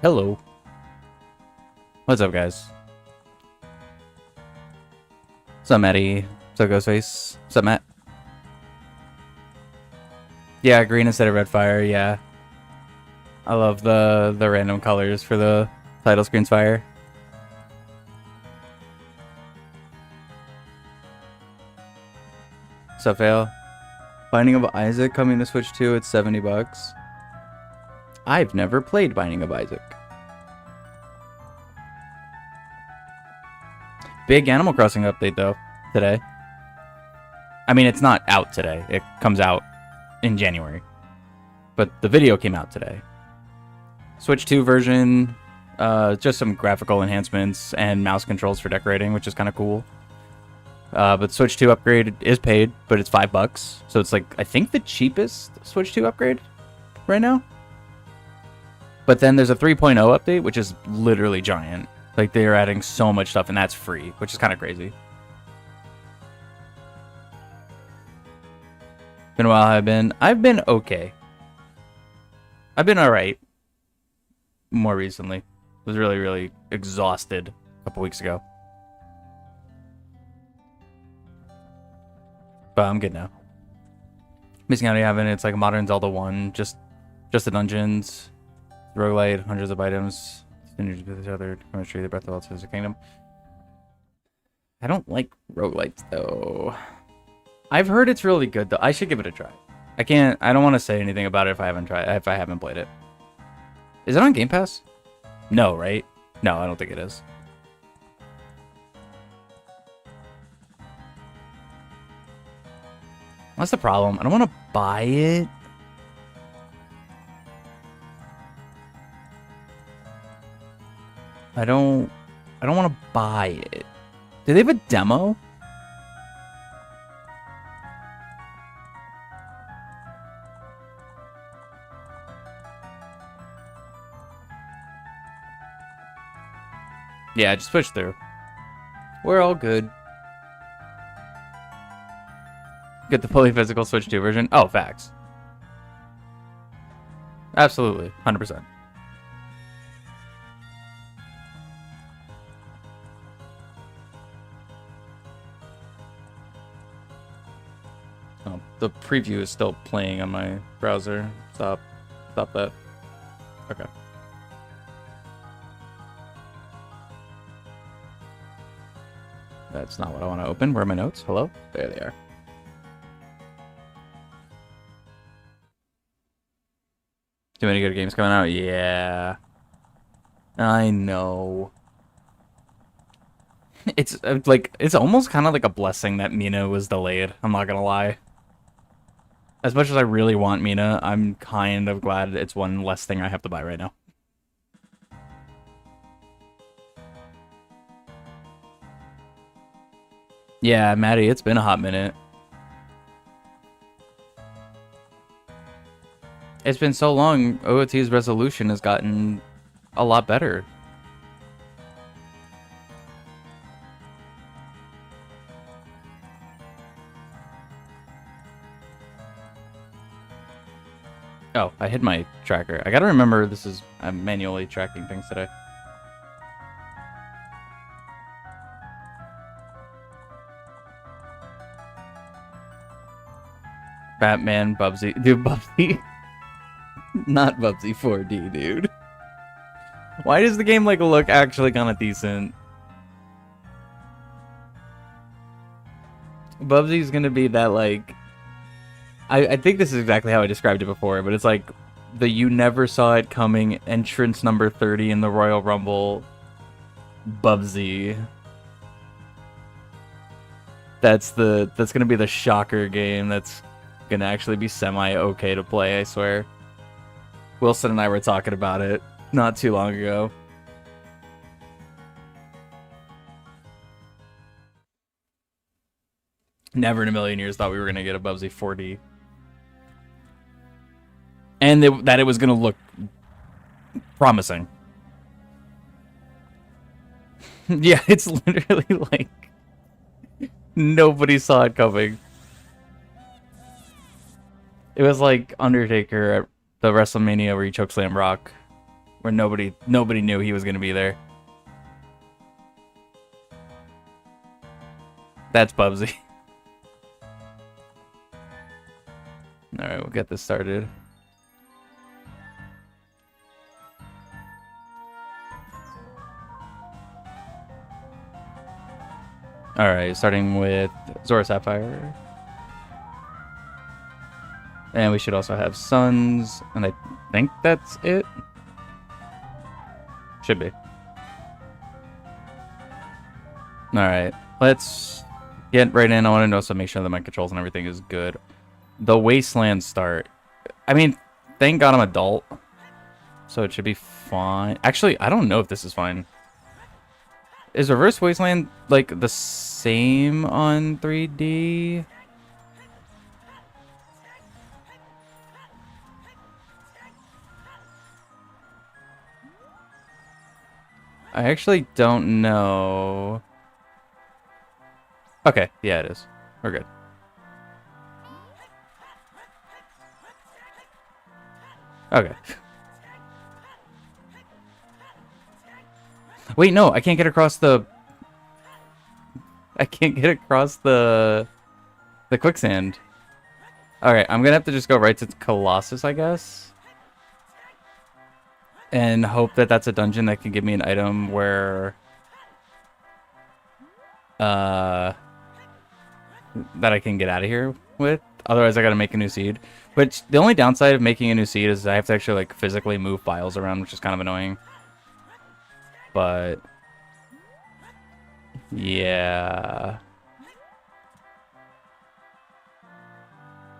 Hello. What's up, guys? What's up, Matty? What's up, Ghostface? What's up, Matt? Yeah, green instead of red fire, yeah. I love the random colors for the title screen's fire. What's up, Fail? Binding of Isaac coming to Switch 2 at $70. I've never played Binding of Isaac. Big Animal Crossing update, though, today. I mean, it's not out today. It comes out in January. But the video came out today. Switch 2 version, just some graphical enhancements and mouse controls for decorating, which is kind of cool. But Switch 2 upgrade is paid, but it's $5. So it's like, I think the cheapest Switch 2 upgrade right now. But then there's a 3.0 update, which is literally giant. Like, they are adding so much stuff, and that's free, which is kind of crazy. Been a while, I've been okay. I've been alright. More recently. Was really, really exhausted a couple weeks ago. But I'm good now. Missing out on having it's like a modern Zelda 1, just the dungeons, roguelite, hundreds of items. Synergy with each other, chemistry, the breath of all the kingdom. I don't like roguelites though. I've heard it's really good though. I should give it a try. I don't want to say anything about it if I haven't played it. Is it on Game Pass? No, right? No, I don't think it is. What's the problem? I don't want to buy it. I don't want to buy it. Do they have a demo? Yeah, just switch through. We're all good. Get the fully physical Switch 2 version. Oh, facts. Absolutely. 100%. Oh, the preview is still playing on my browser. Stop that. Okay. That's not what I want to open. Where are my notes? Hello? There they are. Too many good games coming out? Yeah. I know. It's like, it's almost kind of like a blessing that Mina was delayed. I'm not gonna lie. As much as I really want Mina, I'm kind of glad it's one less thing I have to buy right now. Yeah, Maddie, it's been a hot minute. It's been so long, OOT's resolution has gotten a lot better. Oh, I hid my tracker. I gotta remember I'm manually tracking things today. Batman, Bubsy. Dude, Bubsy. Not Bubsy 4D, dude. Why does the game, like, look actually kind of decent? Bubsy's gonna be that, like... I think this is exactly how I described it before, but it's like the you never saw it coming entrance number 30 in the Royal Rumble Bubsy. That's gonna be the shocker game that's gonna actually be semi-okay to play, I swear. Wilson and I were talking about it not too long ago. Never in a million years thought we were gonna get a Bubsy 4D. And that it was gonna look promising. Yeah, it's literally like nobody saw it coming. It was like Undertaker at the WrestleMania where he chokeslammed Rock. where nobody knew he was gonna be there. That's Bubsy. All right, we'll get this started. All right, starting with Zora Sapphire. And we should also have Suns, and I think that's it. Should be. Alright, let's get right in. I want to know, so make sure that my controls and everything is good. The Wasteland start. I mean, thank God I'm adult, so it should be fine. Actually, I don't know if this is fine. Is Reverse Wasteland, like, the same on 3D? I actually don't know. Okay, yeah, it is. We're good. Okay. Wait, no, I can't get across the... I can't get across the quicksand. Alright, I'm gonna have to just go right to Colossus, I guess. And hope that that's a dungeon that can give me an item where... that I can get out of here with. Otherwise, I gotta make a new seed. But the only downside of making a new seed is I have to actually, like, physically move files around, which is kind of annoying. But... yeah...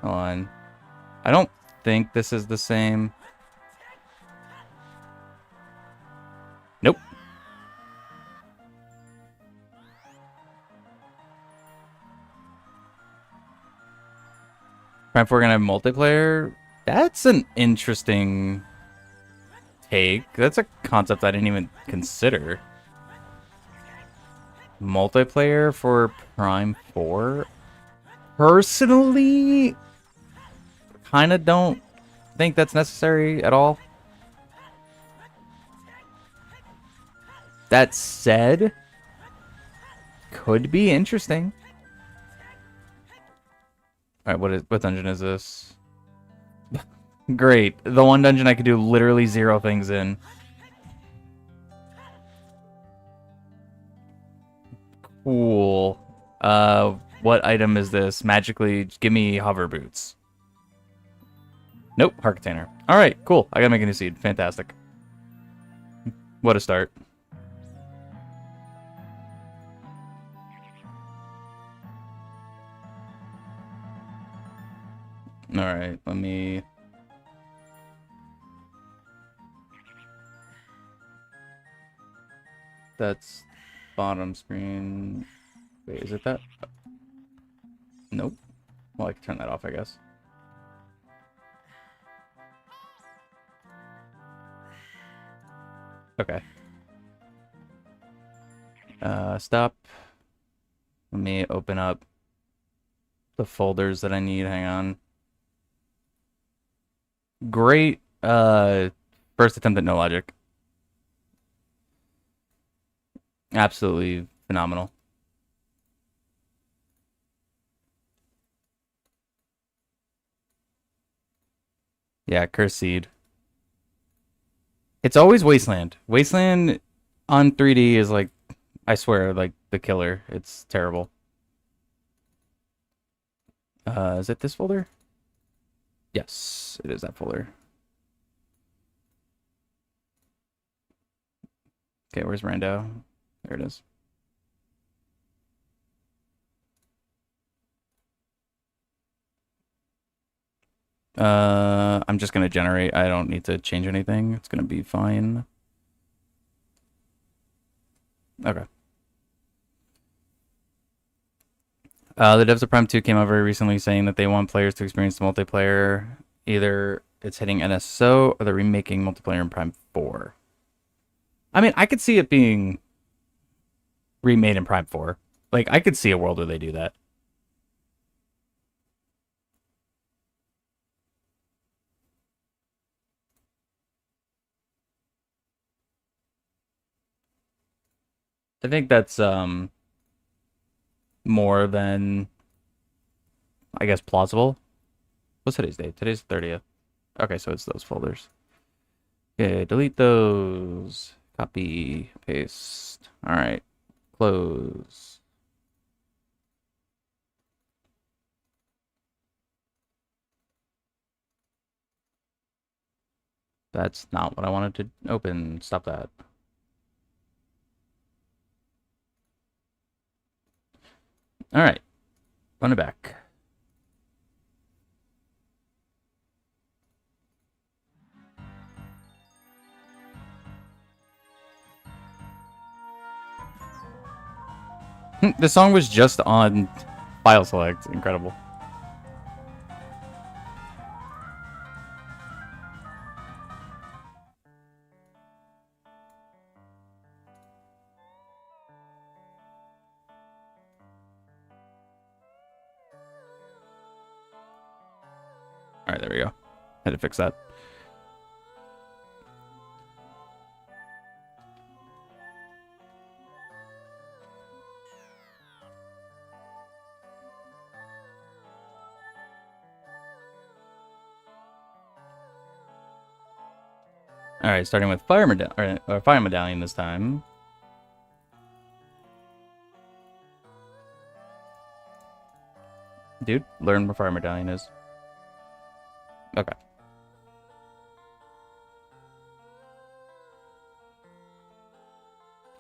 Hold on. I don't think this is the same. Nope. Prime 4 gonna have multiplayer? That's an interesting take. That's a concept I didn't even consider. Multiplayer for Prime 4? Personally, kind of don't think that's necessary at all. That said, could be interesting. All right, what dungeon is this? Great, the one dungeon I could do literally 0 things in. Cool. What item is this? Magically, give me hover boots. Nope, heart container. All right, cool. I gotta make a new seed. Fantastic. What a start. All right, let me... That's bottom screen. Wait, is it that? Nope. Well, I can turn that off, I guess. Okay. Stop. Let me open up the folders that I need. Hang on. Great first attempt at no logic. Absolutely phenomenal. Yeah, Curse Seed. It's always Wasteland. Wasteland on 3D is like, I swear, like the killer. It's terrible. Is it this folder? Yes, it is that folder. Okay, where's Rando? There it is. I'm just gonna generate. I don't need to change anything. It's gonna be fine. Okay. The devs of Prime 2 came out very recently saying that they want players to experience the multiplayer. Either it's hitting NSO or they're remaking multiplayer in Prime 4. I mean, I could see it being remade in Prime 4. Like, I could see a world where they do that. I think that's more than, I guess, plausible. What's today's date? Today's 30th. Okay, so it's those folders. Okay, delete those. Copy, paste. All right, close. That's not what I wanted to open. Stop that. All right, run it back. The song was just on file select. Incredible. All right, there we go. Had to fix that. All right, starting with fire medallion this time. Dude, learn where fire medallion is. Okay.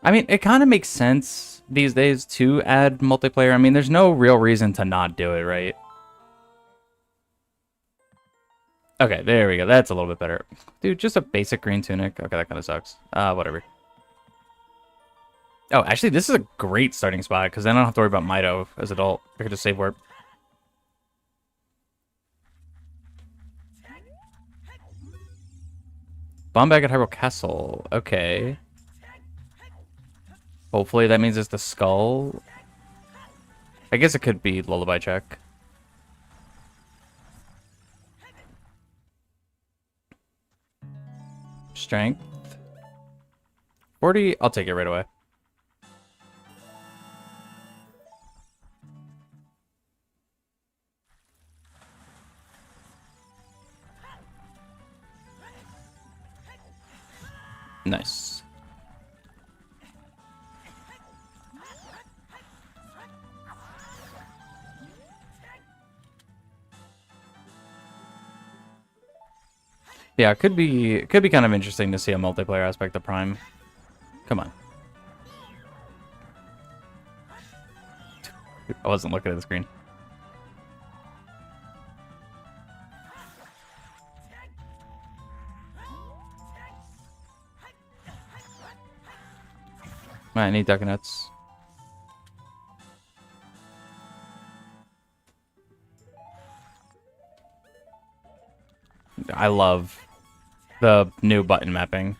I mean, it kind of makes sense these days to add multiplayer. I mean, there's no real reason to not do it, right? Okay, there we go. That's a little bit better. Dude, just a basic green tunic. Okay, that kind of sucks. Whatever. Oh, actually, this is a great starting spot, because then I don't have to worry about Mido as adult. I could just save warp. Bomb bag at Hyrule Castle. Okay. Hopefully that means it's the skull. I guess it could be Lullaby check. Strength. 40. I'll take it right away. Nice. Yeah, it could be kind of interesting to see a multiplayer aspect of Prime. Come on. I wasn't looking at the screen. I need duck nuts. I love the new button mapping.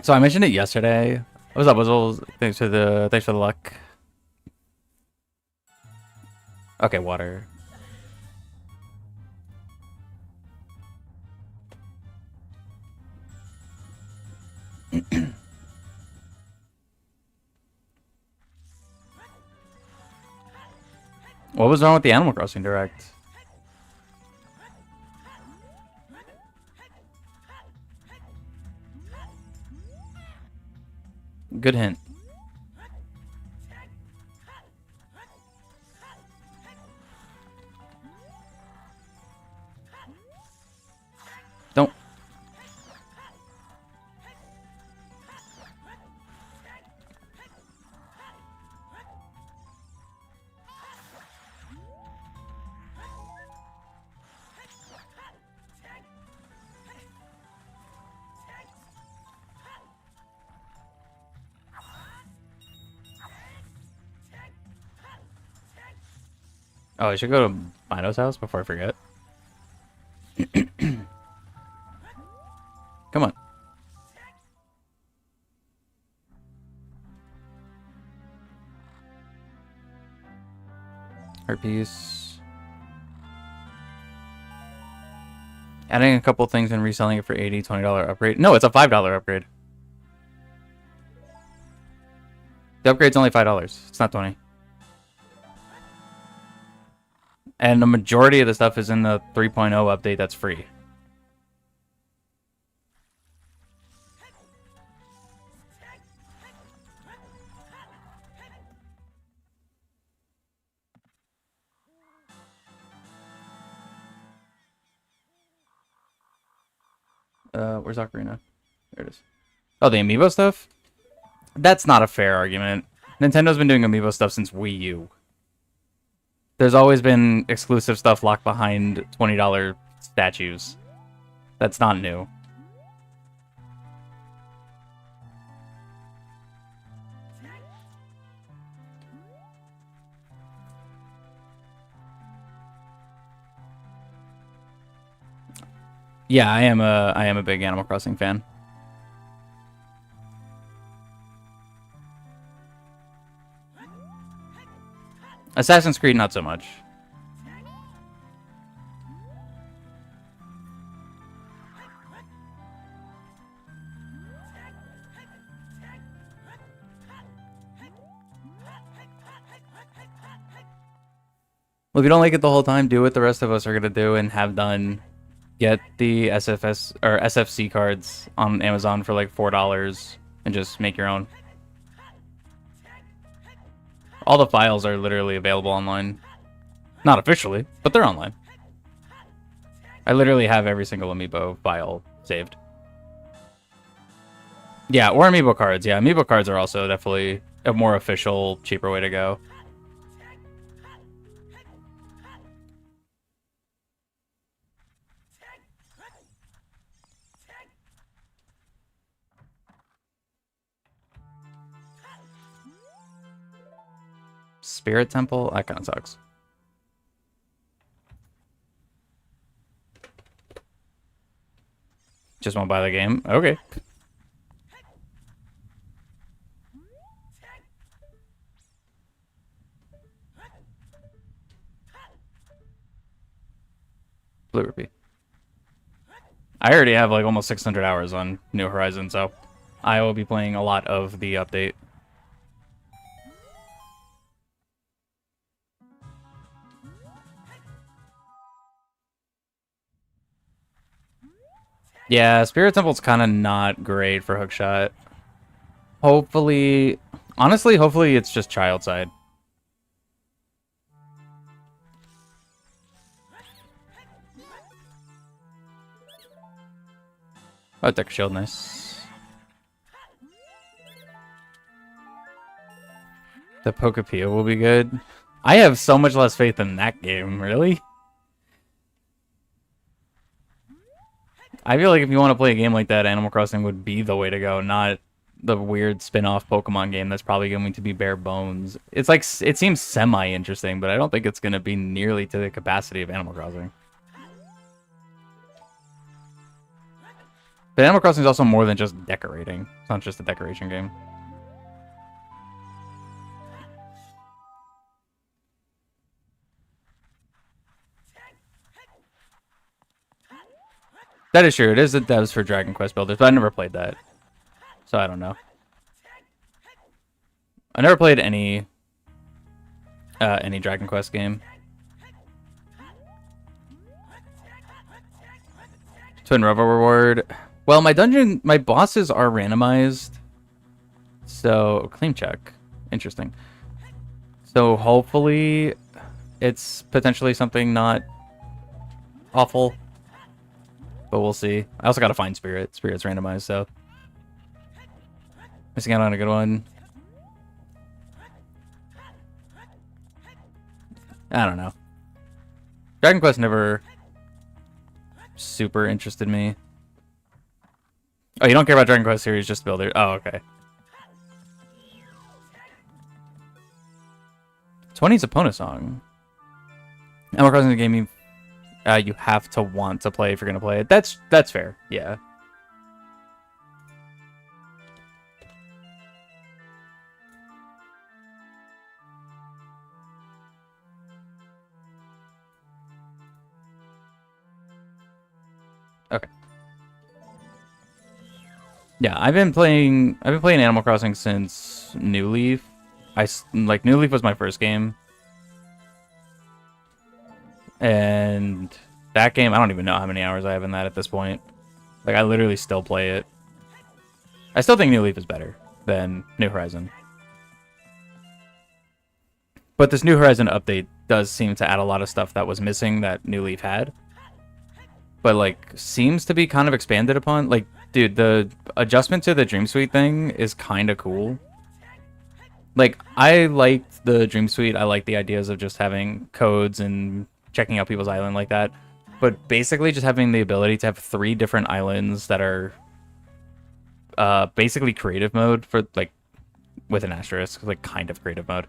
So I mentioned it yesterday. What's up, Wizzles? Thanks for the luck. Okay, water. What was wrong with the Animal Crossing Direct? Good hint. Don't. Oh, I should go to Mido's house before I forget. Come on. Heart piece. Adding a couple things and reselling it for $80, $20 upgrade. No, it's a $5 upgrade. The upgrade's only $5. It's not 20. And the majority of the stuff is in the 3.0 update that's free. Where's Ocarina? There it is. Oh, the amiibo stuff? That's not a fair argument. Nintendo's been doing amiibo stuff since Wii U. There's always been exclusive stuff locked behind $20 statues. That's not new. Yeah, I am a big Animal Crossing fan. Assassin's Creed, not so much. Well, if you don't like it the whole time, do what the rest of us are gonna do and have done. Get the SFS or SFC cards on Amazon for like $4 and just make your own. All the files are literally available online. Not officially, but they're online. I literally have every single amiibo file saved. Yeah, or amiibo cards. Yeah, amiibo cards are also definitely a more official, cheaper way to go. Spirit Temple? That kind of sucks. Just won't buy the game? Okay. Blue Rupee. I already have like almost 600 hours on New Horizons, so I will be playing a lot of the update. Yeah, Spirit Temple's kind of not great for hookshot. Hopefully, honestly, hopefully it's just child side. Oh, Deck Shield, nice. The Pokepia will be good. I have so much less faith in that game, really? I feel like if you want to play a game like that, Animal Crossing would be the way to go, not the weird spin-off Pokemon game that's probably going to be bare bones. It's like, it seems semi-interesting, but I don't think it's going to be nearly to the capacity of Animal Crossing. But Animal Crossing is also more than just decorating. It's not just a decoration game. That is true. It is the devs for Dragon Quest Builders, but I never played that. So I don't know. I never played any Dragon Quest game. Twin Rover reward. Well, my bosses are randomized. So, claim check. Interesting. So hopefully it's potentially something not awful. But we'll see. I also gotta find Spirit. Spirit's randomized, so. Missing out on a good one. I don't know. Dragon Quest never super interested me. Oh, you don't care about Dragon Quest series, just Builder. Oh, okay. 20's a Pona song. Animal Crossing is a game you have to want to play if you're gonna play it. That's fair. Yeah. Okay. Yeah, I've been playing Animal Crossing since New Leaf. like New Leaf was my first game, and that game I don't even know how many hours I have in that at this point. Like I literally still play it. I still think New Leaf is better than New Horizon, but this New Horizon update does seem to add a lot of stuff that was missing that New Leaf had, but like seems to be kind of expanded upon. Like, dude, the adjustment to the Dream Suite thing is kind of cool. Like, I liked the Dream Suite. I like the ideas of just having codes and checking out people's island like that. But basically just having the ability to have 3 different islands that are basically creative mode for, like, with an asterisk, like, kind of creative mode.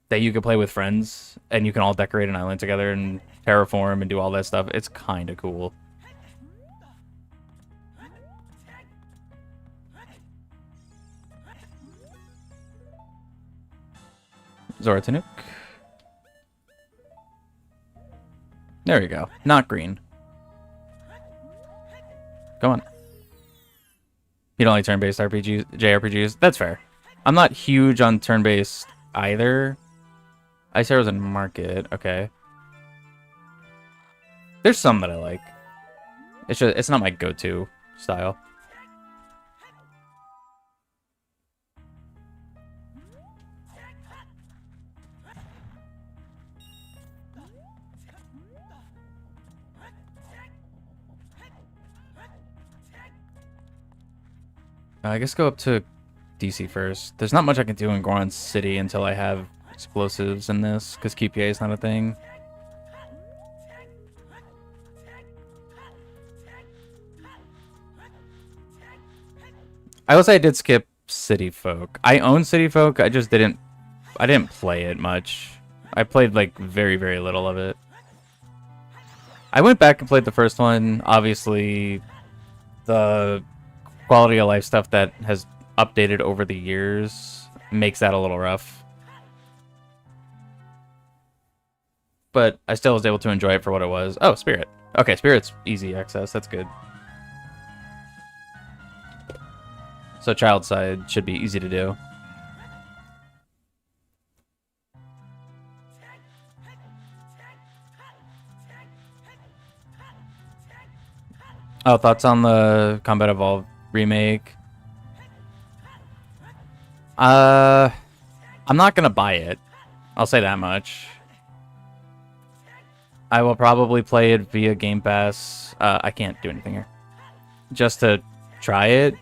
That you can play with friends, and you can all decorate an island together and terraform and do all that stuff. It's kind of cool. Zoratanuk. There we go. Not green. Come on. You don't like turn-based RPGs, JRPGs? That's fair. I'm not huge on turn-based either. Ice Arrows and Market. Okay. There's some that I like. It's not my go-to style. I guess go up to DC first. There's not much I can do in Goron City until I have explosives in this, because QPA is not a thing. I will say I did skip City Folk. I own City Folk, I didn't play it much. I played like very, very little of it. I went back and played the first one. Obviously, the quality of life stuff that has updated over the years makes that a little rough. But I still was able to enjoy it for what it was. Oh, Spirit. Okay, Spirit's easy access. That's good. So child side should be easy to do. Oh, thoughts on the Combat Evolved remake? I'm not gonna buy it. I'll say that much. I will probably play it via Game Pass. I can't do anything here. Just to try it.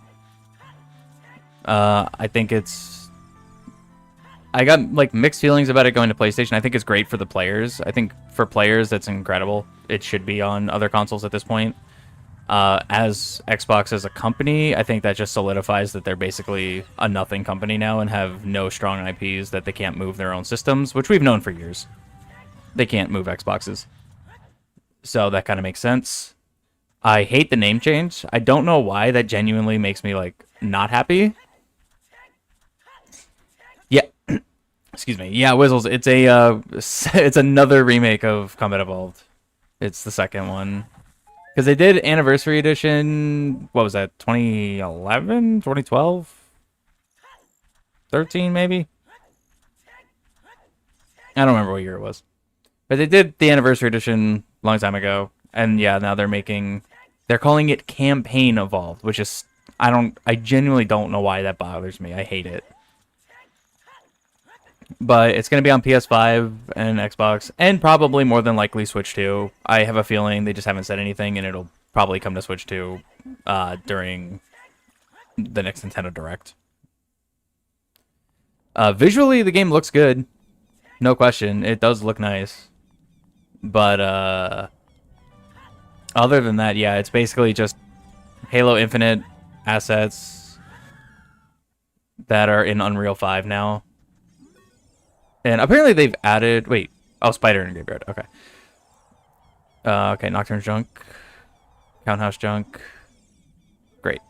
I think it's... I got like mixed feelings about it going to PlayStation. I think it's great for the players. I think for players, that's incredible. It should be on other consoles at this point. As Xbox as a company, I think that just solidifies that they're basically a nothing company now and have no strong IPs, that they can't move their own systems, which we've known for years. They can't move Xboxes. So that kind of makes sense. I hate the name change. I don't know why. That genuinely makes me, like, not happy. Yeah. Excuse me. Yeah, Wizzles, it's a, it's another remake of Combat Evolved. It's the second one. Because they did Anniversary Edition, what was that, 2011? 2012? 13, maybe? I don't remember what year it was. But they did the Anniversary Edition a long time ago. And yeah, now they're calling it Campaign Evolved, which is, I genuinely don't know why that bothers me. I hate it. But it's going to be on PS5 and Xbox, and probably more than likely Switch 2. I have a feeling they just haven't said anything, and it'll probably come to Switch 2 during the next Nintendo Direct. Visually, the game looks good. No question. It does look nice. But other than that, yeah, it's basically just Halo Infinite assets that are in Unreal 5 now. And apparently they've added... Wait. Oh, Spider in Graveyard. Okay. Okay, Nocturne Junk. Counthouse Junk. Great.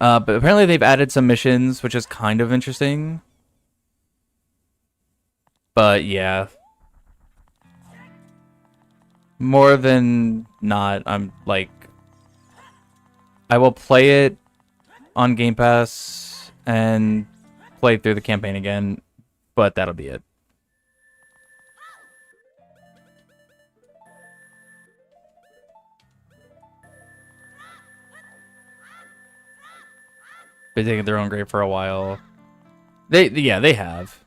But apparently they've added some missions, which is kind of interesting. But, yeah. More than not, I'm, like... I will play it on Game Pass and play through the campaign again, but that'll be it. Been digging their own grave for a while. Yeah, they have.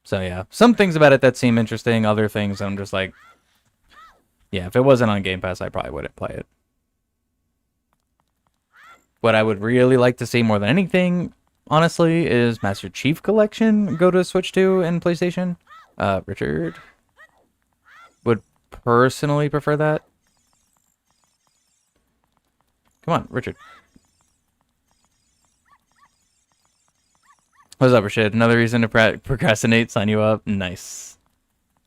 So yeah, some things about it that seem interesting, other things I'm just like, yeah, if it wasn't on Game Pass, I probably wouldn't play it. What I would really like to see more than anything, honestly, is Master Chief Collection go to Switch 2 and PlayStation. Richard would personally prefer that. Come on, Richard. What's up, Rashid? Another reason to procrastinate, sign you up. Nice.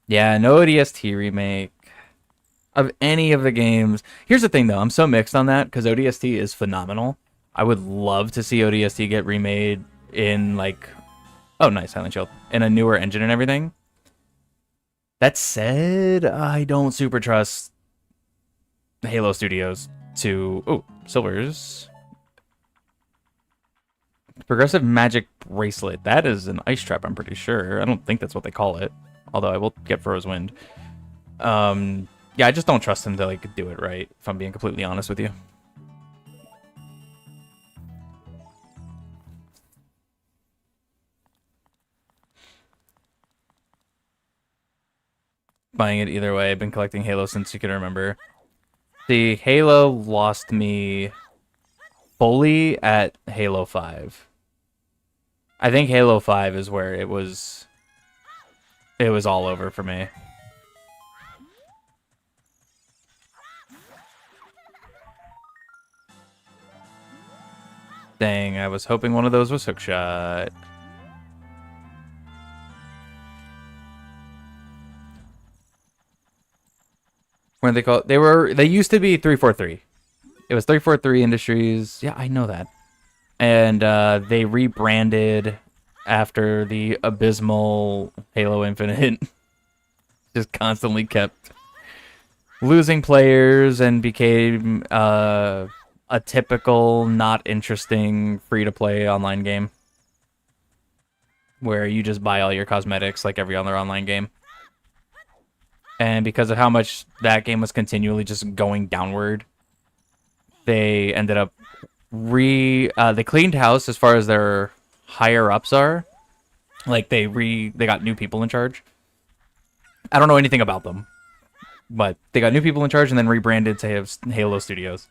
Yeah, no ODST remake of any of the games. Here's the thing, though. I'm so mixed on that because ODST is phenomenal. I would love to see ODST get remade in, like... Oh, nice, Silent Shield. In a newer engine and everything. That said, I don't super trust Halo Studios to... Oh, Silvers. Progressive Magic Bracelet. That is an ice trap, I'm pretty sure. I don't think that's what they call it. Although I will get Froze Wind. Yeah, I just don't trust them to like do it right, if I'm being completely honest with you. Buying it either way. I've been collecting Halo since you can remember. See, Halo lost me fully at Halo 5. I think Halo 5 is where it was all over for me. Dang, I was hoping one of those was hookshot. What are they called? They used to be 343. It was 343 Industries. Yeah, I know that. And they rebranded after the abysmal Halo Infinite. Just constantly kept losing players and became a typical, not interesting, free-to-play online game. Where you just buy all your cosmetics like every other online game. And because of how much that game was continually just going downward, they ended up they cleaned house as far as their higher ups are. Like they got new people in charge. I don't know anything about them, but they got new people in charge and then rebranded to Halo Studios,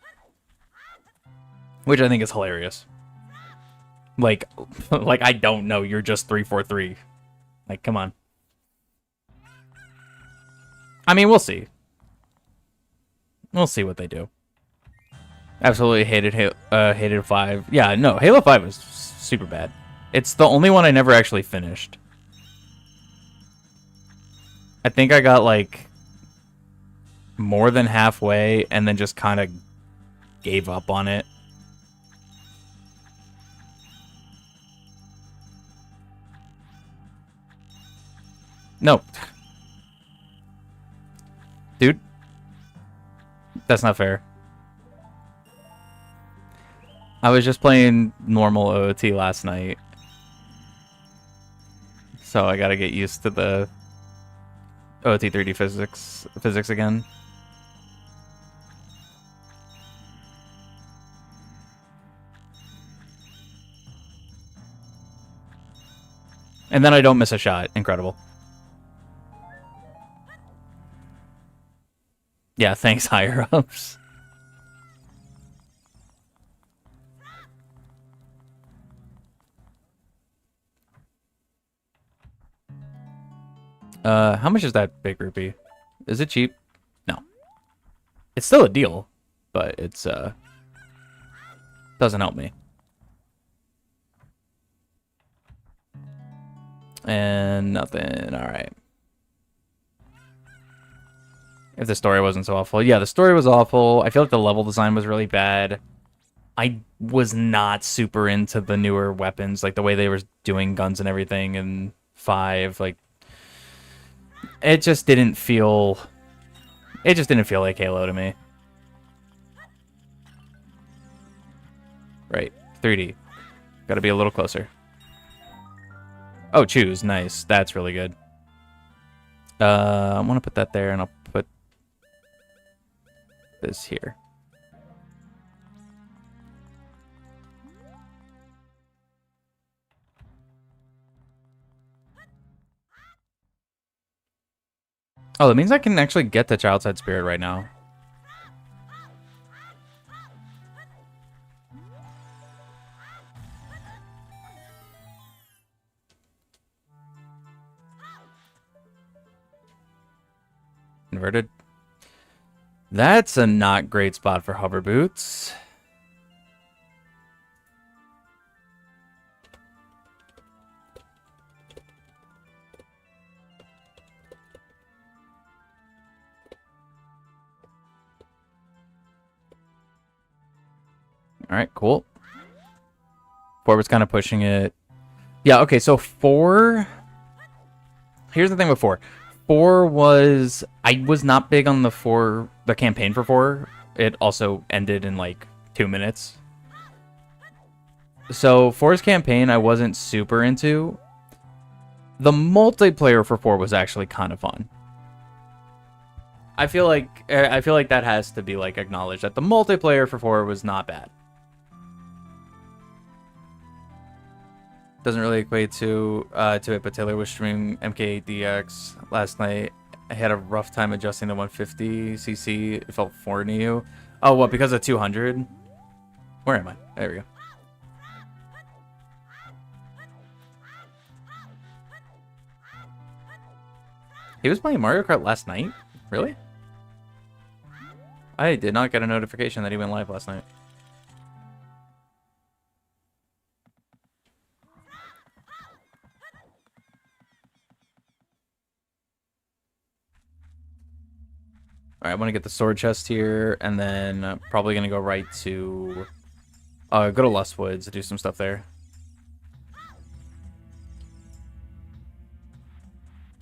which I think is hilarious. Like I don't know, you're just 343. Like, come on. I mean, we'll see. We'll see what they do. Absolutely hated 5. Yeah, no, Halo 5 was super bad. It's the only one I never actually finished. I think I got, like, more than halfway and then just kind of gave up on it. No. Dude. That's not fair. I was just playing normal OOT last night. So I gotta get used to the OOT 3D physics again. And then I don't miss a shot. Incredible. Yeah, thanks, higher ups. How much is that big rupee? Is it cheap? No. It's still a deal, but it's doesn't help me. And nothing. All right. If the story wasn't so awful. Yeah, the story was awful. I feel like the level design was really bad. I was not super into the newer weapons, like the way they were doing guns and everything in 5. Like, it just didn't feel It just didn't feel like Halo to me. Right, 3D. Got to be a little closer. Oh, choose. Nice. That's really good. I want to put that there, and I'll put this here. Oh, that means I can actually get the Child Side Spirit right now. Inverted. That's a not great spot for hover boots. All right, cool. 4 was kind of pushing it. Yeah, okay, so 4... Here's the thing with 4. 4 was... I was not big on the campaign for 4. It also ended in, like, 2 minutes. So, 4's campaign I wasn't super into. The multiplayer for 4 was actually kind of fun. I feel like that has to be, like, acknowledged, that the multiplayer for 4 was not bad. Doesn't really equate to it, but Taylor was streaming MK8DX last night. I had a rough time adjusting the 150cc. It felt foreign to you. Oh, what? Because of 200? Where am I? There we go. He was playing Mario Kart last night? Really? I did not get a notification that he went live last night. All right, I want to get the sword chest here, and then probably going to go right to... go to Lustwoods to do some stuff there.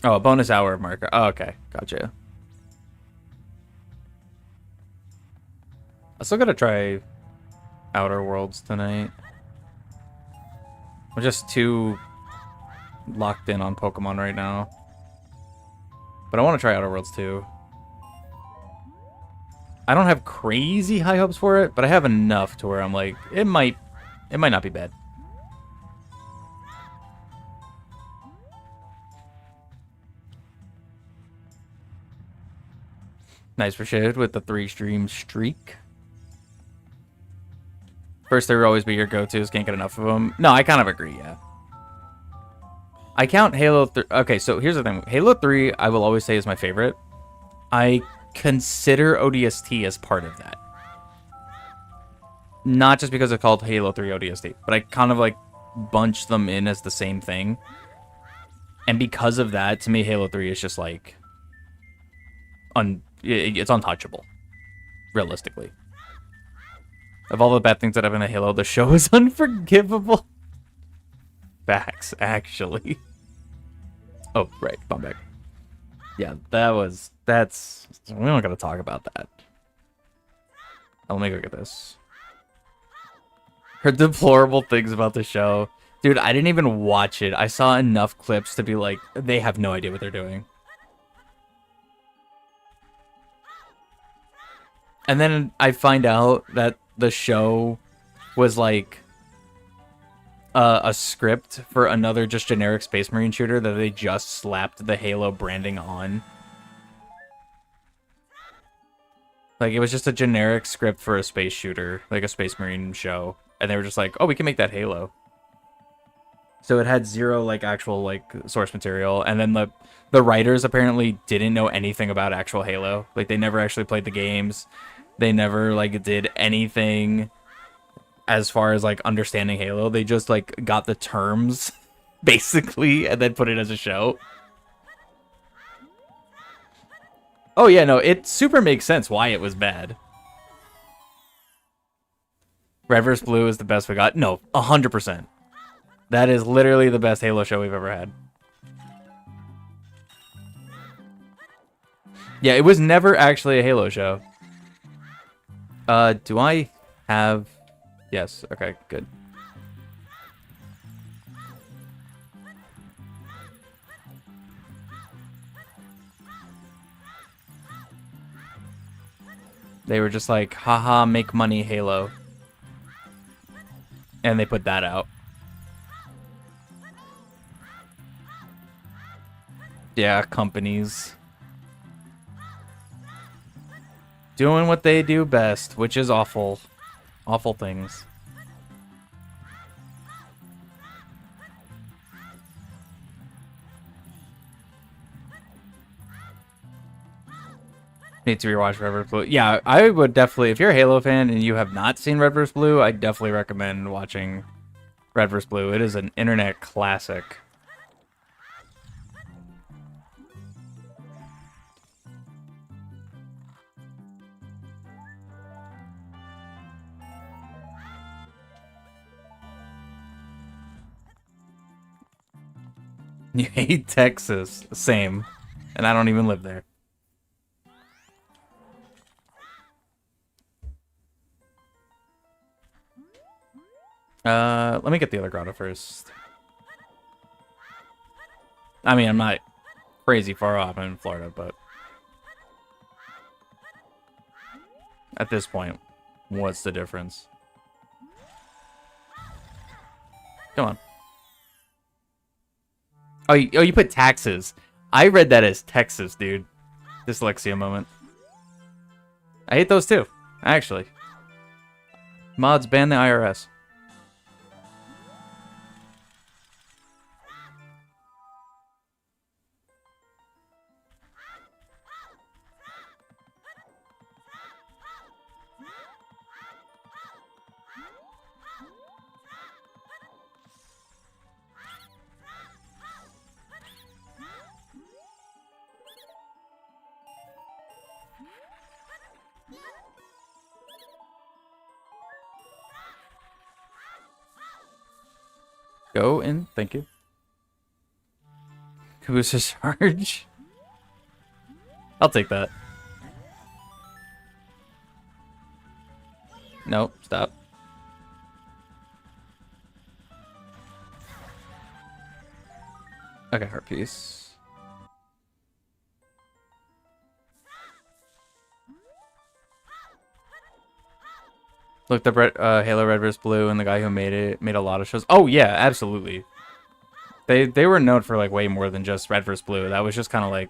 Oh, a bonus hour marker. Oh, okay. Gotcha. I still got to try Outer Worlds tonight. I'm just too locked in on Pokemon right now. But I want to try Outer Worlds too. I don't have crazy high hopes for it, but I have enough to where I'm like, it might not be bad. Nice for shit with the 3-stream streak. First, there will always be your go-tos. Can't get enough of them. No, I kind of agree, yeah. I count Halo 3... Okay, so here's the thing. Halo 3, I will always say, is my favorite. I consider ODST as part of that. Not just because it's called Halo 3 ODST, but I kind of, like, bunch them in as the same thing. And because of that, to me, Halo 3 is just, like... It's untouchable. Realistically. Of all the bad things that happen to Halo, the show is unforgivable. Facts, actually. Oh, right. Come back. Yeah, that's... We don't gotta talk about that. Oh, let me go get this. Heard deplorable things about the show. Dude, I didn't even watch it. I saw enough clips to be like, they have no idea what they're doing. And then I find out that the show was like a script for another just generic Space Marine shooter that they just slapped the Halo branding on. Like, it was just a generic script for a space shooter, like a Space Marine show. And they were just like, oh, we can make that Halo. So it had zero, like, actual, like, source material. And then the writers apparently didn't know anything about actual Halo. Like, they never actually played the games. They never, like, did anything as far as, like, understanding Halo. They just, like, got the terms, basically, and then put it as a show. Oh, yeah, no, it super makes sense why it was bad. Red vs. Blue is the best we got. No, 100%. That is literally the best Halo show we've ever had. Yeah, it was never actually a Halo show. Do I have... Yes, okay, good. They were just like, haha, make money, Halo. And they put that out. Yeah, companies. Doing what they do best, which is awful. Awful things. Need to rewatch Red vs. Blue. Yeah, I would definitely, if you're a Halo fan and you have not seen Red vs. Blue, I definitely recommend watching Red vs. Blue. It is an internet classic. You hate Texas. Same. And I don't even live there. Let me get the other grotto first. I mean, I'm not crazy far off. I'm in Florida, but... At this point, what's the difference? Come on. Oh, you put taxes. I read that as Texas, dude. Dyslexia moment. I hate those too, actually. Mods ban the IRS. Go in, thank you. Caboose charge. I'll take that. Nope, stop. Okay, heart piece. Looked up Halo Red vs. Blue, and the guy who made it made a lot of shows. Oh yeah, absolutely. They were known for like way more than just Red vs. Blue. That was just kind of like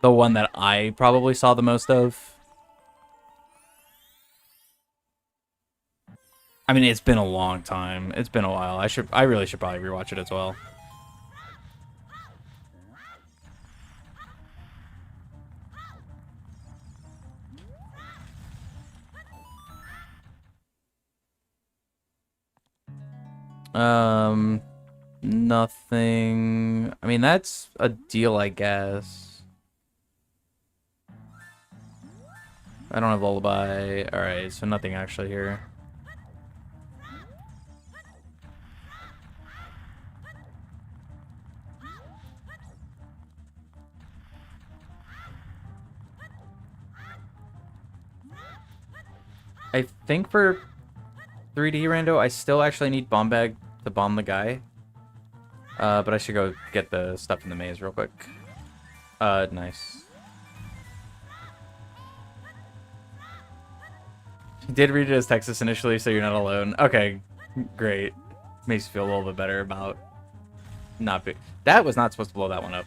the one that I probably saw the most of. I mean, it's been a long time. It's been a while. I really should probably rewatch it as well. Nothing. I mean, that's a deal, I guess. I don't have Lullaby. Alright, so nothing actually here. I think for 3D Rando, I still actually need Bomb Bag to bomb the guy. But I should go get the stuff in the maze real quick. Nice. You did read it as Texas initially, so you're not alone. Okay, great. Makes you feel a little bit better about not being... That was not supposed to blow that one up.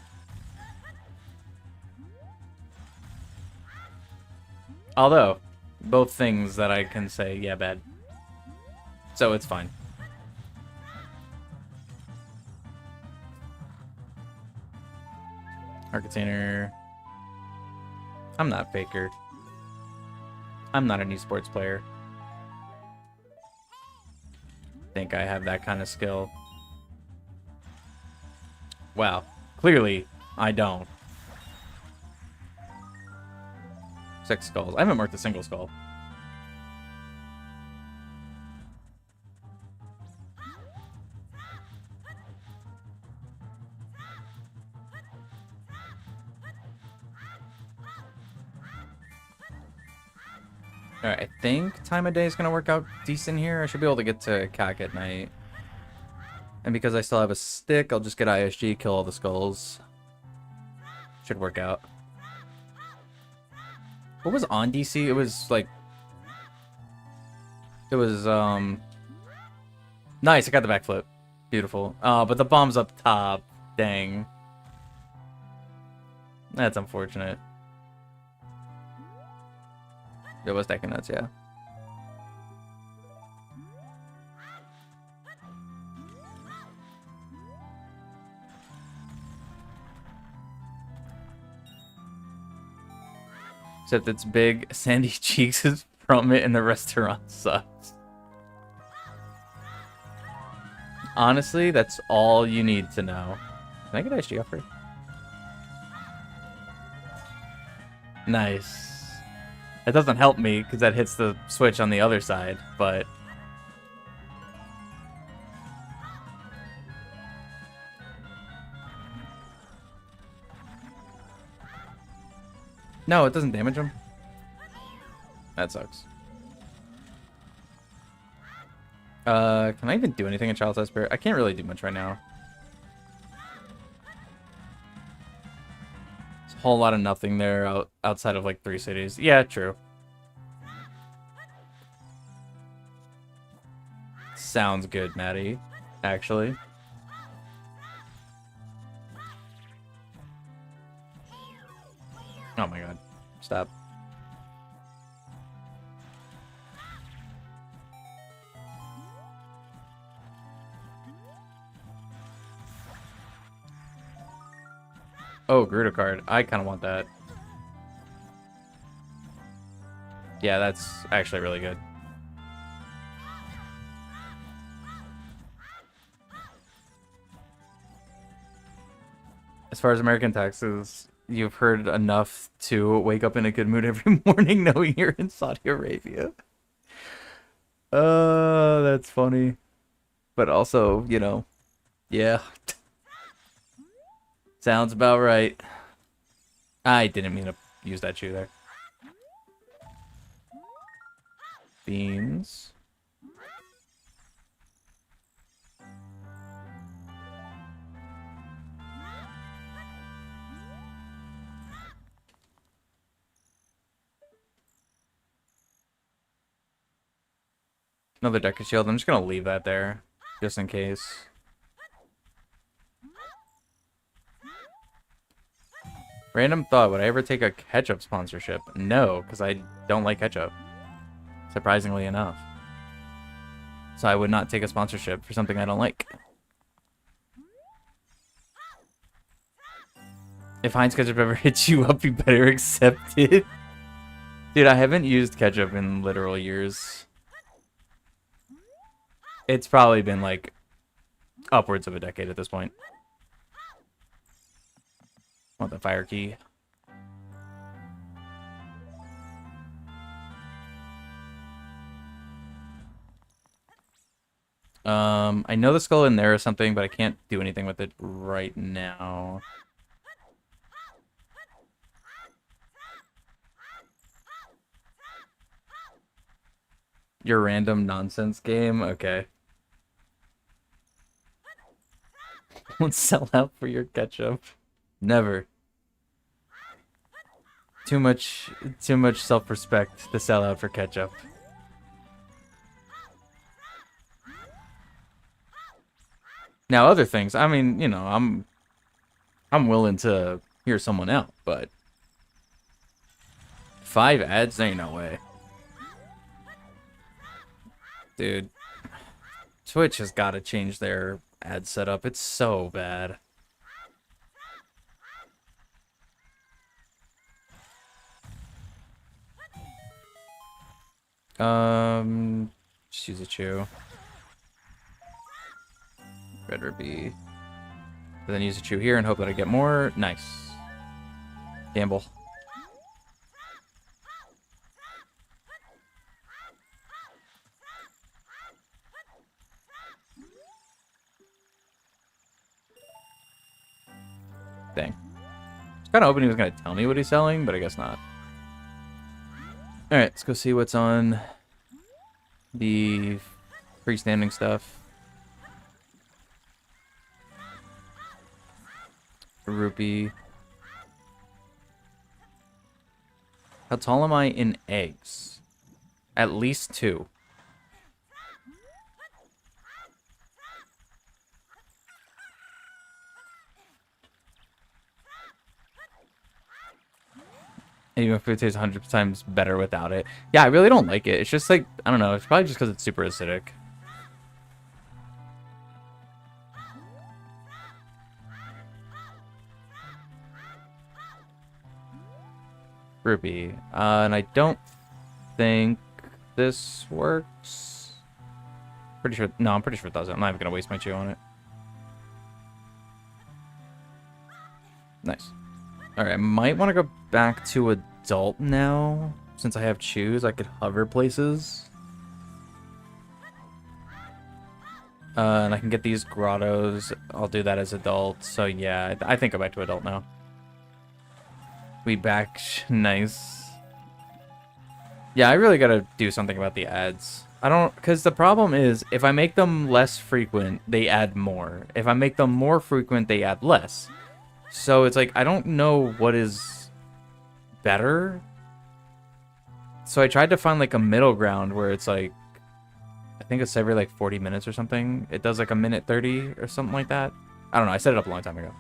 Although, both things that I can say, yeah, bad. So it's fine. Art container. I'm not Faker. I'm not an esports player. Think I have that kind of skill. Wow. Clearly, I don't. 6 skulls. I haven't marked a single skull. Alright, I think time of day is going to work out decent here. I should be able to get to Cack at night. And because I still have a stick, I'll just get ISG, kill all the skulls. Should work out. What was on DC? It was like... It was, Nice, I got the backflip. Beautiful. Oh, but the bomb's up top. Dang. That's unfortunate. It was stacking nuts, yeah. Except it's big. Sandy Cheeks is from it and the restaurant sucks. Honestly, that's all you need to know. Can I get ISG off her? Nice. It doesn't help me because that hits the switch on the other side, but... No, it doesn't damage him. That sucks. Can I even do anything in Child's Spirit? I can't really do much right now. There's a whole lot of nothing there outside of like 3 cities. Yeah, true. Sounds good, Maddie. Actually. Oh my god. Stop. Oh, Gerudo card. I kind of want that. Yeah, that's actually really good. As far as American taxes, you've heard enough to wake up in a good mood every morning knowing you're in Saudi Arabia. That's funny. But also, you know, yeah. Sounds about right. I didn't mean to use that shoe there. Beans. Another deck of shield. I'm just gonna leave that there, just in case. Random thought, would I ever take a ketchup sponsorship? No, because I don't like ketchup. Surprisingly enough. So I would not take a sponsorship for something I don't like. If Heinz ketchup ever hits you up, you better accept it. Dude, I haven't used ketchup in literal years. It's probably been like upwards of a decade at this point. Want the fire key. I know the skull in there is something, but I can't do anything with it right now. Your random nonsense game? Okay. Won't sell out for your ketchup. Never. Too much self-respect to sell out for ketchup. Now other things, I mean, you know, I'm willing to hear someone out, but 5 ads? There ain't no way. Dude, Twitch has got to change their ad setup. It's so bad. Just use a chew. Red Ruby. Then use a chew here and hope that I get more. Nice. Gamble. Dang. I was kind of hoping he was going to tell me what he's selling, but I guess not. Alright, let's go see what's on the freestanding stuff. Rupee. How tall am I in eggs? At least 2. Even if it tastes 100 times better without it. Yeah, I really don't like it. It's just like, I don't know. It's probably just because it's super acidic. Rupee. And I don't think this works. Pretty sure. No, I'm pretty sure it doesn't. I'm not even going to waste my chew on it. Nice. Alright, I might want to go back to adult now. Since I have chews, I could hover places. And I can get these grottos. I'll do that as adult. So yeah, I think go back to adult now. We back. Nice. Yeah, I really gotta do something about the ads. I don't, because the problem is, if I make them less frequent, they add more. If I make them more frequent, they add less. So it's like, I don't know what is better. So I tried to find like a middle ground where it's like, I think it's every like 40 minutes or something. It does like a minute 30 or something like that. I don't know. I set it up a long time ago.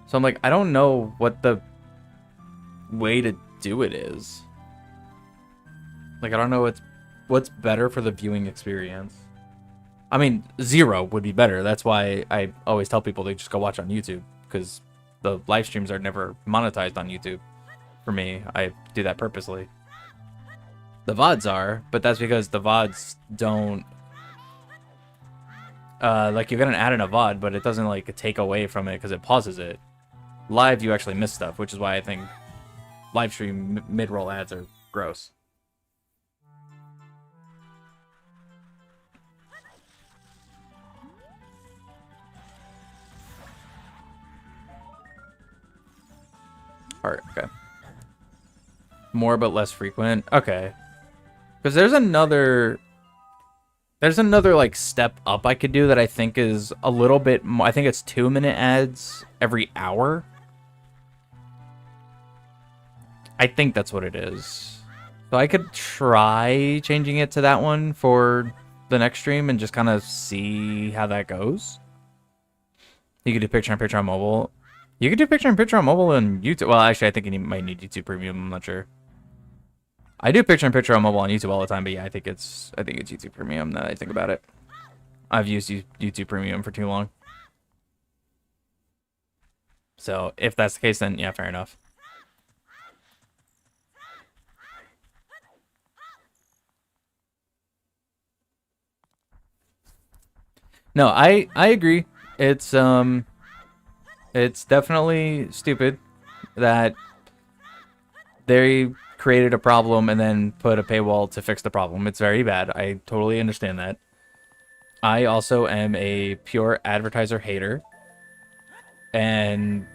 So I'm like, I don't know what the way to do it is. Like, I don't know what's better for the viewing experience. I mean, 0 would be better. That's why I always tell people they just go watch on YouTube, because the live streams are never monetized on YouTube. For me, I do that purposely. The VODs are, but that's because the VODs don't... like, you're gonna add in a VOD, but it doesn't, like, take away from it because it pauses it. Live, you actually miss stuff, which is why I think live stream mid-roll ads are gross. Alright, okay. More but less frequent. Okay. Because there's another like step up I could do that I think is a little bit more. I think it's 2-minute ads every hour. I think that's what it is. So I could try changing it to that one for the next stream and just kind of see how that goes. You could do picture-in-picture on mobile. You could do picture-in-picture on mobile and YouTube. Well, actually, I think you might need YouTube Premium. I'm not sure. I do picture-in-picture on mobile on YouTube all the time, but yeah, I think it's YouTube Premium now that I think about it. I've used YouTube Premium for too long. So if that's the case, then yeah, fair enough. No, I agree. It's definitely stupid that they created a problem and then put a paywall to fix the problem. It's very bad. I totally understand that. I also am a pure advertiser hater and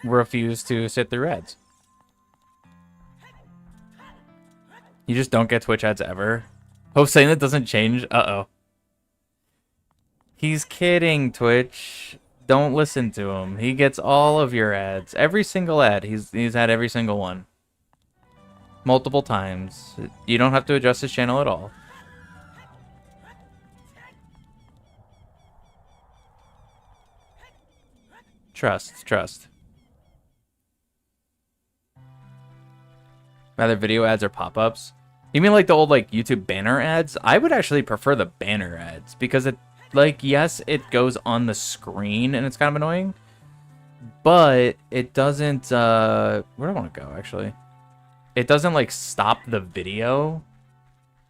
refuse to sit through ads. You just don't get Twitch ads ever. Hope saying that doesn't change. Uh-oh. He's kidding, Twitch. Don't listen to him. He gets all of your ads. Every single ad. He's had every single one. Multiple times. You don't have to adjust his channel at all. Trust. Rather video ads or pop-ups? You mean like the old like YouTube banner ads? I would actually prefer the banner ads because it, like, yes, it goes on the screen and it's kind of annoying, but it doesn't, where do I want to go, actually? It doesn't, like, stop the video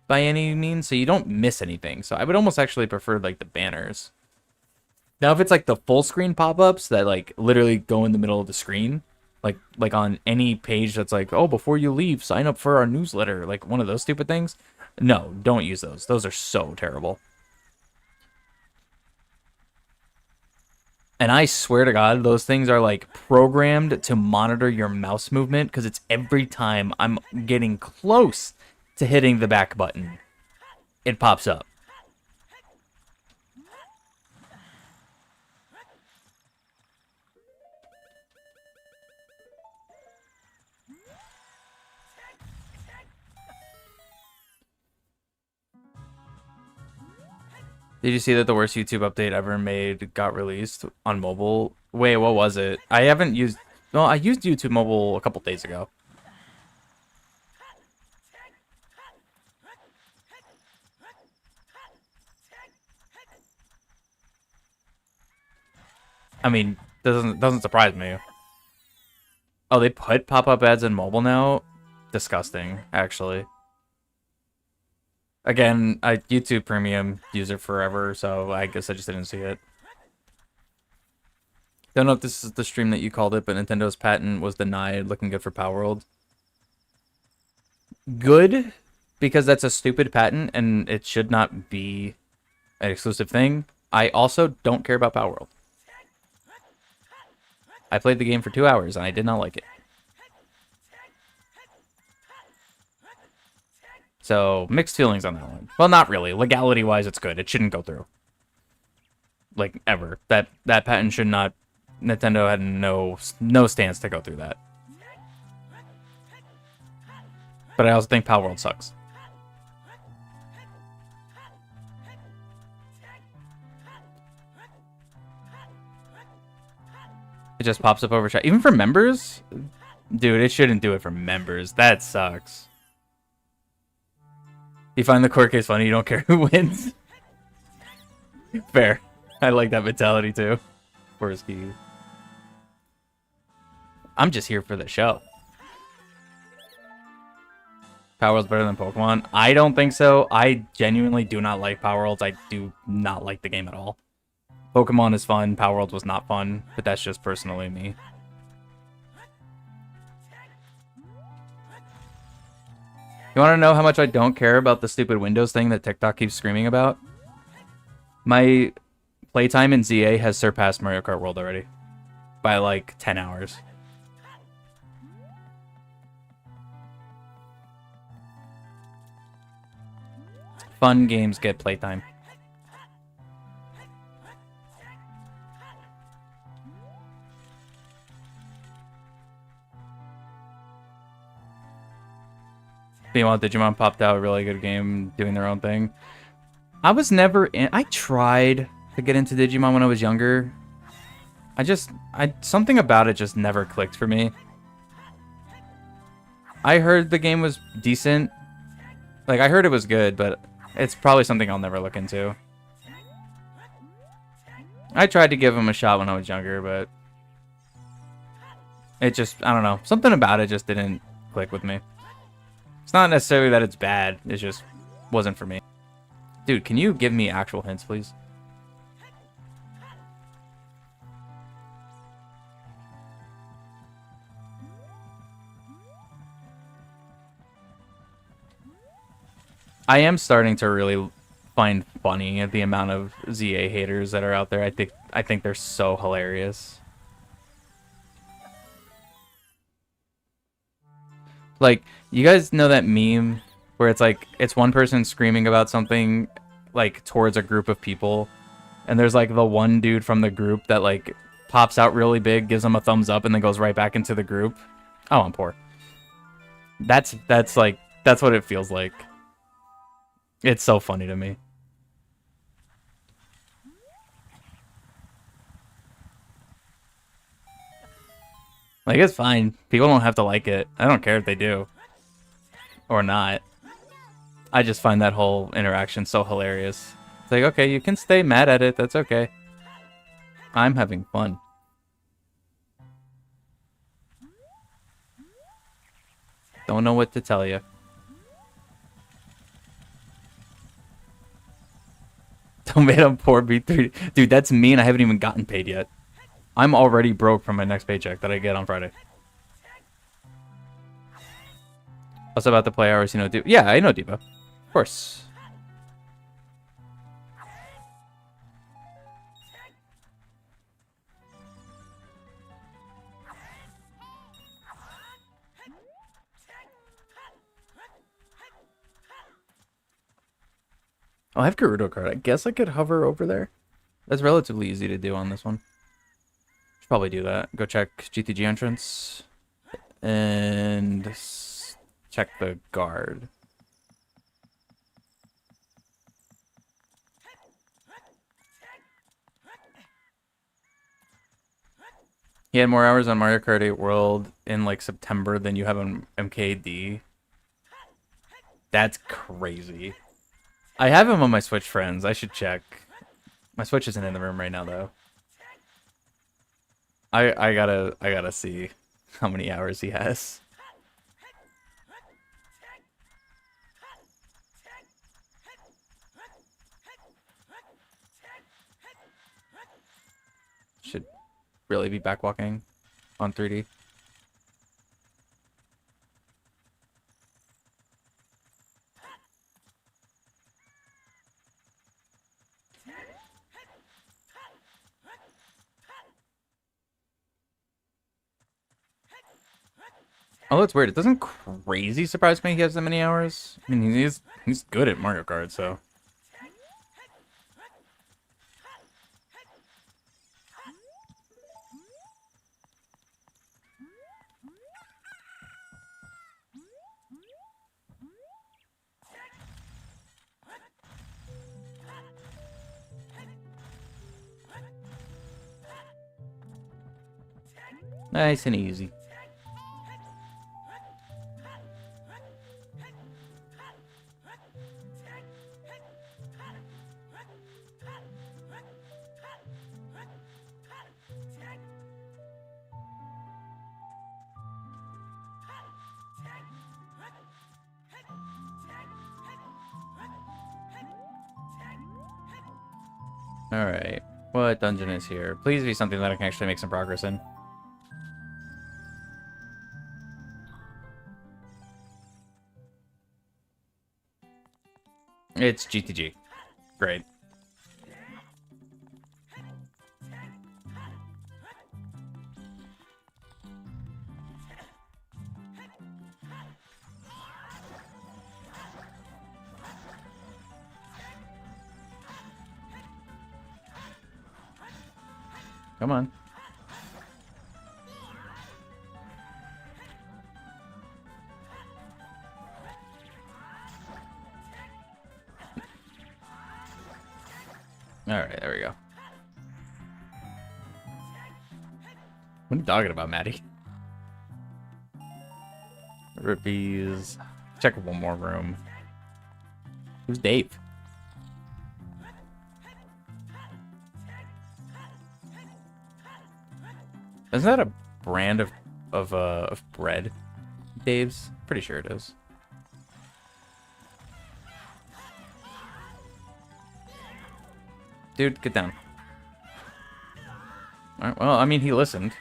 by any means, so you don't miss anything. So I would almost actually prefer, like, the banners. Now, if it's, like, the full screen pop-ups that, like, literally go in the middle of the screen, like on any page that's like, oh, before you leave, sign up for our newsletter, like one of those stupid things, no, don't use those. Those are so terrible. And I swear to God, those things are like programmed to monitor your mouse movement because it's every time I'm getting close to hitting the back button, it pops up. Did you see that the worst YouTube update ever made got released on mobile? Wait, what was it? I haven't used... Well, I used YouTube mobile a couple days ago. I mean, doesn't surprise me. Oh, they put pop-up ads in mobile now? Disgusting, actually. Again, I YouTube Premium user forever, so I guess I just didn't see it. Don't know if this is the stream that you called it, but Nintendo's patent was denied. Looking good for Power World. Good, because that's a stupid patent, and it should not be an exclusive thing. I also don't care about Power World. I played the game for 2 hours, and I did not like it. So, mixed feelings on that one. Well, not really. Legality-wise, it's good. It shouldn't go through. Like, ever. That patent should not... Nintendo had no stance to go through that. But I also think Power World sucks. It just pops up over chat. Even for members? Dude, it shouldn't do it for members. That sucks. You find the court case funny, you don't care who wins. Fair. I like that mentality too. Where's he? I'm just here for the show. Power World's better than Pokemon? I don't think so. I genuinely do not like Power Worlds. I do not like the game at all. Pokemon is fun. Power Worlds was not fun, but that's just personally me. You want to know how much I don't care about the stupid Windows thing that TikTok keeps screaming about? My playtime in ZA has surpassed Mario Kart World already. By like 10 hours. Fun games get playtime. Meanwhile, Digimon popped out a really good game doing their own thing. I was never in... I tried to get into Digimon when I was younger. Something about it just never clicked for me. I heard the game was decent. Like, I heard it was good, but it's probably something I'll never look into. I tried to give him a shot when I was younger, but... it just... I don't know. Something about it just didn't click with me. It's not necessarily that it's bad. It just wasn't for me. Dude, can you give me actual hints, please? I am starting to really find funny the amount of ZA haters that are out there. I think they're so hilarious. Like, you guys know that meme where it's like, it's one person screaming about something, like, towards a group of people, and there's, like, the one dude from the group that, like, pops out really big, gives them a thumbs up, and then goes right back into the group? Oh, I'm poor. That's what it feels like. It's so funny to me. Like, it's fine. People don't have to like it. I don't care if they do. Or not. I just find that whole interaction so hilarious. It's like, okay, you can stay mad at it. That's okay. I'm having fun. Don't know what to tell you. Don't make them poor B3. Dude, that's me and I haven't even gotten paid yet. I'm already broke from my next paycheck that I get on Friday. Also about the play hours, you know, Diva. Yeah, I know Diva. Of course. Oh, I have Gerudo card. I guess I could hover over there. That's relatively easy to do on this one. Should probably do that. Go check GTG entrance. And check the guard. He had more hours on Mario Kart 8 World in like September than you have on MKD. That's crazy. I have him on my Switch friends. I should check. My Switch isn't in the room right now though. I gotta see how many hours he has. Should really be backwalking on 3D. Oh, that's weird. It doesn't crazy surprise me he has that many hours. I mean, he's good at Mario Kart, so. Nice and easy. Alright. What dungeon is here? Please be something that I can actually make some progress in. It's GTG. Great. Come on. Alright, there we go. What are you talking about, Maddie? Rupees. Check one more room. Who's Dave? Isn't that a brand of bread? Dave's? Pretty sure it is. Dude, get down. Alright, well, I mean, he listened.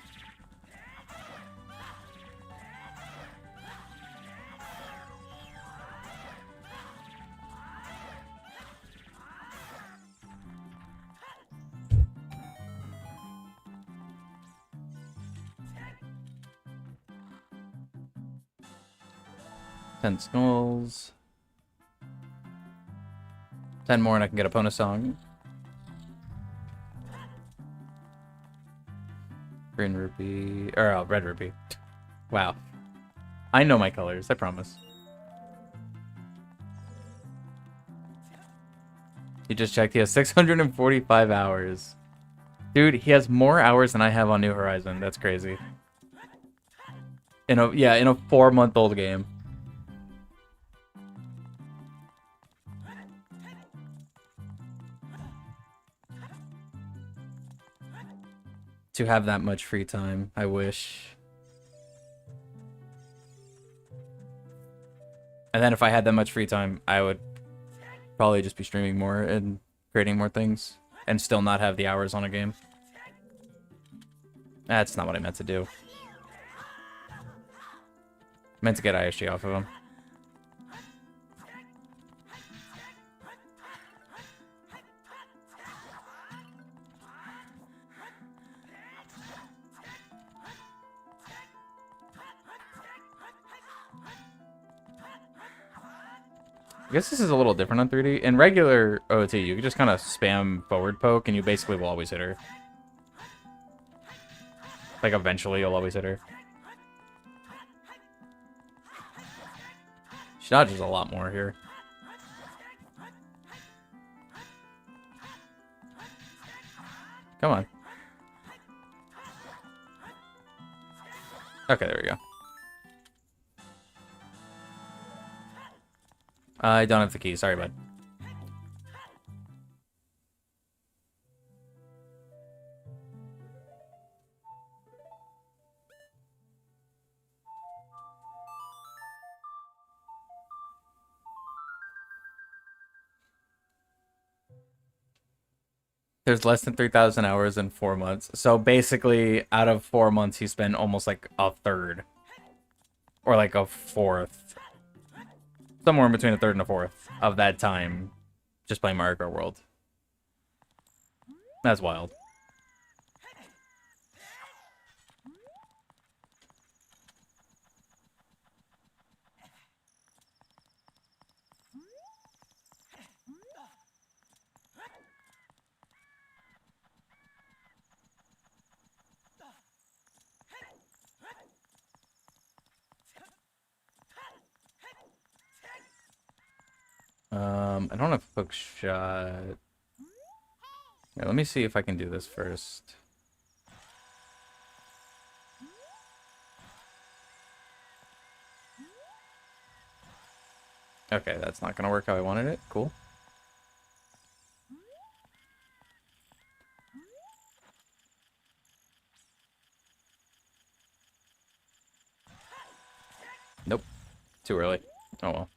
Ten skulls. 10 more and I can get a bonus song. Green rupee. Or, red rupee. Wow. I know my colors, I promise. He just checked. He has 645 hours. Dude, he has more hours than I have on New Horizon. That's crazy. In a 4-month-old game. To have that much free time, I wish. And then if I had that much free time, I would probably just be streaming more and creating more things and still not have the hours on a game. That's not what I meant to do. I meant to get ISG off of him. I guess this is a little different on 3D. In regular OT, you can just kind of spam forward poke, and you basically will always hit her. Like, eventually you'll always hit her. She dodges a lot more here. Come on. Okay, there we go. I don't have the key. Sorry, bud. There's less than 3,000 hours in 4 months. So basically, out of 4 months, he spent almost like a third. Or like a fourth. Somewhere in between a third and a fourth of that time just playing Mario Kart World. That's wild. I don't have hook shot. Yeah, let me see if I can do this first. Okay, that's not gonna work how I wanted it. Cool. Nope. Too early. Oh well.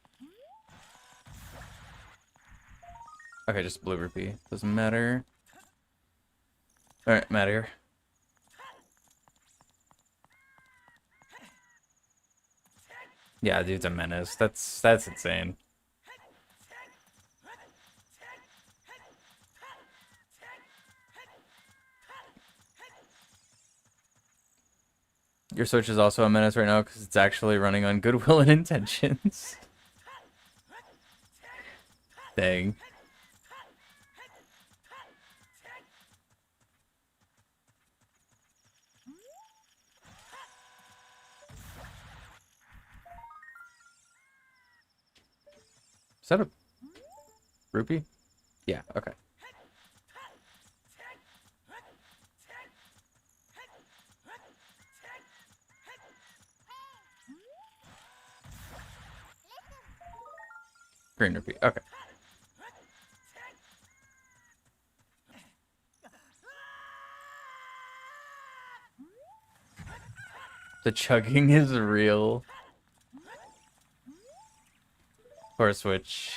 Okay, just blue rupee. Doesn't matter. Alright, matter. Yeah, dude's a menace. That's insane. Your Switch is also a menace right now because it's actually running on goodwill and intentions. Dang. Is that a rupee? Yeah, okay. Green rupee, okay. The chugging is real. For a Switch.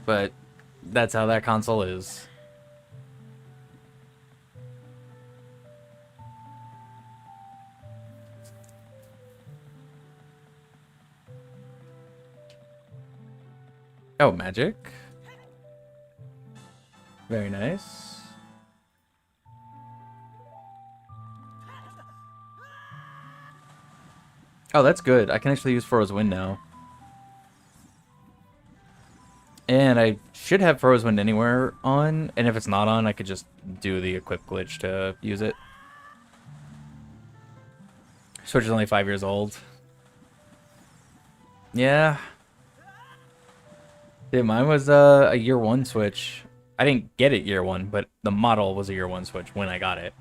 But that's how that console is. Oh, magic. Very nice. Oh, that's good. I can actually use Froze Wind now. And I should have Froze Wind anywhere on, and if it's not on, I could just do the equip glitch to use it. Switch is only 5 years old. Yeah. Dude, mine was a year one Switch. I didn't get it year one, but the model was a year one Switch when I got it.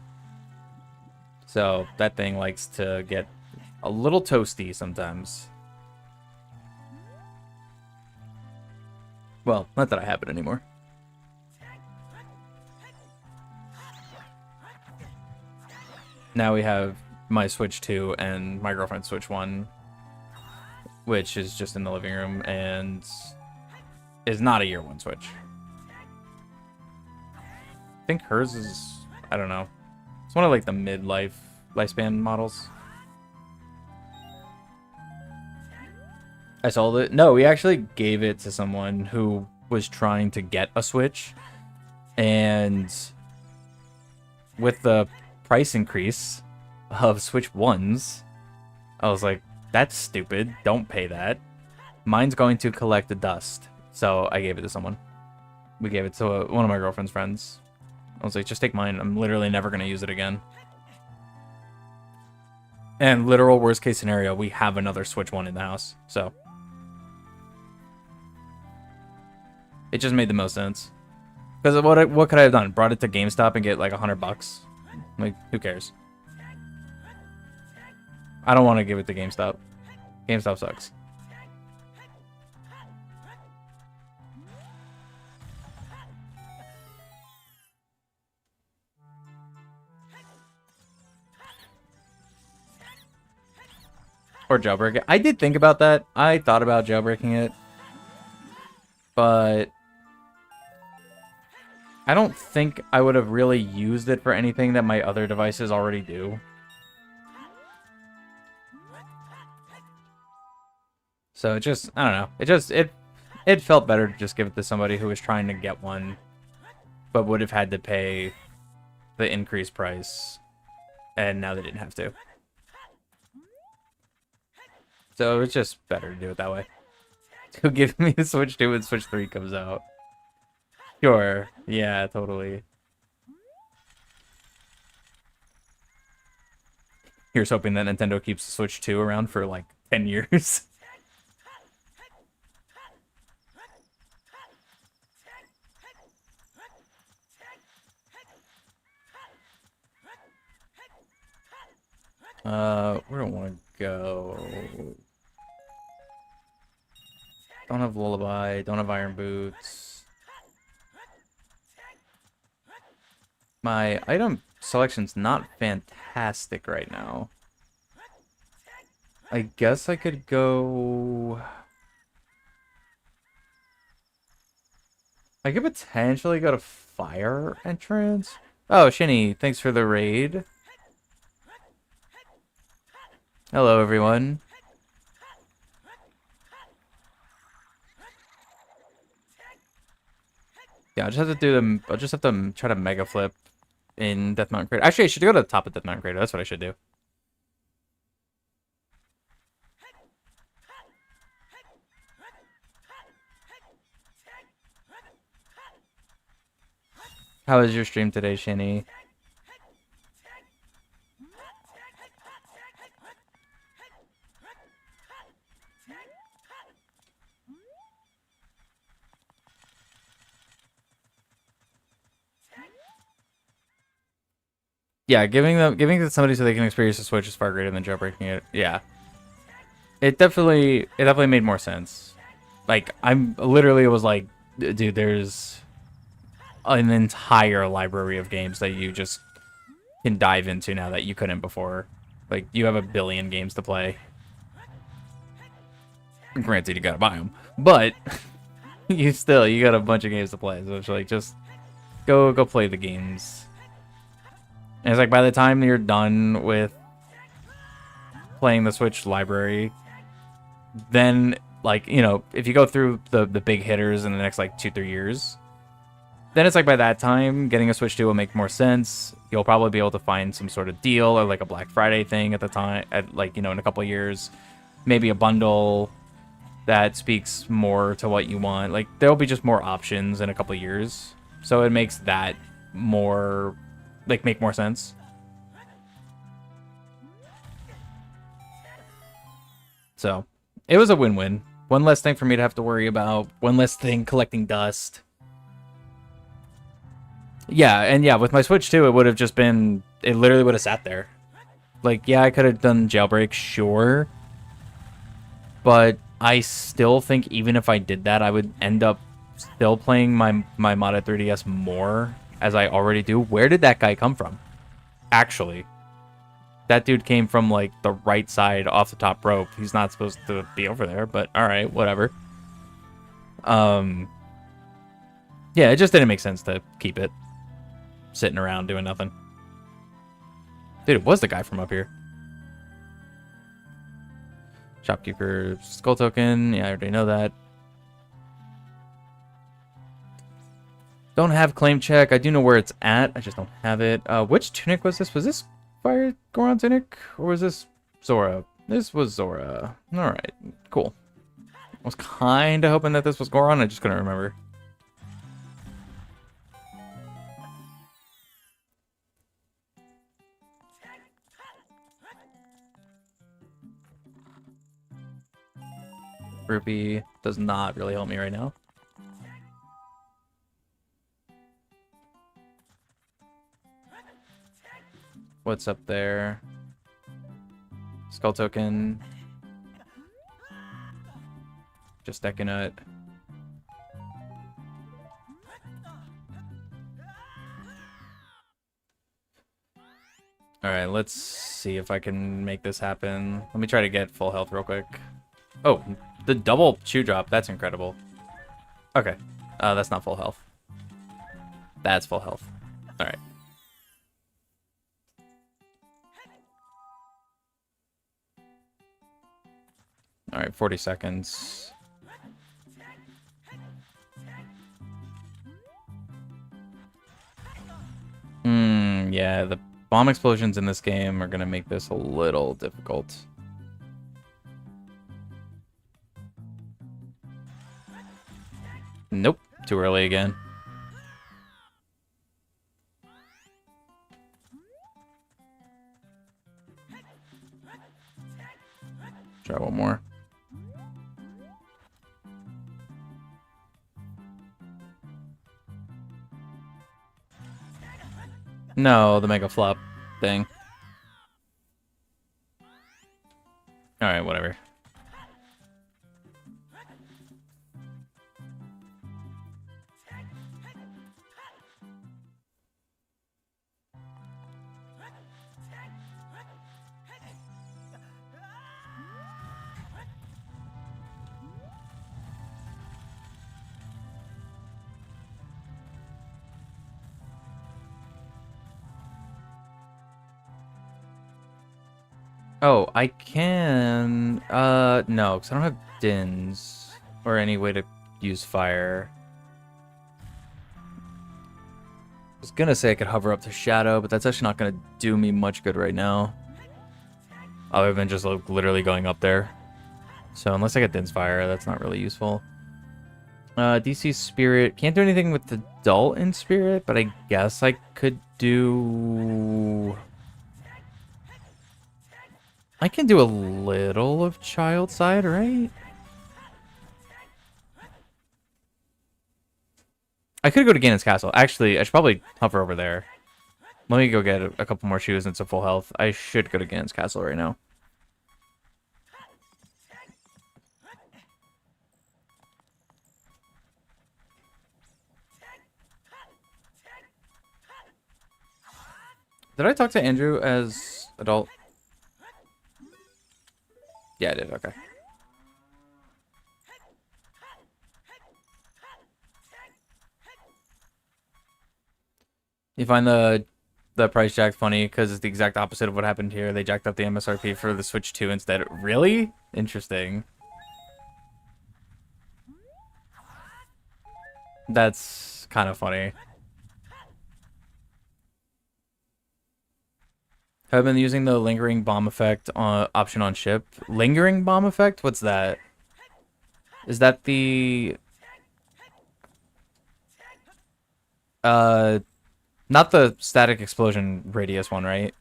So that thing likes to get a little toasty sometimes. Well, not that I have it anymore. Now we have my Switch 2 and my girlfriend's Switch 1, which is just in the living room and is not a year one Switch. I think hers is, I don't know. It's one of like the lifespan models. I sold it. No, we actually gave it to someone who was trying to get a Switch. And with the price increase of Switch 1s, I was like, That's stupid. Don't pay that. Mine's going to collect the dust. So I gave it to someone. We gave it to one of my girlfriend's friends. I was like, just take mine. I'm literally never going to use it again. And literal worst case scenario, we have another Switch 1 in the house. So it just made the most sense. Because what could I have done? Brought it to GameStop and get like $100? Like, who cares? I don't want to give it to GameStop. GameStop sucks. Or jailbreak it. I did think about that. I thought about jailbreaking it. But I don't think I would have really used it for anything that my other devices already do. So it just, I don't know. It felt better to just give it to somebody who was trying to get one, but would have had to pay the increased price, and now they didn't have to. So it's just better to do it that way. To give me the Switch 2 when Switch 3 comes out. Sure. Yeah, totally. Here's hoping that Nintendo keeps the Switch 2 around for like 10 years. Where do I want to go? Don't have Lullaby, don't have Iron Boots. My item selection's not fantastic right now. I guess I could go... I could potentially go to Fire Entrance. Oh, Shinny, thanks for the raid. Hello, everyone. Yeah, I just have to do them. I'll just have to try to mega flip in Death Mountain Crater. Actually, I should go to the top of Death Mountain Crater. That's what I should do. How was your stream today, Shinny? Yeah, giving it to somebody so they can experience the Switch is far greater than jailbreaking it. Yeah, it definitely made more sense. Like I'm literally was like, dude, there's an entire library of games that you just can dive into now that you couldn't before. Like you have a billion games to play. Granted, you gotta buy them, but you got a bunch of games to play. So it's like just go play the games. And it's like by the time you're done with playing the Switch library, then like, you know, if you go through the big hitters in the next like 2-3 years, then it's like by that time getting a Switch 2 will make more sense. You'll probably be able to find some sort of deal or like a Black Friday thing at the time, at like, you know, in a couple of years, maybe a bundle that speaks more to what you want. Like there'll be just more options in a couple of years. So it makes that more like make more sense. So it was a win-win. One less thing for me to have to worry about. One less thing collecting dust. Yeah, and yeah, with my Switch 2, it would have just been... It literally would have sat there. Like, yeah, I could have done jailbreak, sure. But I still think even if I did that, I would end up still playing my modded 3DS more, as I already do. Where did that guy come from? Actually. That dude came from, like, the right side off the top rope. He's not supposed to be over there, but alright, whatever. Yeah, it just didn't make sense to keep it sitting around doing nothing. Dude, it was the guy from up here. Shopkeeper skull token. Yeah, I already know that. Don't have claim check. I do know where it's at. I just don't have it. Which tunic was this? Was this Fire Goron tunic? Or was this Zora? This was Zora. Alright, cool. I was kind of hoping that this was Goron, I just couldn't remember. Rupee does not really help me right now. What's up there? Skull token. Just decking it. Alright, let's see if I can make this happen. Let me try to get full health real quick. Oh, the double shoe drop. That's incredible. Okay. That's not full health. That's full health. Alright. Alright, 40 seconds. Yeah, the bomb explosions in this game are gonna make this a little difficult. Nope, too early again. Try one more. No, the mega flop thing. Alright, whatever. Oh, I can... no, because I don't have Dins. Or any way to use fire. I was gonna say I could hover up to Shadow, but that's actually not gonna do me much good right now. Other than just like, literally going up there. So unless I get Din's fire, that's not really useful. DC Spirit. Can't do anything with the Adult in Spirit, but I guess I could do... I can do a little of Child Side, right? I could go to Ganon's Castle. Actually, I should probably hover over there. Let me go get a couple more shoes and some full health. I should go to Ganon's Castle right now. Did I talk to Andrew as adult? Yeah, I did. Okay. You find the price jack funny because it's the exact opposite of what happened here. They jacked up the MSRP for the Switch 2 instead. Really? Interesting. That's kind of funny. Have been using the lingering bomb effect option on ship. Lingering bomb effect? What's that? Is that the... not the static explosion radius one, right?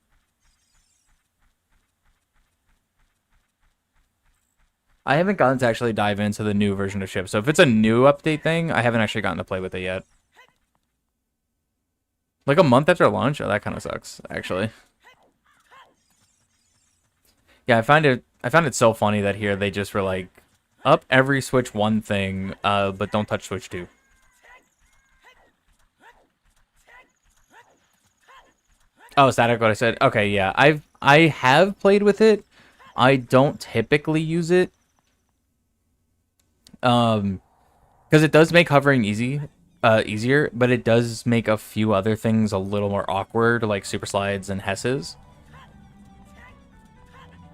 I haven't gotten to actually dive into the new version of ship. So if it's a new update thing, I haven't actually gotten to play with it yet. Like a month after launch? Oh, that kind of sucks, actually. Yeah, I found it so funny that here they just were like, up every Switch 1 thing, but don't touch Switch 2. Oh, static, what I said. Okay, yeah. I have played with it. I don't typically use it. Because it does make hovering easier, but it does make a few other things a little more awkward, like super slides and Hesses.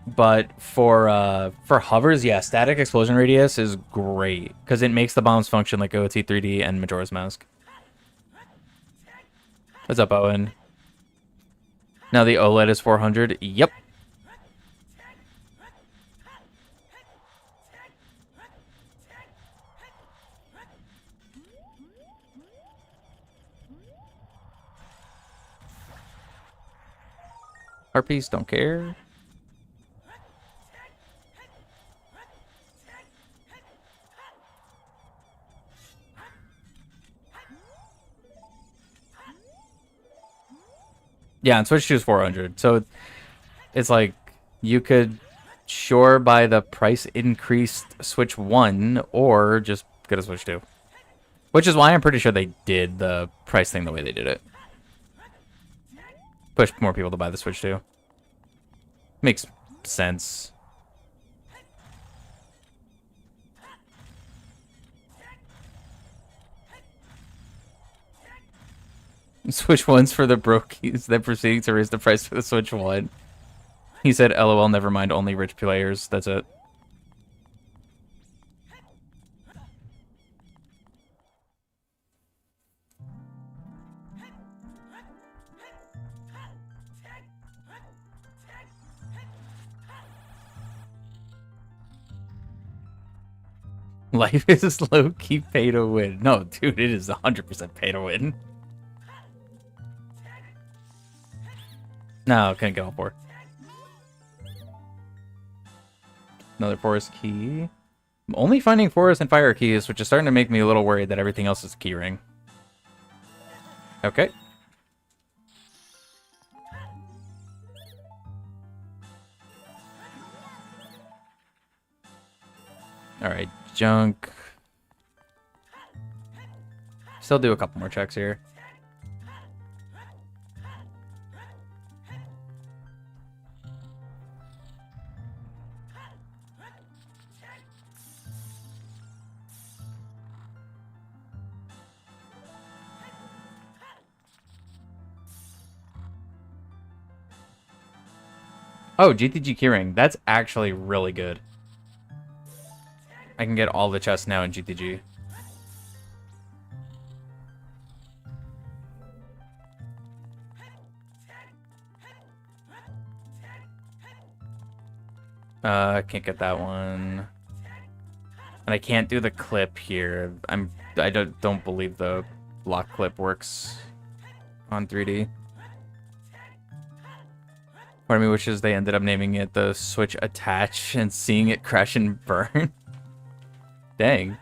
But for hovers, yeah, static explosion radius is great because it makes the bombs function like OT 3D and Majora's Mask. What's up, Owen? Now the OLED is 400. Yep. Heart piece, don't care. Yeah, and Switch 2 is 400. So it's like you could sure buy the price increased Switch 1 or just get a Switch 2. Which is why I'm pretty sure they did the price thing the way they did it. Push more people to buy the Switch 2. Makes sense. Switch 1's for the brokies, then proceeding to raise the price for the Switch 1. He said, LOL, never mind, only rich players. That's it. Life is low-key pay to win. No, dude, it is 100% pay to win. No, couldn't get all four. Another forest key. I'm only finding forest and fire keys, which is starting to make me a little worried that everything else is a key ring. Okay. Alright, junk. Still do a couple more checks here. Oh, GTG keyring. That's actually really good. I can get all the chests now in GTG. I can't get that one. And I can't do the clip here. I don't believe the lock clip works on 3D. Part of me wishes they ended up naming it the Switch Attach and seeing it crash and burn. Dang.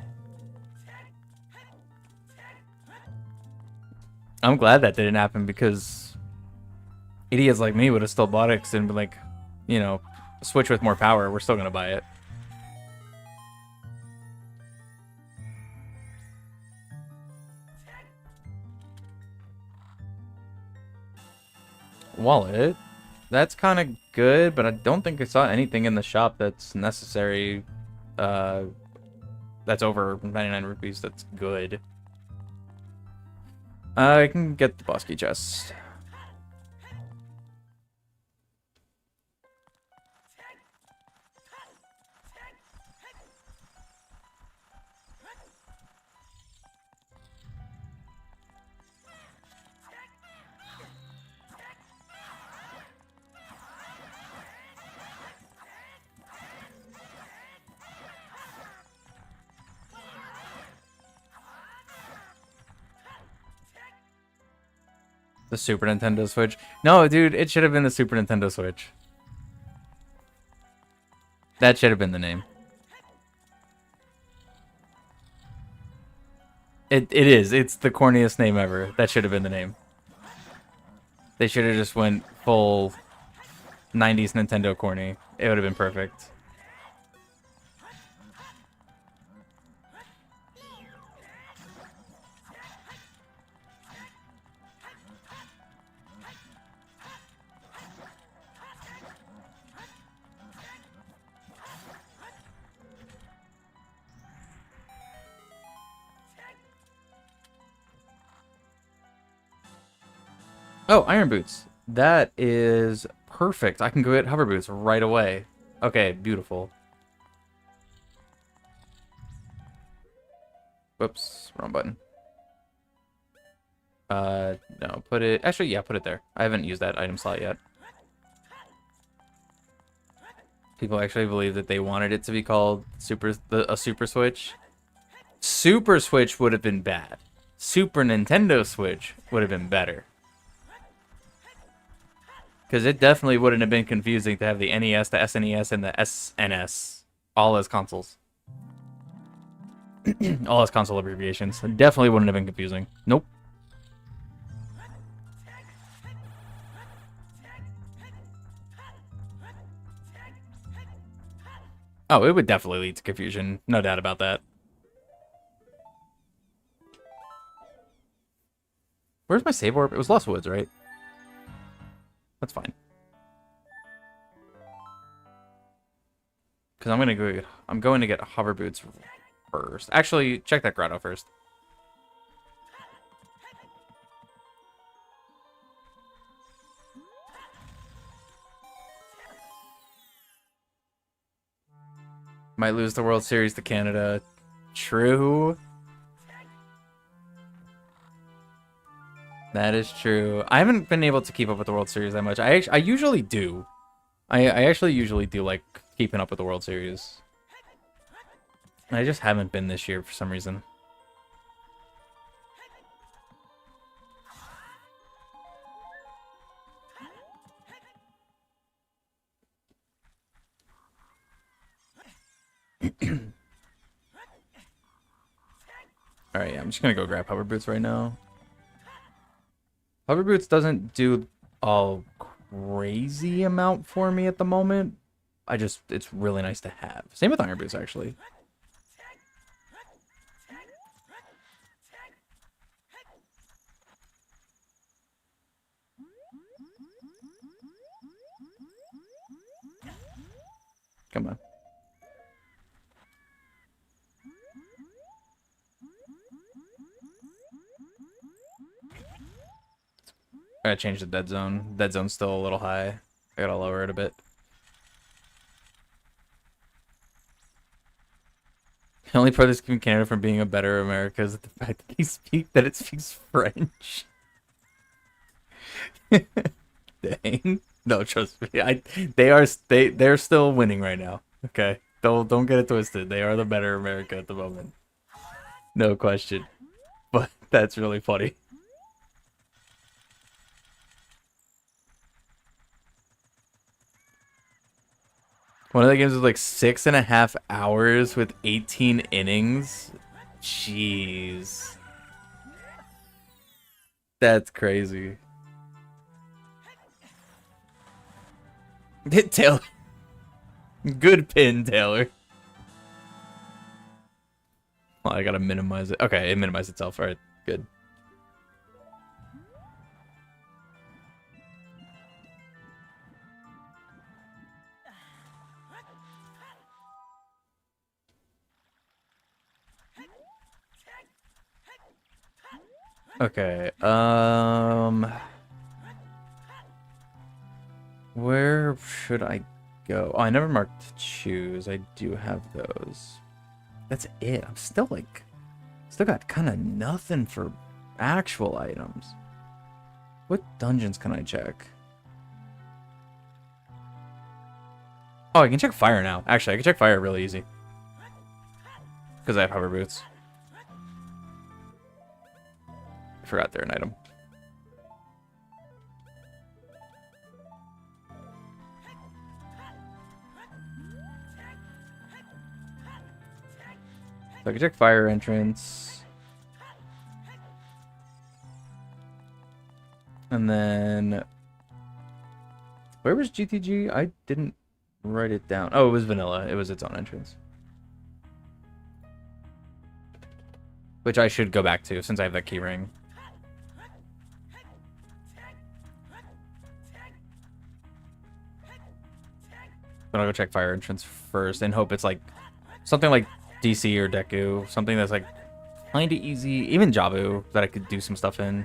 I'm glad that didn't happen because idiots like me would have still bought it and been like, you know, Switch with more power, we're still gonna buy it. Wallet. That's kind of good, but I don't think I saw anything in the shop that's necessary. That's over 99 rupees. That's good. I can get the boss key chest. The Super Nintendo Switch. No, dude, it should have been the Super Nintendo Switch. That should have been the name. It is. It's the corniest name ever. That should have been the name. They should have just went full 90s Nintendo corny. It would have been perfect. Oh, Iron Boots. That is perfect. I can go get Hover Boots right away. Okay, beautiful. Whoops, wrong button. No, put it... Actually, yeah, put it there. I haven't used that item slot yet. People actually believe that they wanted it to be called a Super Switch. Super Switch would have been bad. Super Nintendo Switch would have been better. Because it definitely wouldn't have been confusing to have the NES, the SNES, and the SNS all as consoles. All as console abbreviations. It definitely wouldn't have been confusing. Nope. Oh, it would definitely lead to confusion. No doubt about that. Where's my save orb? It was Lost Woods, right? That's fine. Because I'm going to get hover boots first. Actually, check that grotto first. Might lose the World Series to Canada. True. That is true. I haven't been able to keep up with the World Series that much. I usually do. I actually usually do like keeping up with the World Series. I just haven't been this year for some reason. Alright, yeah, I'm just gonna go grab hover boots right now. Hover boots doesn't do a crazy amount for me at the moment. It's really nice to have. Same with iron boots, actually. Come on. I gotta change the dead zone. Dead zone's still a little high. I gotta lower it a bit. The only part that's keeping Canada from being a better America is the fact that it speaks French. Dang. No, trust me. They're still winning right now. Okay. Don't get it twisted. They are the better America at the moment. No question. But that's really funny. One of the games was like 6.5 hours with 18 innings. Jeez. That's crazy. Taylor. Good pin, Taylor. Well, I gotta minimize it. Okay, it minimized itself. Alright, good. Okay, where should I go? Oh, I never marked choose. I do have those. That's it. I'm still got kind of nothing for actual items. What dungeons can I check? Oh, I can check fire now. Actually, I can check fire really easy. Because I have hover boots. I forgot they're an item. So I can check fire entrance. And then... where was GTG? I didn't write it down. Oh, it was vanilla. It was its own entrance. Which I should go back to since I have that key ring. But I'll go check fire entrance first and hope it's like something like DC or Deku. Something that's like kind of easy. Even Jabu that I could do some stuff in.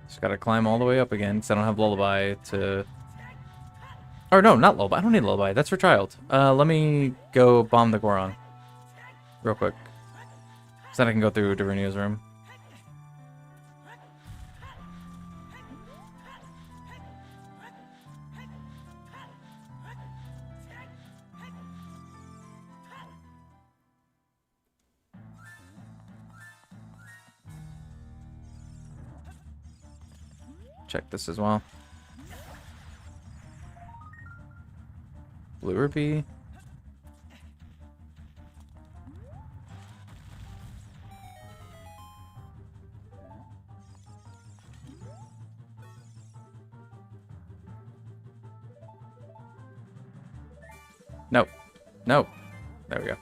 Just gotta climb all the way up again because I don't have Lullaby to... or no, not Lullaby. I don't need Lullaby. That's for Child. Let me go bomb the Goron. Real quick. So then I can go through Darunio's room. check this as well. Blue rupee. Nope. Nope. There we go.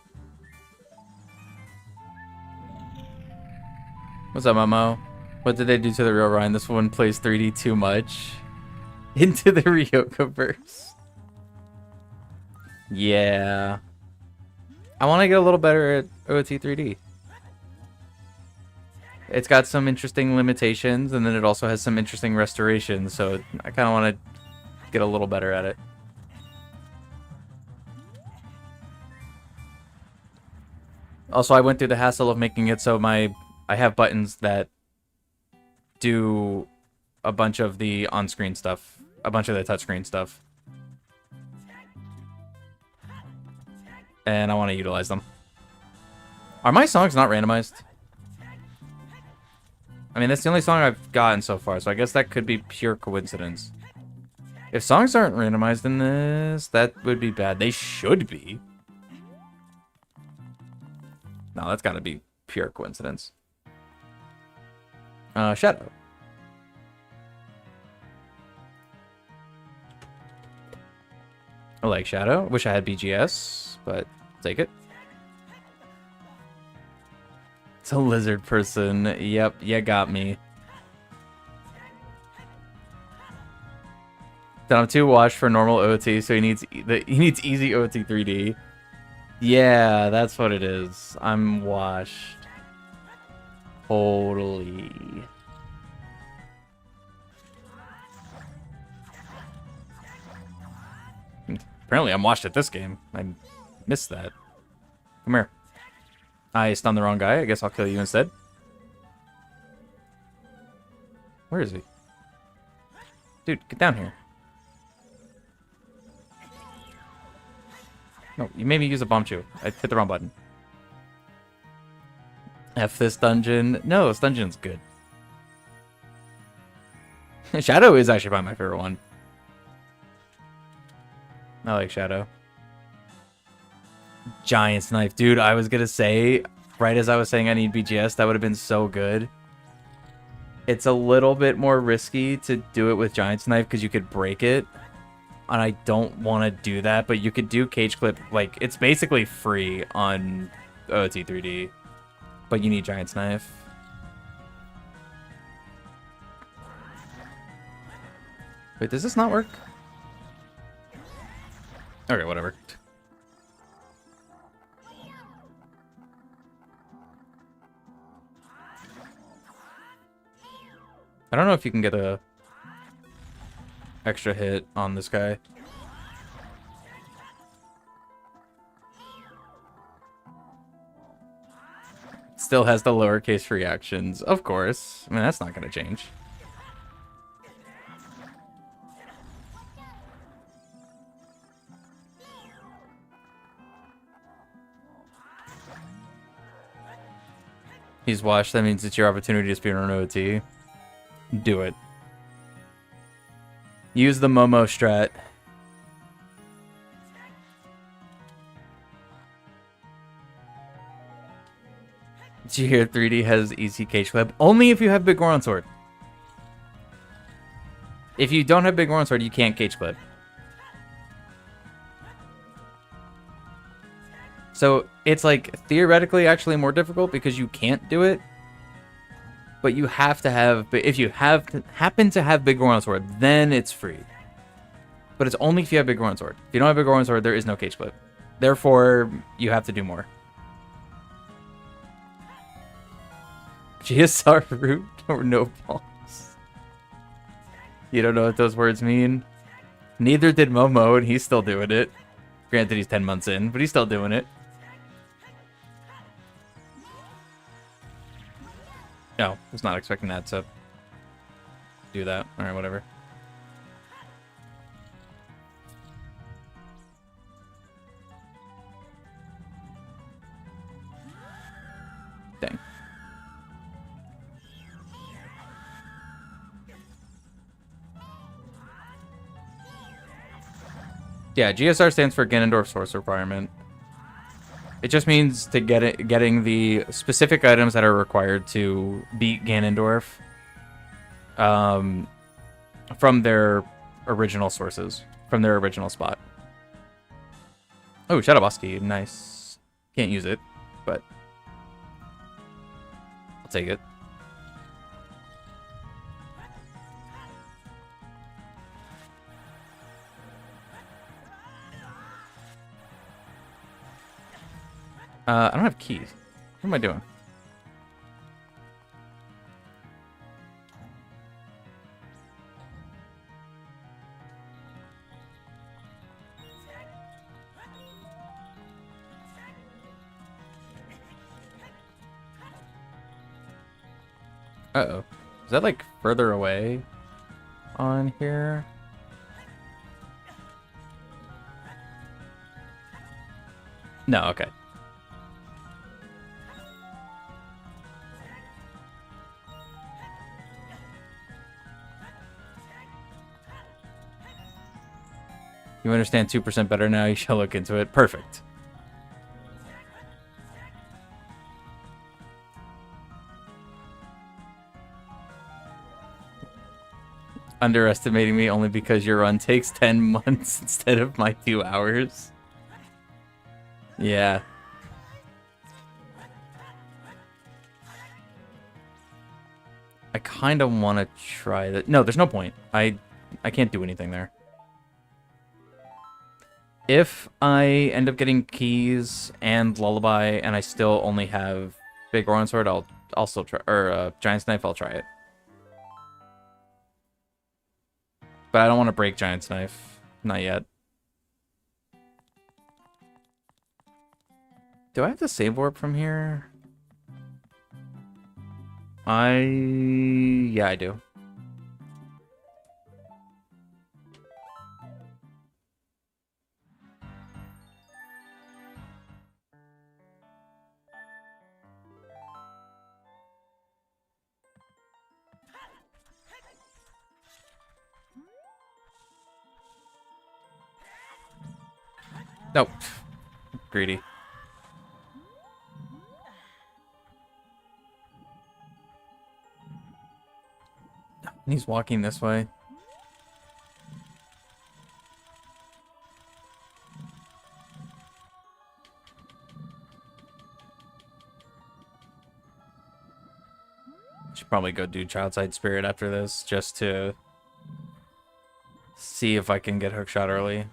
What's up, Momo? What did they do to the real Ryan? This one plays 3D too much. Into the Ryoka-verse. Yeah. I want to get a little better at OT 3D. It's got some interesting limitations, and then it also has some interesting restorations, so I kind of want to get a little better at it. Also, I went through the hassle of making it so I have buttons that do a bunch of the on-screen stuff, a bunch of the touchscreen stuff. And I want to utilize them. Are my songs not randomized? I mean, that's the only song I've gotten so far, so I guess that could be pure coincidence. If songs aren't randomized in this, that would be bad. They should be. No, that's got to be pure coincidence. Shadow. I like Shadow. Wish I had BGS, but take it. It's a lizard person. Yep, you got me. Then I'm too washed for normal OT, so he needs easy OT 3D. Yeah, that's what it is. I'm washed. Totally. Apparently I'm washed at this game. I missed that. Come here. I stunned the wrong guy. I guess I'll kill you instead. Where is he? Dude, get down here. No, you made me use a bomb chew. I hit the wrong button. F this dungeon. No, this dungeon's good. Shadow is actually probably my favorite one. I like Shadow. Giant's knife. Dude, I was gonna say, right as I was saying I need BGS, that would have been so good. It's a little bit more risky to do it with Giant's knife because you could break it. And I don't want to do that, but you could do cage clip. Like, it's basically free on OT 3D. But you need Giant's knife. Wait, does this not work? Okay, whatever. I don't know if you can get a extra hit on this guy. Still has the lowercase reactions, of course. I mean, that's not going to change. He's washed. That means it's your opportunity to speedrun OT. Do it. Use the Momo strat. Did you hear 3D has easy cage clip? Only if you have Big Goron Sword. If you don't have Big Goron Sword, you can't cage clip. So it's like theoretically actually more difficult because you can't do it. But you have to have, if you happen to have Big Goron Sword, then it's free. But it's only if you have Big Goron Sword. If you don't have Big Goron Sword, there is no cage clip. Therefore, you have to do more. GSR root or no balls. You don't know what those words mean? Neither did Momo, and he's still doing it. Granted, he's 10 months in, but he's still doing it. No, was not expecting that to do that. Alright, whatever. Dang. Yeah, GSR stands for Ganondorf Source Requirement. It just means to getting the specific items that are required to beat Ganondorf from their original sources, from their original spot. Oh, Shadow Boss Key, nice. Can't use it, but I'll take it. I don't have keys. What am I doing? Uh-oh. Is that, like, further away on here? No, okay. You understand 2% better now? You shall look into it. Perfect. Underestimating me only because your run takes 10 months instead of my 2 hours. Yeah. I kind of want to try that. No, there's no point. I can't do anything there. If I end up getting keys and Lullaby and I still only have Big Goron Sword, I'll still try, or Giant's Knife, I'll try it. But I don't want to break Giant's Knife. Not yet. Do I have the save warp from here? Yeah, I do. Nope. Greedy. He's walking this way. Should probably go do Childside Spirit after this, just to see if I can get hookshot early.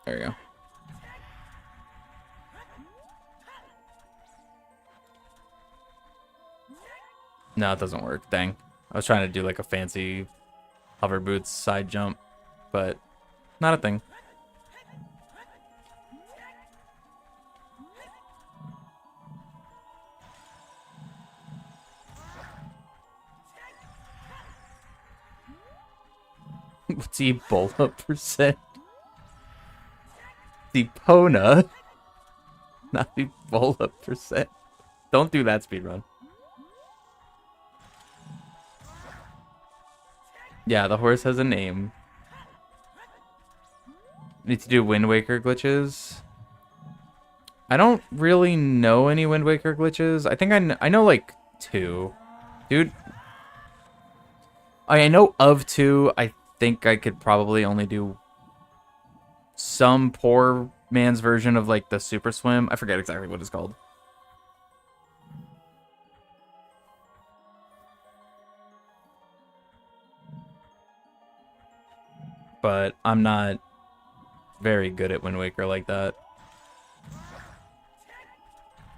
There you go. No, it doesn't work. Dang. I was trying to do like a fancy hover boots side jump, but not a thing. What's Ebola percent? Epona? Not Ebola percent. Don't do that speedrun. Yeah, the horse has a name. Need to do Wind Waker glitches. I don't really know any Wind Waker glitches. I think I know like 2. Dude. I know of 2. I think I could probably only do some poor man's version of like the Super Swim. I forget exactly what it's called. But I'm not very good at Wind Waker like that.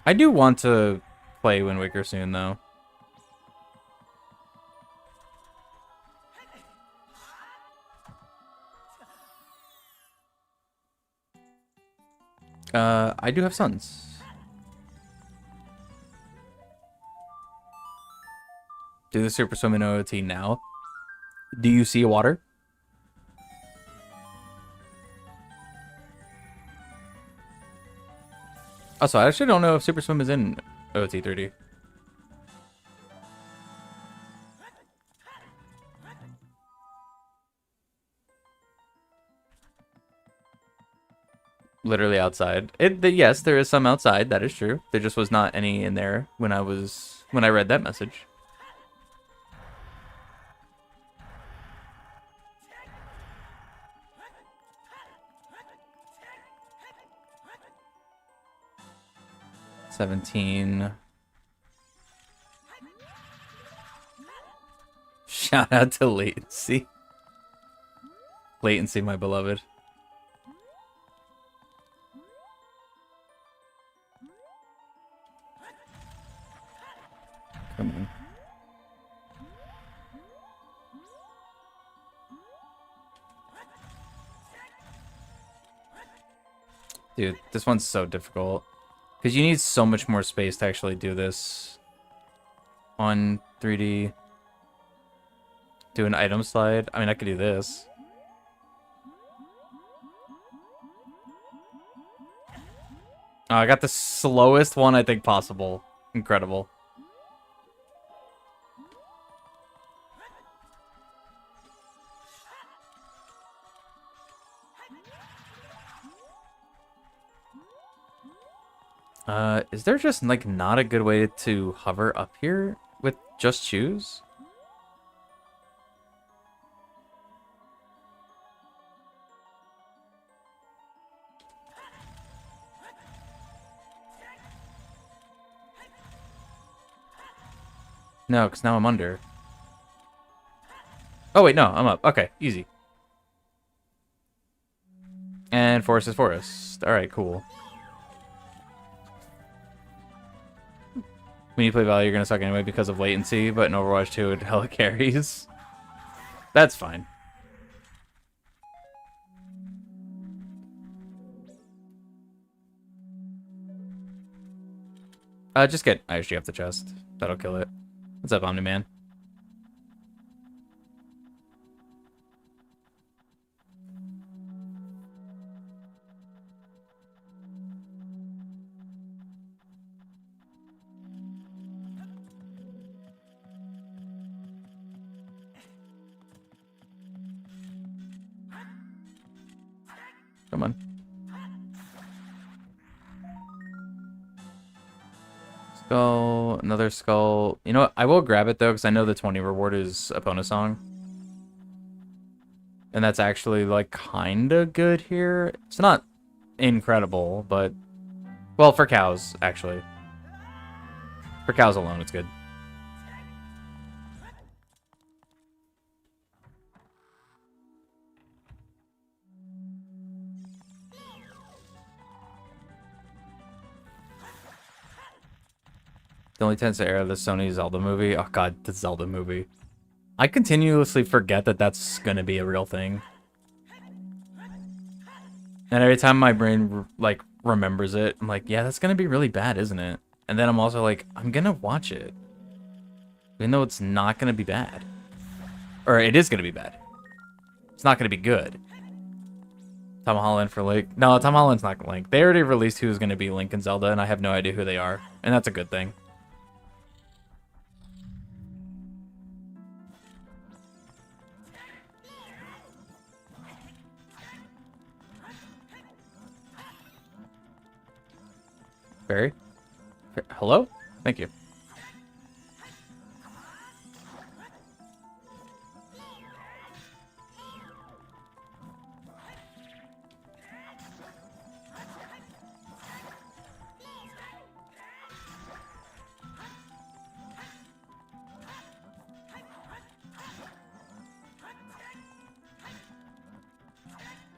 I do want to play Wind Waker soon, though. I do have sons. Do the Super Swim in OOT now. Do you see water? Also, I actually don't know if Super Swim is in OT 3D. literally outside. Yes, there is some outside. That is true. There just was not any in there when I read that message. $17. Shout out to Latency. Latency, my beloved. Come on. Dude, this one's so difficult. Because you need so much more space to actually do this on 3D. Do an item slide. I mean, I could do this. Oh, I got the slowest one I think possible. Incredible. Is there just like not a good way to hover up here with just shoes? No, because now I'm under. Oh, wait, no, I'm up. Okay, easy. And forest is forest. All right, cool. When you play Valor, you're going to suck anyway because of latency, but in Overwatch 2, it hella carries. That's fine. Just get ISG off the chest. That'll kill it. What's up, Omni-Man? Come on. Skull, another skull. You know what? I will grab it, though, because I know the 20 reward is Epona Song. And that's actually, like, kind of good here. It's not incredible, but... Well, for cows, actually. For cows alone, it's good. The only tense era of the Sony Zelda movie. Oh god, the Zelda movie. I continuously forget that that's gonna be a real thing. And every time my brain, like, remembers it, I'm like, yeah, that's gonna be really bad, isn't it? And then I'm also like, I'm gonna watch it. Even though it's not gonna be bad. Or it is gonna be bad. It's not gonna be good. Tom Holland for Link. No, Tom Holland's not Link. They already released who's gonna be Link and Zelda, and I have no idea who they are. And that's a good thing. Barry? Hello? Thank you.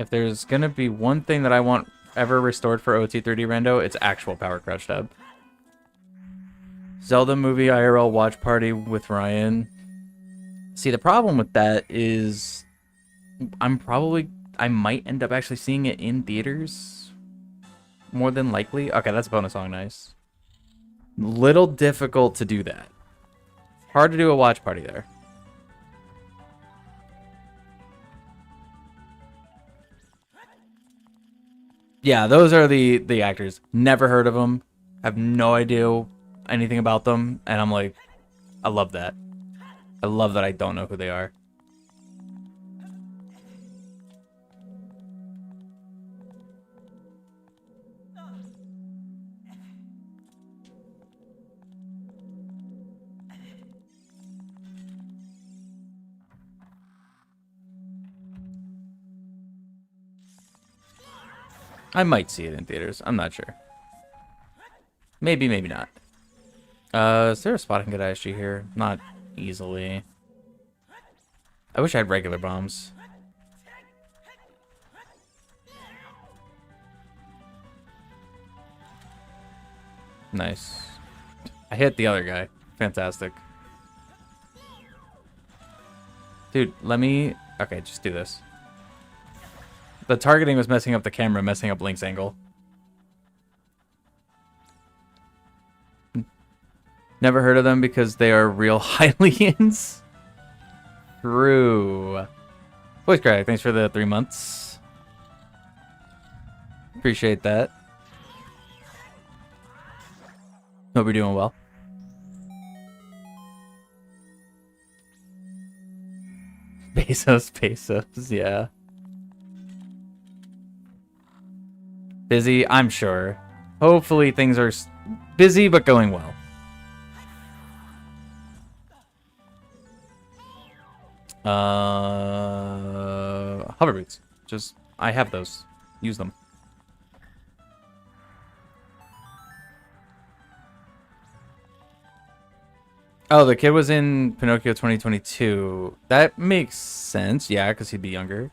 If there's gonna be one thing that I want ever restored for OT30 Rando, it's actual power crouch tab. Zelda movie IRL watch party with Ryan. See, the problem with that is I might end up actually seeing it in theaters. More than likely. Okay, that's a bonus song, nice. Little difficult to do that. Hard to do a watch party there. Yeah, those are the actors. Never heard of them. Have no idea anything about them. And I'm like, I love that. I love that I don't know who they are. I might see it in theaters. I'm not sure. Maybe, maybe not. Is there a spot I can get ISG here? Not easily. I wish I had regular bombs. Nice. I hit the other guy. Fantastic. Dude, let me... Okay, just do this. The targeting was messing up the camera, messing up Link's angle. Never heard of them because they are real Hylians. True. Voice crack, thanks for the 3 months. Appreciate that. Hope you're doing well. Pesos, yeah. Busy, I'm sure. Hopefully things are busy but going well. Hover boots. Just, I have those. Use them. Oh, the kid was in Pinocchio 2022. That makes sense. Yeah, because he'd be younger.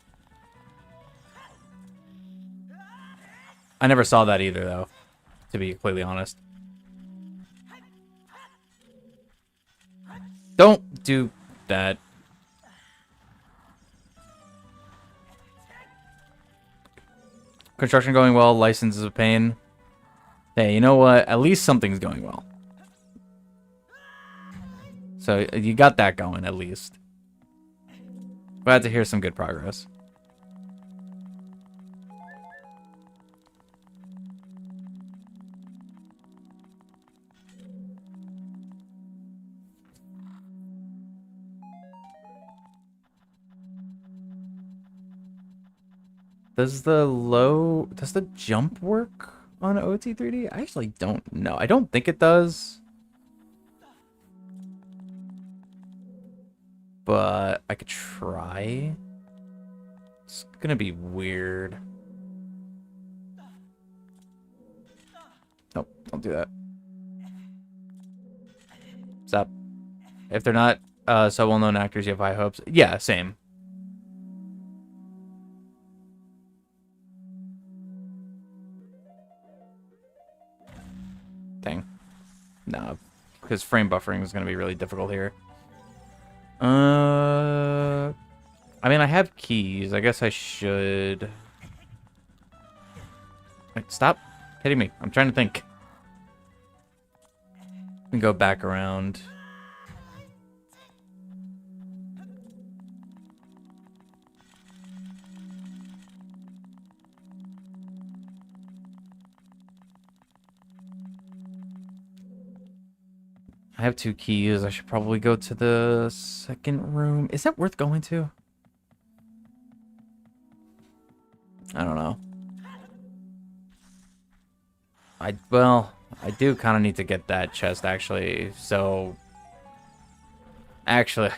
I never saw that either, though, to be completely honest. Don't do that. Construction going well. License is a pain. Hey, you know what? At least something's going well. So you got that going, at least. Glad to hear some good progress. Does the jump work on OT3D? I actually don't know. I don't think it does. But I could try. It's gonna be weird. Nope, don't do that. Stop. If they're not so well-known actors, you have high hopes. Yeah, same. Dang. No, because frame buffering is gonna be really difficult here. I mean, I have keys. I guess I should... Wait, stop hitting me. I'm trying to think. And go back around. I have 2 keys. I should probably go to the second room. Is that worth going to? I don't know. Well, I do kind of need to get that chest, actually. So, actually,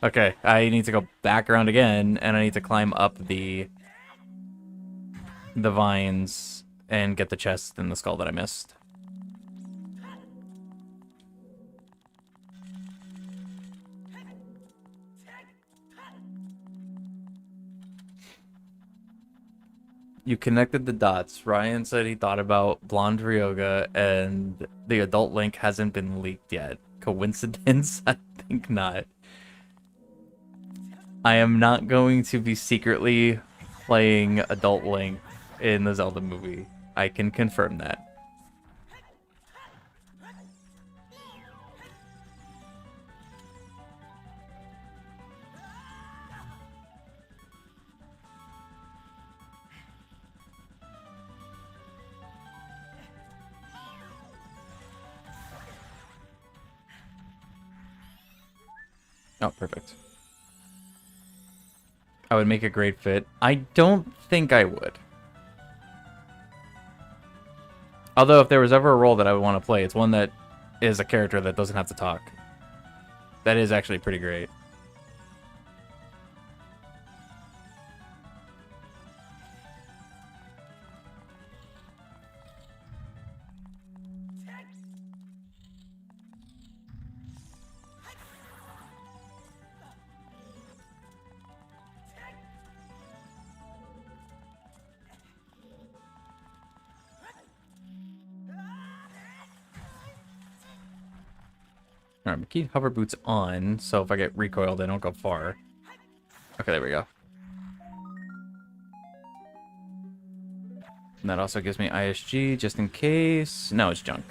okay. I need to go back around again, and I need to climb up the vines and get the chest and the skull that I missed. You connected the dots. Ryan said he thought about Blonde Ryoga, and the adult Link hasn't been leaked yet. Coincidence? I think not. I am not going to be secretly playing adult Link in the Zelda movie. I can confirm that. Oh, perfect. I would make a great fit. I don't think I would. Although, if there was ever a role that I would want to play, it's one that is a character that doesn't have to talk. That is actually pretty great. Alright, keep hover boots on, so if I get recoiled, I don't go far. Okay, there we go. And that also gives me ISG, just in case. No, it's junk.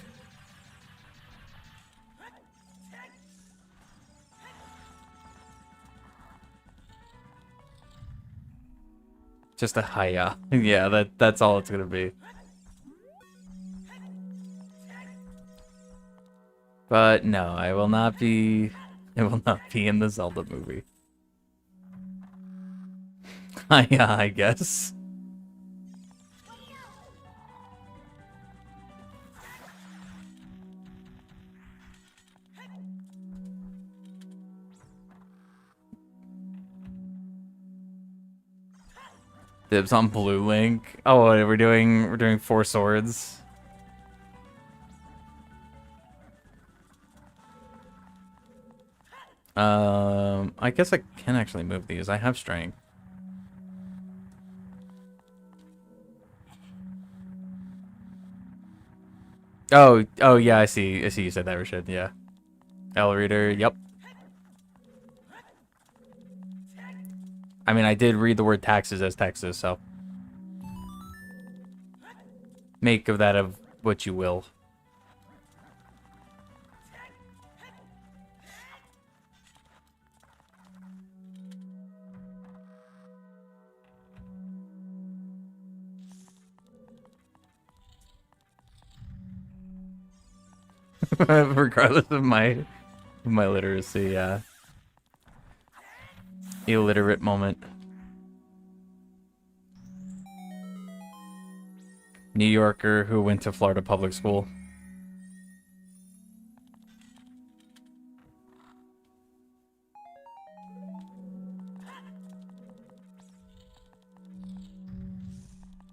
Just a hiya. Yeah, that's all it's gonna be. But no, I will not be in the Zelda movie. Yeah, I guess. Dibs on Blue Link. Oh, we're doing 4 swords. I guess I can actually move these. I have strength. Oh yeah, I see you said that, Rashid. Yeah. L reader, yep. I mean, I did read the word taxes as Texas, so make of that of what you will. Regardless of my literacy, yeah. Illiterate moment. New Yorker who went to Florida public school.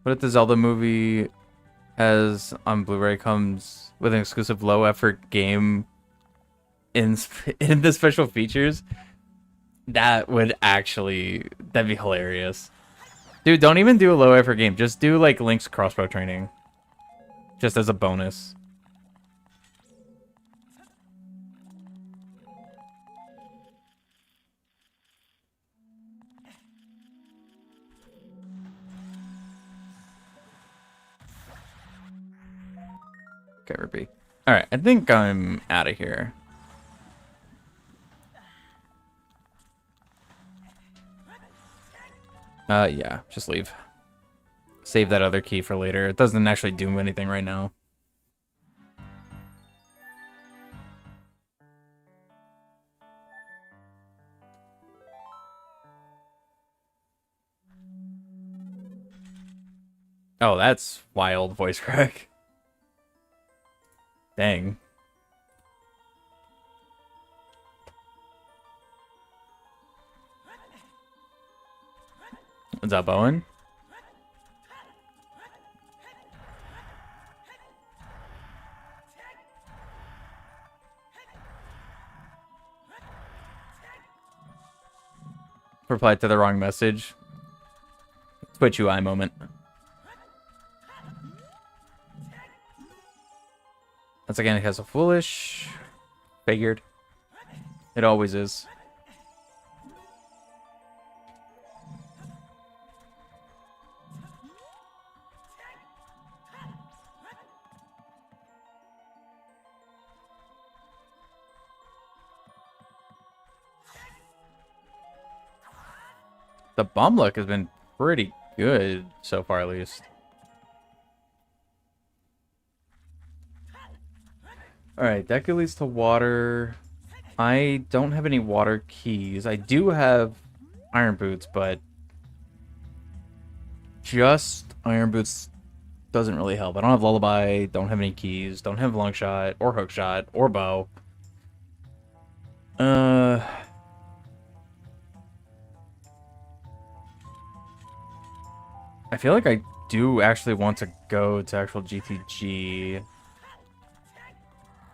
What if the Zelda movie as on Blu-ray comes with an exclusive low-effort game in the special features? That'd be hilarious. Dude, don't even do a low-effort game. Just do, like, Link's crossbow training. Just as a bonus. Okay, repeat. Alright, I think I'm out of here. Yeah, just leave. Save that other key for later. It doesn't actually do anything right now. Oh, that's wild voice crack. Dang. What's up, Owen? Replied to the wrong message. Twitch UI moment. Once again, it has a foolish. Figured. It always is. The bomb luck has been pretty good so far, at least. Alright, that could lead to water. I don't have any water keys. I do have iron boots, but just iron boots doesn't really help. I don't have lullaby, don't have any keys, don't have long shot or hook shot or bow. I feel like I do actually want to go to actual GTG.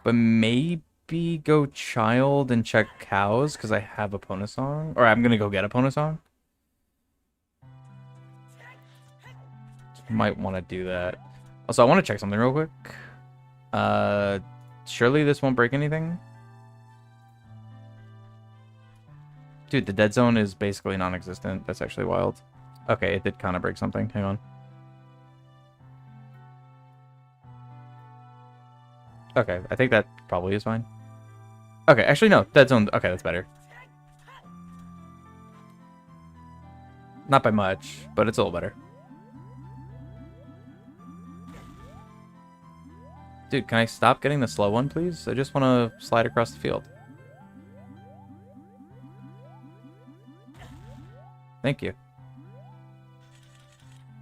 But maybe go child and check cows, because I have a Pona song. Or I'm going to go get a Pona song. Might want to do that. Also, I want to check something real quick. Surely this won't break anything? Dude, the dead zone is basically non-existent. That's actually wild. Okay, it did kind of break something. Hang on. Okay, I think that probably is fine. Okay, actually, no. Dead zone. Okay, that's better. Not by much, but it's a little better. Dude, can I stop getting the slow one, please? I just want to slide across the field. Thank you.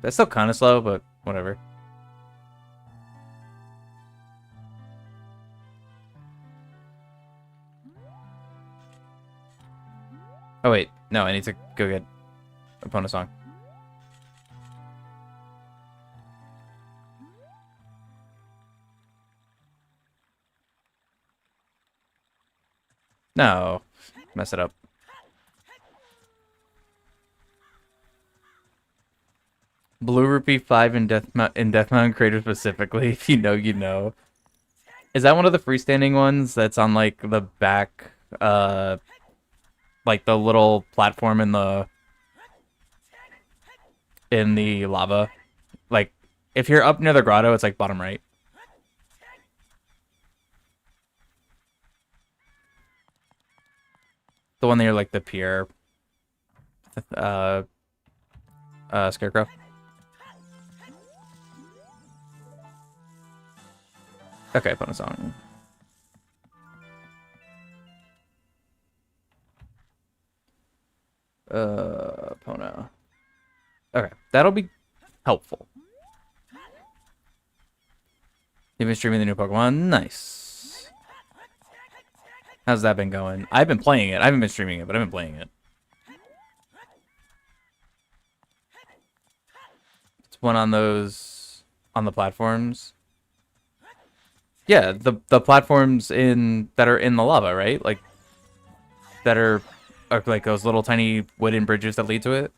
That's still kind of slow, but whatever. Oh, wait. No, I need to go get opponent song. No. Mess it up. Blue Rupee 5 in Death Mountain Crater specifically. If you know, you know. Is that one of the freestanding ones that's on, like, the back, like, the little platform in the lava? Like, if you're up near the grotto, it's, like, bottom right. The one near, like, the pier. Scarecrow. Okay, opponent song. Pona. Okay, that'll be helpful. You've been streaming the new Pokemon? Nice. How's that been going? I've been playing it. I haven't been streaming it, but I've been playing it. It's one on those, on the platforms. Yeah, the platforms that are in the lava, right? Like, that are like those little tiny wooden bridges that lead to it.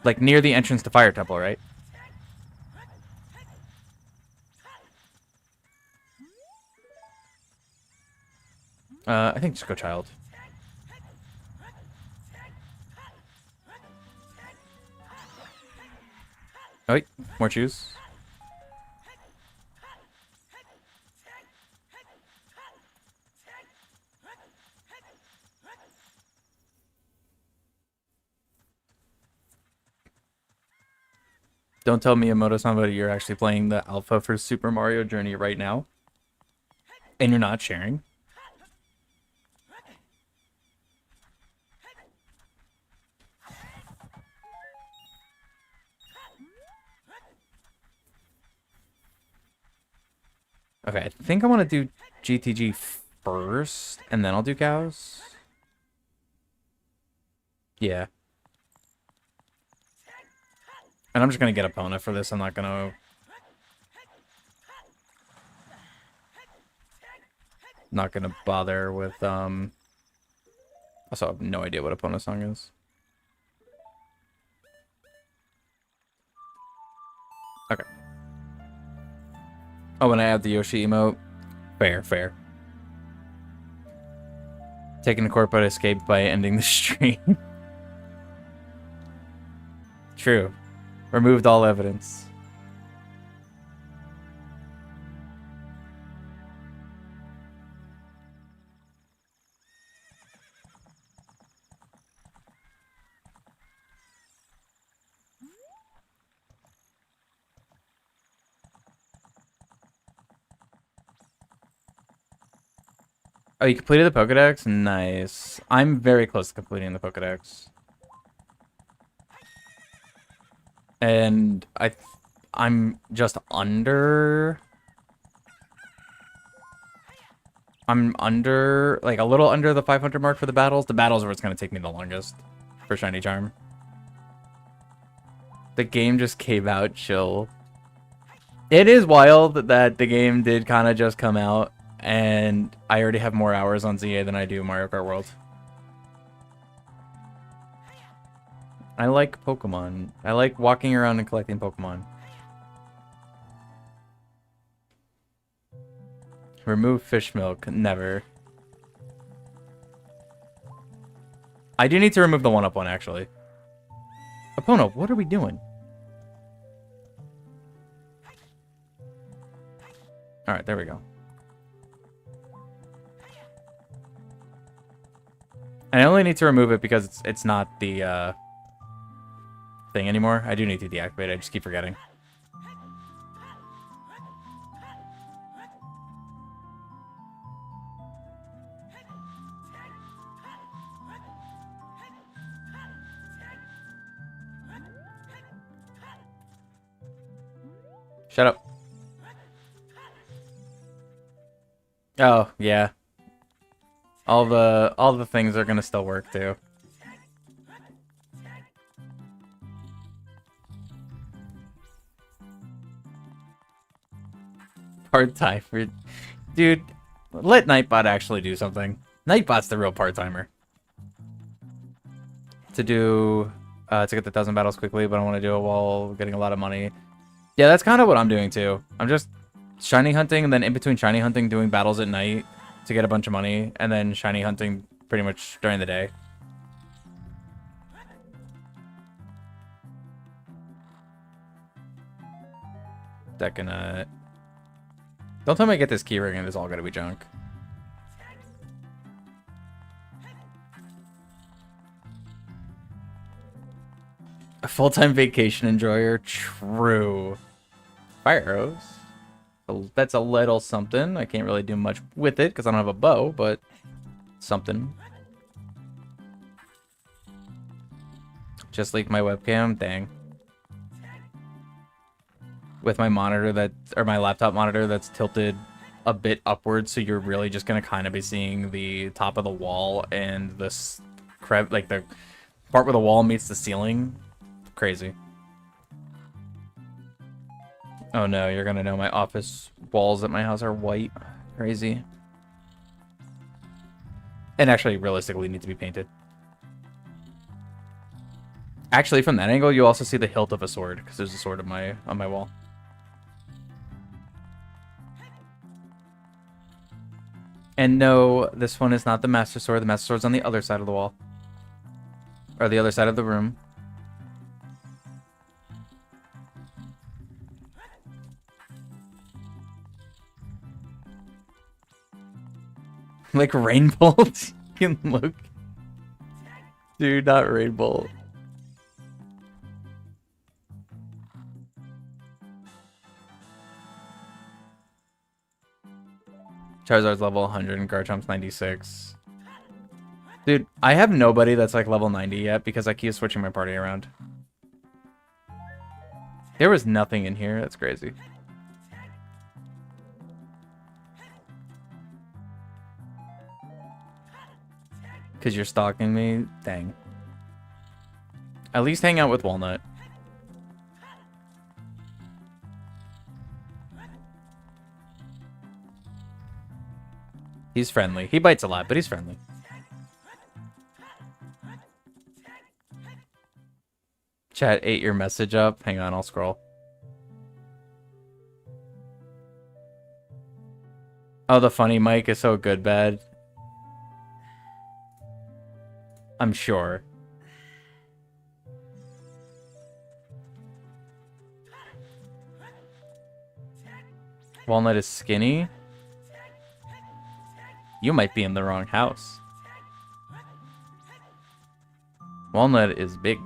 Like near the entrance to Fire Temple, right? I think just go Child. Oh, wait, more choose. Don't tell Miyamoto-san, but you're actually playing the alpha for Super Mario Journey right now. And you're not sharing. Okay, I think I want to do GTG first, and then I'll do cows. Yeah. And I'm just going to get Epona for this. I'm not going to... Not going to bother with, Also, I have no idea what Epona song is. Okay. Oh, when I add the Yoshi emote? Fair, fair. Taken to court but escaped by ending the stream. True. Removed all evidence. Oh, you completed the Pokedex? Nice. I'm very close to completing the Pokedex. And I'm just under... I'm under, like, a little under the 500 mark for the battles. The battles are what's going to take me the longest for Shiny Charm. The game just came out, chill. It is wild that the game did kind of just come out, and I already have more hours on ZA than I do Mario Kart World. I like Pokemon. I like walking around and collecting Pokemon. Remove fish milk. Never. I do need to remove the 1-up one, actually. Epona, what are we doing? Alright, there we go. And I only need to remove it because it's not the thing anymore. I do need to deactivate it. I just keep forgetting. Shut up. Oh, yeah. All the things are gonna still work too. Part-time. Dude, let Nightbot actually do something. Nightbot's the real part-timer. To get the 1,000 battles quickly, but I want to do it while getting a lot of money. Yeah, that's kind of what I'm doing too. I'm just shiny hunting, and then in between shiny hunting, doing battles at night to get a bunch of money, and then shiny hunting pretty much during the day. Decanut. Don't tell me I get this keyring and it's all gonna be junk. A full-time vacation enjoyer. True. Fire arrows. That's a little something. I can't really do much with it because I don't have a bow, but something. Just leaked my webcam. Dang. With my monitor my laptop monitor that's tilted a bit upwards, so you're really just gonna kind of be seeing the top of the wall and this like the part where the wall meets the ceiling. Crazy. Oh no, you're gonna know my office walls at my house are white. Crazy. And actually, realistically, need to be painted. Actually, from that angle, you also see the hilt of a sword, because there's a sword on my wall. And no, this one is not the Master Sword. The Master Sword's on the other side of the wall. Or the other side of the room. Like Rainbow? You can look. Dude, not Rainbow. Charizard's level 100 and Garchomp's 96. Dude, I have nobody that's like level 90 yet because I keep switching my party around. There was nothing in here. That's crazy. Because you're stalking me? Dang. At least hang out with Walnut. He's friendly. He bites a lot, but he's friendly. Chat ate your message up. Hang on, I'll scroll. Oh, the funny mic is so good, bad. I'm sure. Walnut is skinny. You might be in the wrong house. Walnut is big.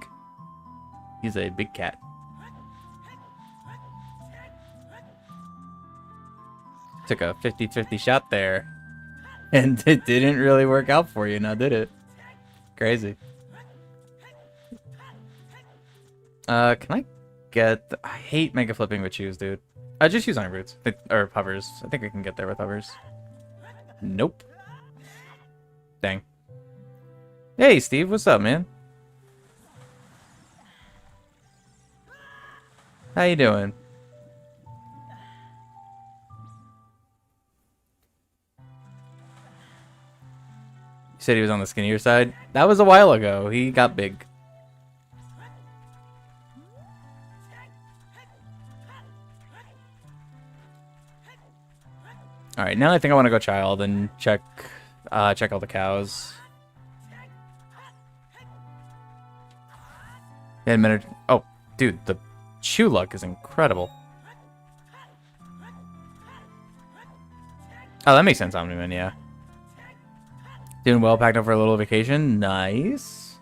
He's a big cat. Took a 50-50 shot there. And it didn't really work out for you now, did it? Crazy. Can I get... I hate mega flipping with shoes, dude. I just use iron boots. Or hovers. I think I can get there with hovers. Nope. Dang. Hey, Steve. What's up, man? How you doing? You said he was on the skinnier side? That was a while ago. He got big. Alright, now I think I want to go child and check all the cows. minute. Oh, dude, the chew luck is incredible. Oh, that makes sense, Omni-Man, yeah. Doing well, packed up for a little vacation. Nice.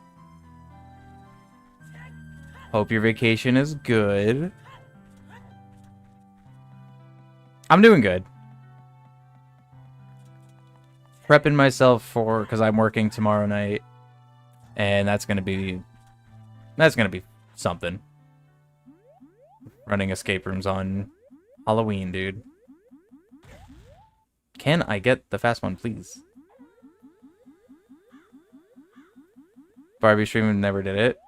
Hope your vacation is good. I'm doing good. Prepping myself for, because I'm working tomorrow night. And that's gonna be something. Running escape rooms on Halloween, dude. Can I get the fast one, please? Barbie stream never did it.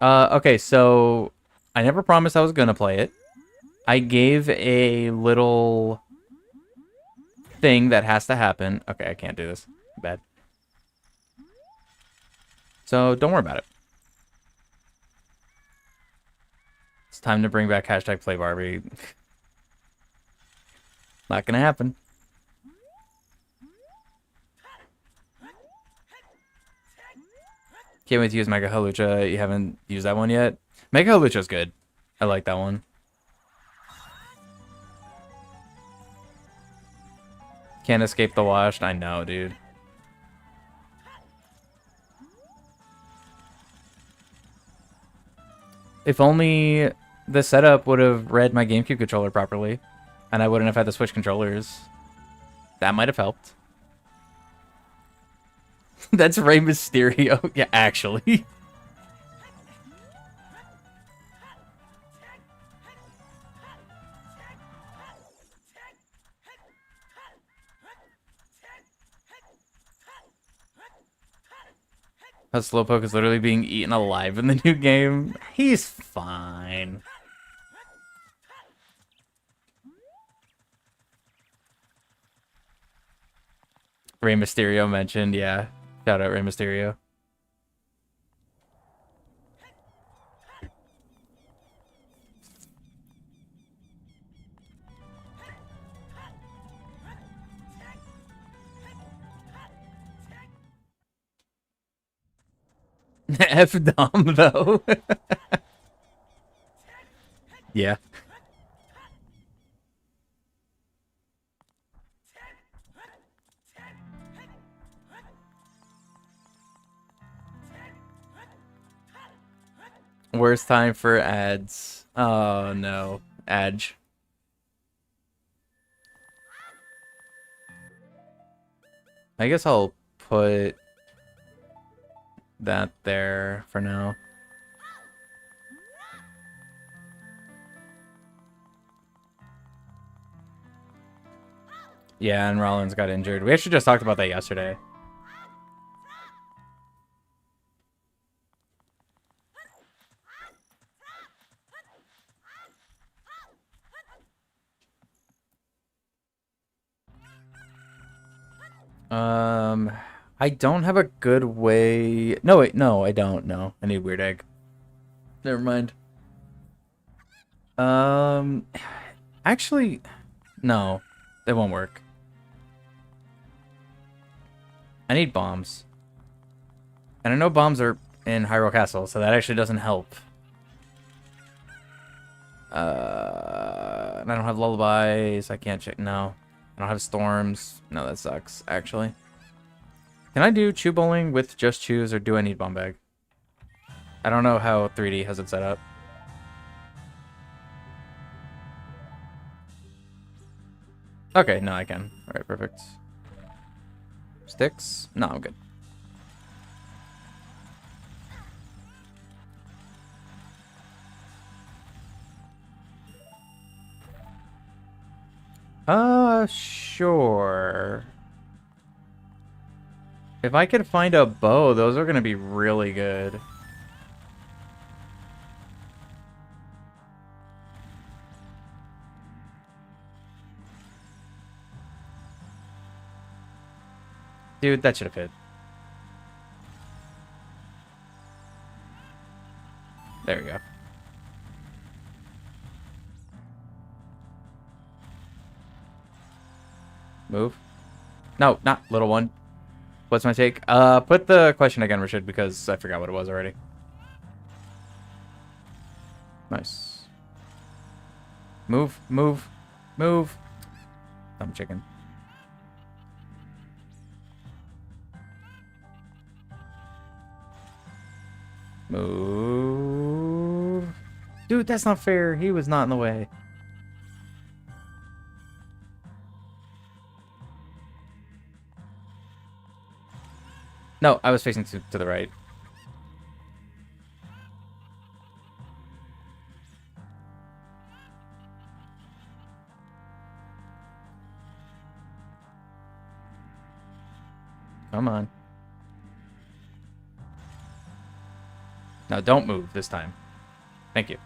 Okay, so I never promised I was gonna play it. I gave a little thing that has to happen. Okay, I can't do this. Bad. So don't worry about it. It's time to bring back hashtag play Barbie. Not gonna happen. Can't wait to use Mega Halucha. You haven't used that one yet? Mega Halucha's good. I like that one. Can't escape the washed. I know, dude. If only the setup would have read my GameCube controller properly, and I wouldn't have had to switch controllers. That might have helped. That's Rey Mysterio. Yeah, actually. How Slowpoke is literally being eaten alive in the new game. He's fine. Rey Mysterio mentioned, yeah. Shout out Rey Mysterio. F Dom though. Yeah. Worst time for ads. Oh no. Adge. I guess I'll put that there for now. Yeah, and Rollins got injured. We actually just talked about that yesterday. I don't have a good way. No, wait, no, I don't. No, I need Weird Egg. Never mind. Actually, no, that won't work. I need bombs. And I know bombs are in Hyrule Castle, so that actually doesn't help. And I don't have lullabies. I can't check. No. I don't have storms. No, that sucks, actually. Can I do chew bowling with just chews, or do I need bomb bag? I don't know how 3D has it set up. Okay, no, I can. Alright, perfect. Sticks? No, I'm good. Sure. If I could find a bow, those are gonna be really good. Dude, that should have hit. There we go. Move. No, not little one. What's my take? Put the question again, Rashid, because I forgot what it was already. Nice. Move, move, move. Dumb chicken. Move. Dude, that's not fair. He was not in the way. No, I was facing to the right. Come on. Now don't move this time. Thank you.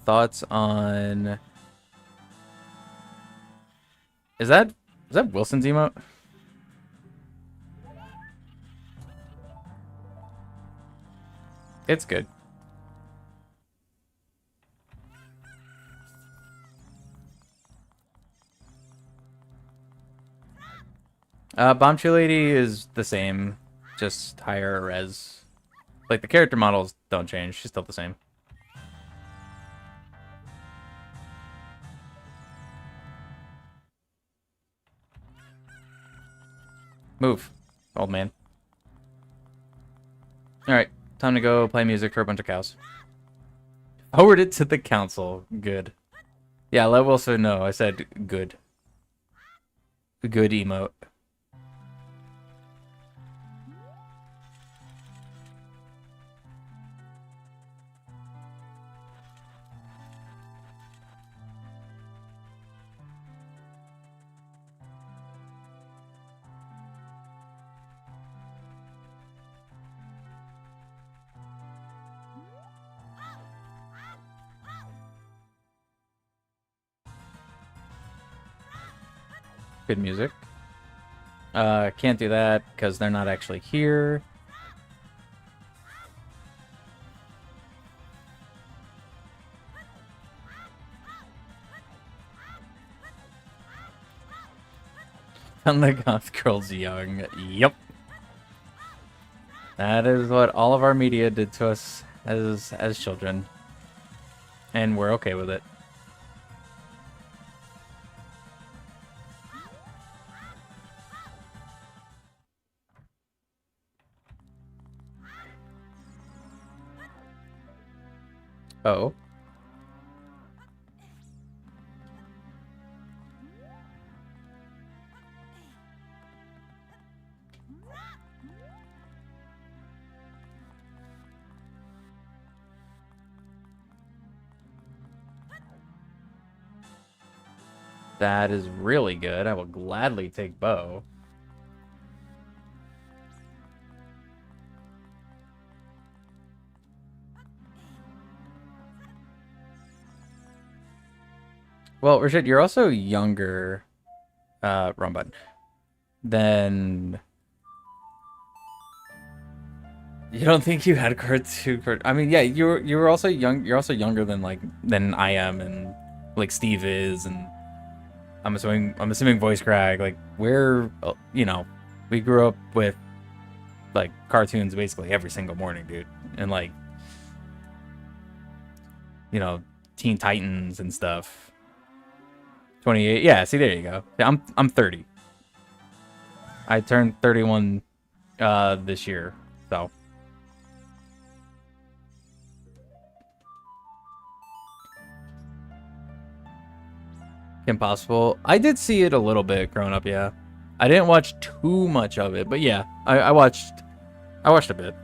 Thoughts on... Is that Wilson's emote? It's good. Bombshell Lady is the same, just higher res. Like, the character models don't change, she's still the same. Move, old man. Alright, time to go play music for a bunch of cows. Forward it to the council. Good. Yeah, let Wilson know. I said good. Good emote. Good music. Can't do that because they're not actually here. And the goth girl's young. Yep. That is what all of our media did to us as children. And we're okay with it. Oh. That is really good. I will gladly take bow. Well, Rashid, you're also younger, wrong button, than... You don't think you had cartoon? I mean, yeah, you were also young. You're also younger than I am, and like Steve is, and I'm assuming voice crack. Like we're, you know, we grew up with like cartoons basically every single morning, dude, and like, you know, Teen Titans and stuff. 28. Yeah, see, there you go. I'm 30. I turned 31 this year, so. Impossible. I did see it a little bit growing up, yeah. I didn't watch too much of it, but yeah, I watched a bit.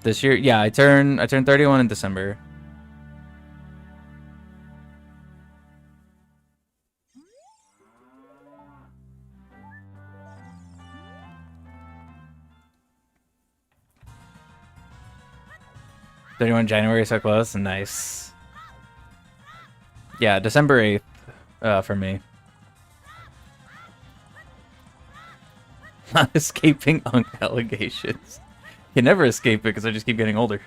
This year, yeah, I turned 31 in December. January, so close. Nice. Yeah, December 8th for me. Not escaping allegations. You never escape it because I just keep getting older.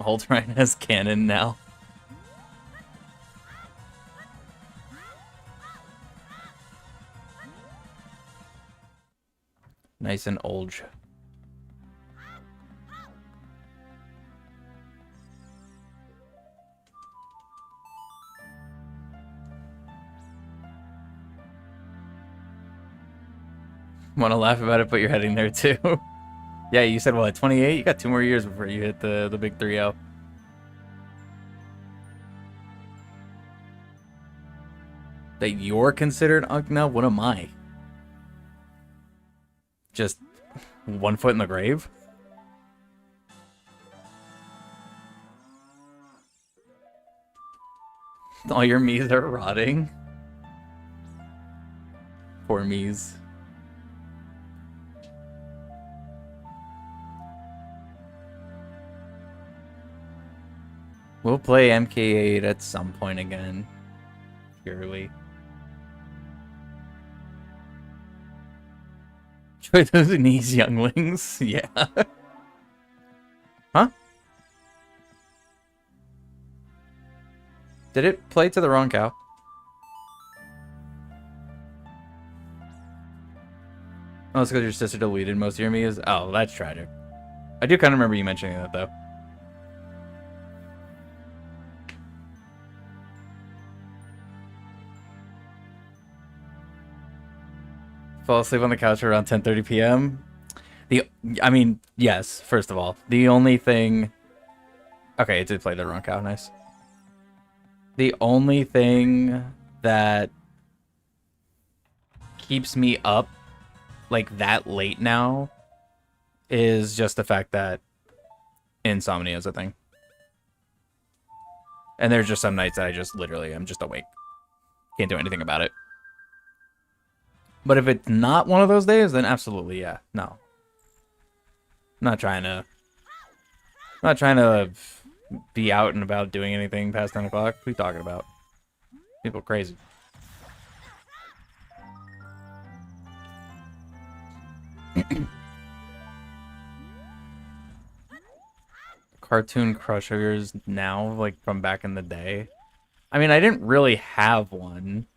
Ultraman as canon now. Nice and old. Want to laugh about it, but you're heading there too. Yeah, you said, what, 28? You got 2 more years before you hit the big 3-0. That you're considered Unk now? What am I? Just 1 foot in the grave? All your Miis are rotting. Poor Miis. We'll play MK8 at some point again. Purely. Joy those knees, younglings. Yeah. Huh? Did it play to the wrong cow? Oh, it's because your sister deleted most of your Miis? Oh, that's tragic. I do kind of remember you mentioning that, though. Fall asleep on the couch around 10:30 p.m. I mean, yes, first of all. The only thing... Okay, it did play the wrong cow, nice. The only thing that keeps me up like that late now is just the fact that insomnia is a thing. And there's just some nights that I just literally am just awake. Can't do anything about it. But if it's not one of those days, then absolutely, yeah. No. I'm not trying to be out and about doing anything past 10 o'clock. What are you talking about? People crazy. Cartoon crush of yours now, like from back in the day? I mean, I didn't really have one.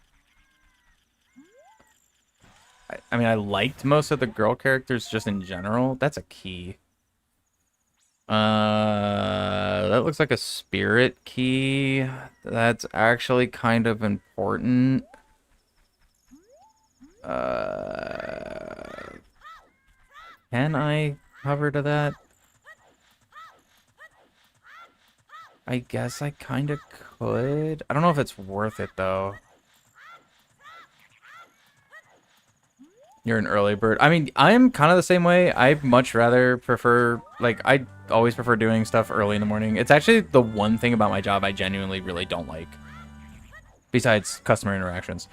I mean, I liked most of the girl characters just in general. That's a key. That looks like a spirit key. That's actually kind of important. Can I hover to that? I guess I kind of could. I don't know if it's worth it, though. You're an early bird. I mean, I'm kind of the same way. I much rather prefer, like, I always prefer doing stuff early in the morning. It's actually the one thing about my job I genuinely really don't like. Besides customer interactions.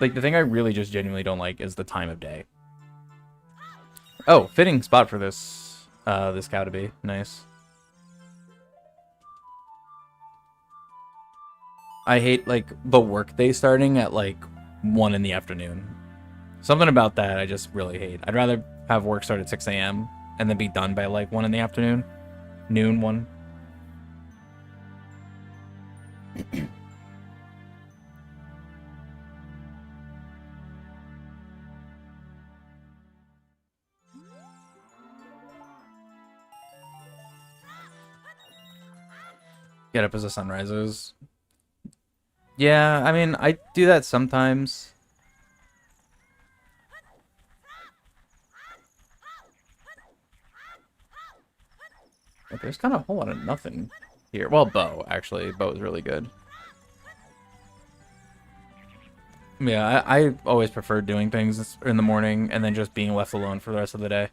Like, the thing I really just genuinely don't like is the time of day. Oh, fitting spot for this, this cow to be. Nice. I hate, like, the workday starting at, like, 1 in the afternoon. Something about that I just really hate. I'd rather have work start at 6 a.m. and then be done by like 1 in the afternoon. Noon, 1. Get up as the sun rises. Yeah, I mean, I do that sometimes. But there's kind of a whole lot of nothing here. Well, Bo, actually. Bo is really good. Yeah, I always prefer doing things in the morning and then just being left alone for the rest of the day.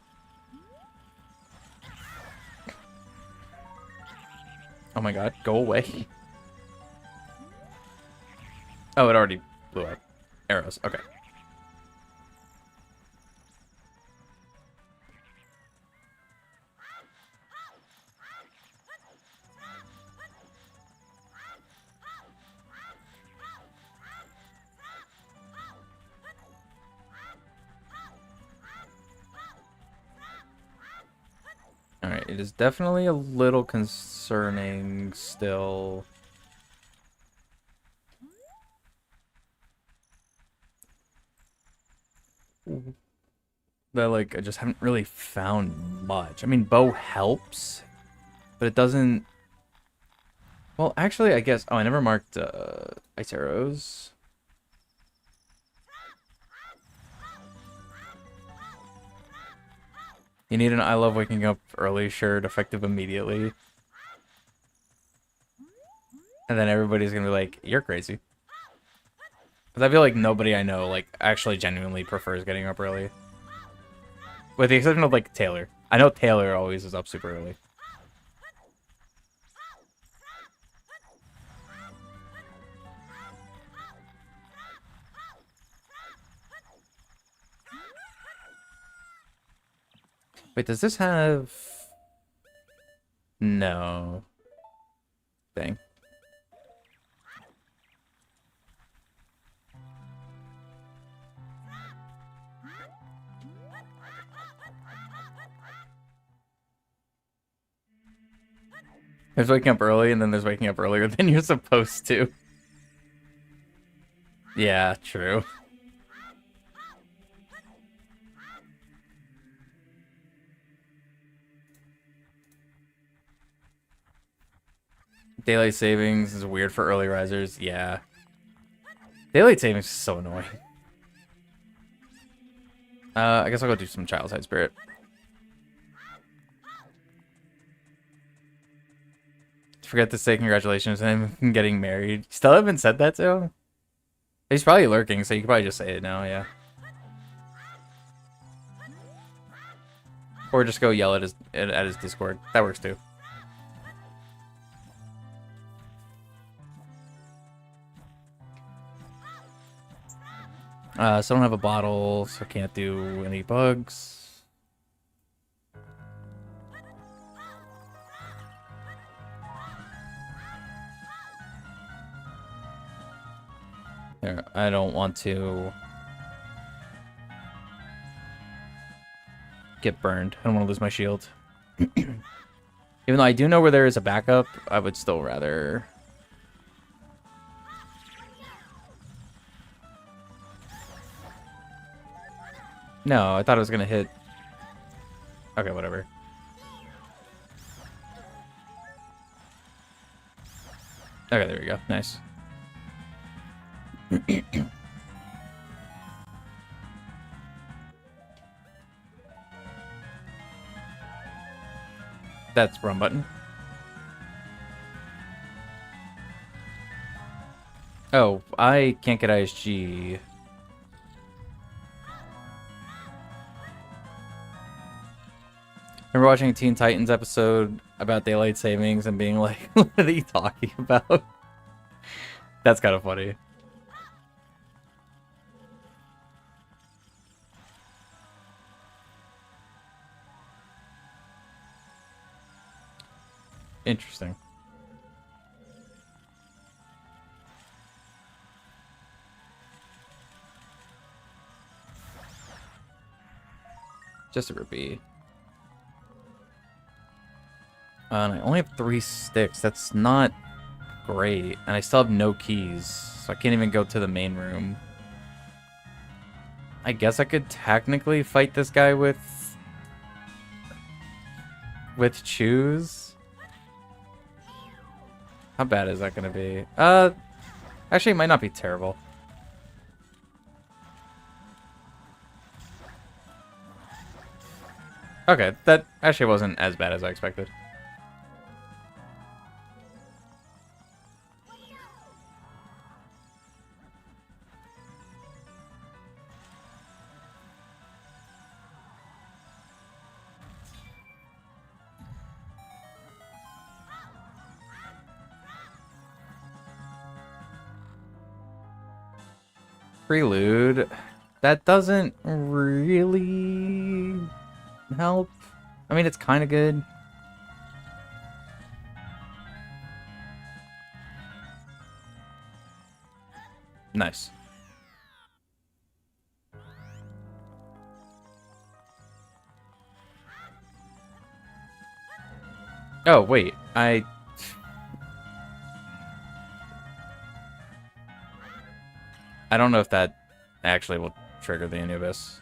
Oh my god, go away. Oh, it already blew up. Arrows, okay. Alright, it is definitely a little concerning still. That, like, I just haven't really found much. I mean, bow helps, but it doesn't... Well, actually, I guess... Oh, I never marked ice arrows. You need an I love waking up early shirt effective immediately. And then everybody's gonna be like, you're crazy. Because I feel like nobody I know, like, actually genuinely prefers getting up early. With the exception of, like, Taylor. I know Taylor always is up super early. Wait, does this have... No. Dang. There's waking up early, and then there's waking up earlier than you're supposed to. Yeah, true. Daylight savings is weird for early risers. Yeah. Daylight savings is so annoying. I guess I'll go do some Child's Side Spirit. Forget to say congratulations on him getting married. Still haven't said that to him? He's probably lurking, so you can probably just say it now, yeah. Or just go yell at his Discord. That works too. So I don't have a bottle, so I can't do any bugs. There, I don't want to get burned. I don't want to lose my shield. Even though I do know where there is a backup, I would still rather... No, I thought it was going to hit... Okay, whatever. Okay, there we go. Nice. That's run button. Oh, I can't get ISG. Remember watching a Teen Titans episode about daylight savings and being like, what are they talking about? That's kind of funny. Interesting. Just a rupee. And I only have 3 sticks. That's not great. And I still have no keys. So I can't even go to the main room. I guess I could technically fight this guy with choose. How bad is that gonna be? Actually, it might not be terrible. Okay, that actually wasn't as bad as I expected. Prelude. That doesn't really help. I mean, it's kind of good. Nice. Oh, wait. I don't know if that actually will trigger the Anubis.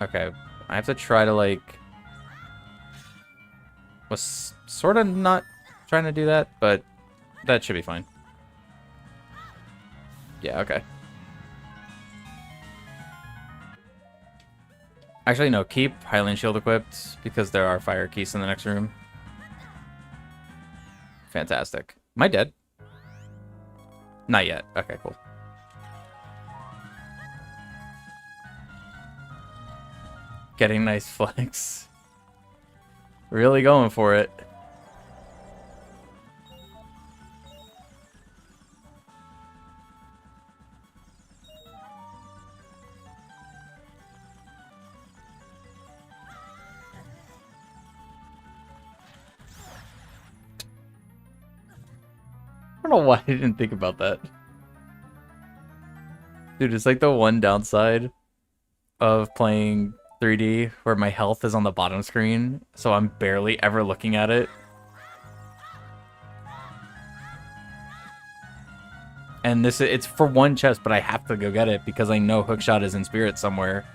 Okay. I have to try to, like... Was sort of not trying to do that, but that should be fine. Yeah, okay. Actually, no. Keep Hylian Shield equipped, because there are fire keys in the next room. Fantastic. Am I dead? Not yet. Okay, cool. Getting nice flex. Really going for it. I don't know why I didn't think about that. Dude, it's like the one downside of playing 3D where my health is on the bottom screen, so I'm barely ever looking at it. And it's for one chest, but I have to go get it because I know Hookshot is in spirit somewhere.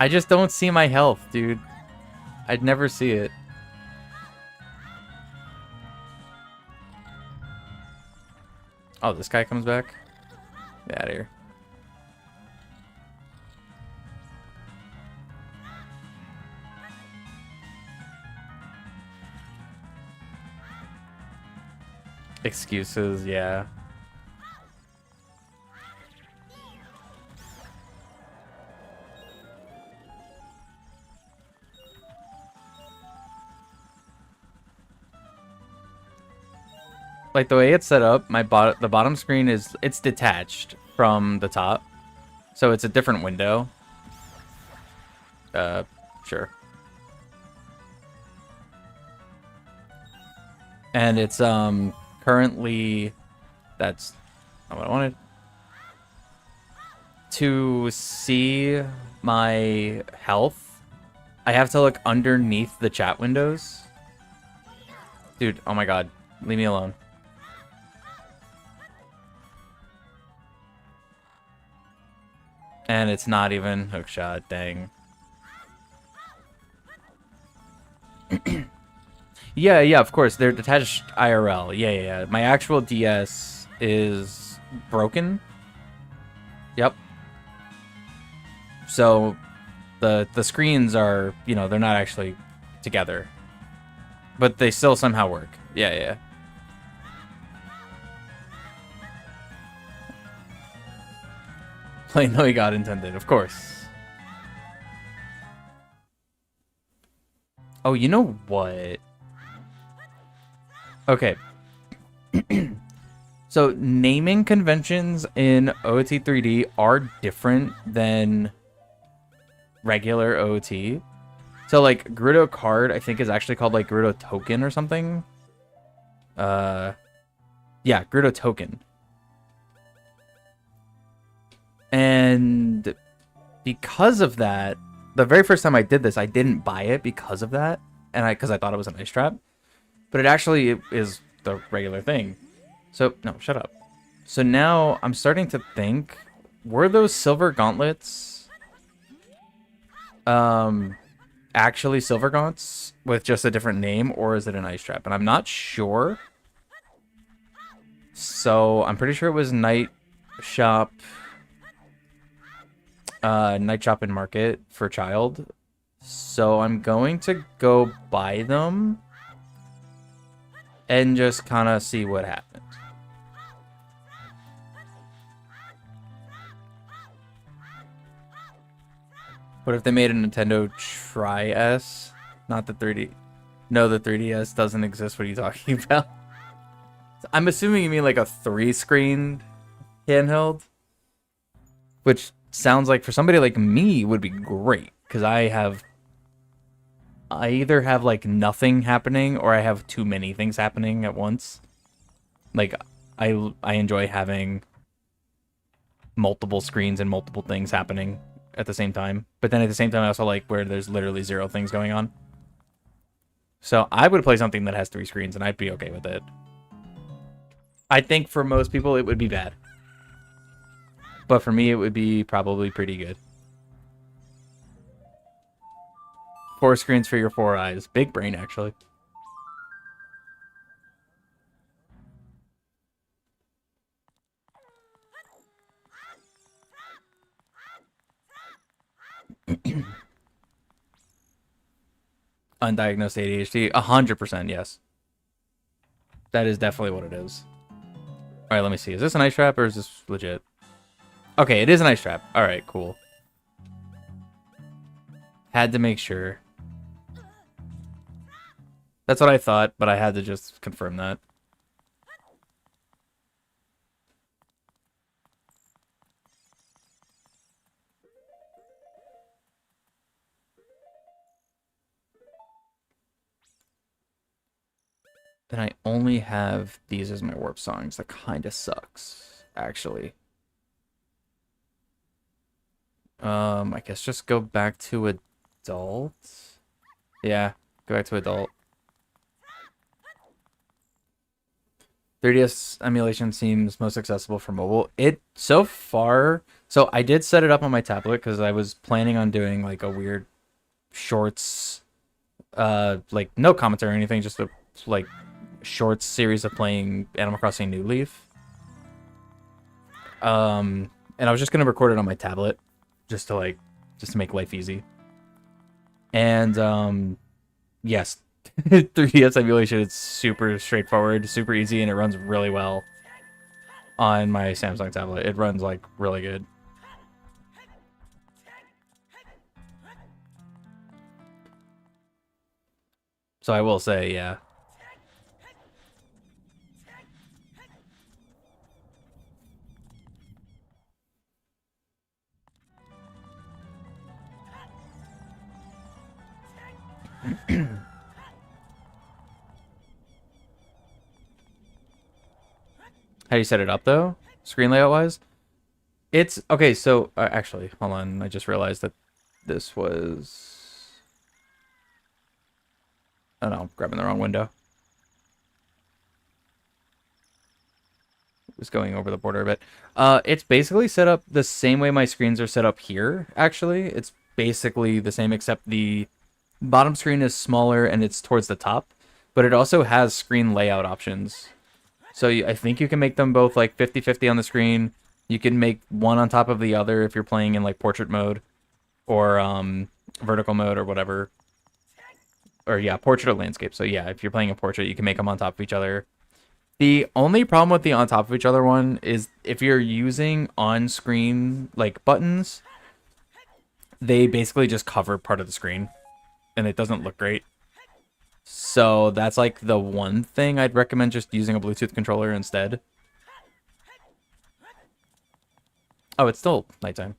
I just don't see my health, dude. I'd never see it. Oh, this guy comes back? Get out of here. Excuses, yeah. Like the way it's set up, the bottom screen it's detached from the top. So it's a different window. Sure. And it's currently that's not what I wanted. To see my health, I have to look underneath the chat windows. Dude, oh my god. Leave me alone. And it's not even Hookshot, dang. Yeah, of course. They're detached IRL. Yeah. My actual DS is broken. Yep. So the screens are, they're not actually together. But they still somehow work. Yeah. Plain no God intended, of course. Oh, you know what? Okay. So, naming conventions in OOT 3D are different than regular OOT. So, like, Gerudo card, I think, is actually called, like, Gerudo token or something. Yeah, Gerudo token. And because of that, the very first time I did this, I didn't buy it because of that, and because I thought it was an ice trap, but it actually is the regular thing. So no, shut up. So now I'm starting to think, were those silver gauntlets actually silver gaunts with just a different name, or is it an ice trap? And I'm not sure. So I'm pretty sure it was Night Shop and Market for Child. So I'm going to go buy them and just kind of see what happens. What if they made a Nintendo Tri-S? Not the 3D. No, the 3DS doesn't exist. What are you talking about? I'm assuming you mean like a 3-screen handheld, which sounds like for somebody like me would be great, because I either have like nothing happening or I have too many things happening at once. Like I enjoy having multiple screens and multiple things happening at the same time. But then at the same time, I also like where there's literally 0 things going on. So I would play something that has 3 screens, and I'd be okay with it. I think for most people, it would be bad. But for me, it would be probably pretty good. 4 screens for your 4 eyes. Big brain, actually. Undiagnosed ADHD. 100%, yes. That is definitely what it is. Alright, let me see. Is this an ice trap or is this legit? Okay, it is an ice trap. Alright, cool. Had to make sure. That's what I thought, but I had to just confirm that. Then I only have these as my warp songs. That kind of sucks, actually. I guess just go back to adult. Yeah, go back to adult. 3DS emulation seems most accessible for mobile. It so far, so I did set it up on my tablet because I was planning on doing like a weird shorts, like no commentary or anything, just a like shorts series of playing Animal Crossing New Leaf. And I was just gonna record it on my tablet, just to make life easy. And yes, 3DS emulation, it's super straightforward, super easy, and it runs really well on my Samsung tablet. It runs like really good. So I will say, yeah. How do you set it up though? Screen layout wise? It's okay. So actually, hold on. I just realized that this was. Oh no, I'm grabbing the wrong window. It was going over the border a bit. It's basically set up the same way my screens are set up here. Actually, it's basically the same except the bottom screen is smaller and it's towards the top, but it also has screen layout options. So I think you can make them both like 50-50 on the screen. You can make one on top of the other if you're playing in like portrait mode or vertical mode or whatever. Or yeah, portrait or landscape. So yeah, if you're playing a portrait, you can make them on top of each other. The only problem with the on top of each other one is if you're using on-screen like buttons, they basically just cover part of the screen and it doesn't look great. So that's like the one thing I'd recommend just using a Bluetooth controller instead. Oh, it's still nighttime.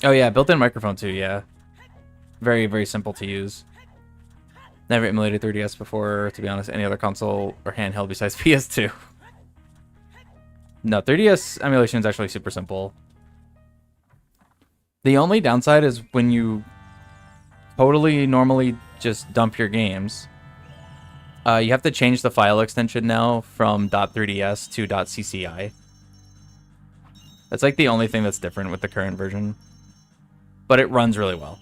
Oh yeah, built-in microphone too, yeah. Very, very simple to use. Never emulated 3DS before, to be honest, any other console or handheld besides PS2. No, 3DS emulation is actually super simple. The only downside is when you totally normally just dump your games, you have to change the file extension now from .3ds to .cci. That's like the only thing that's different with the current version. But it runs really well.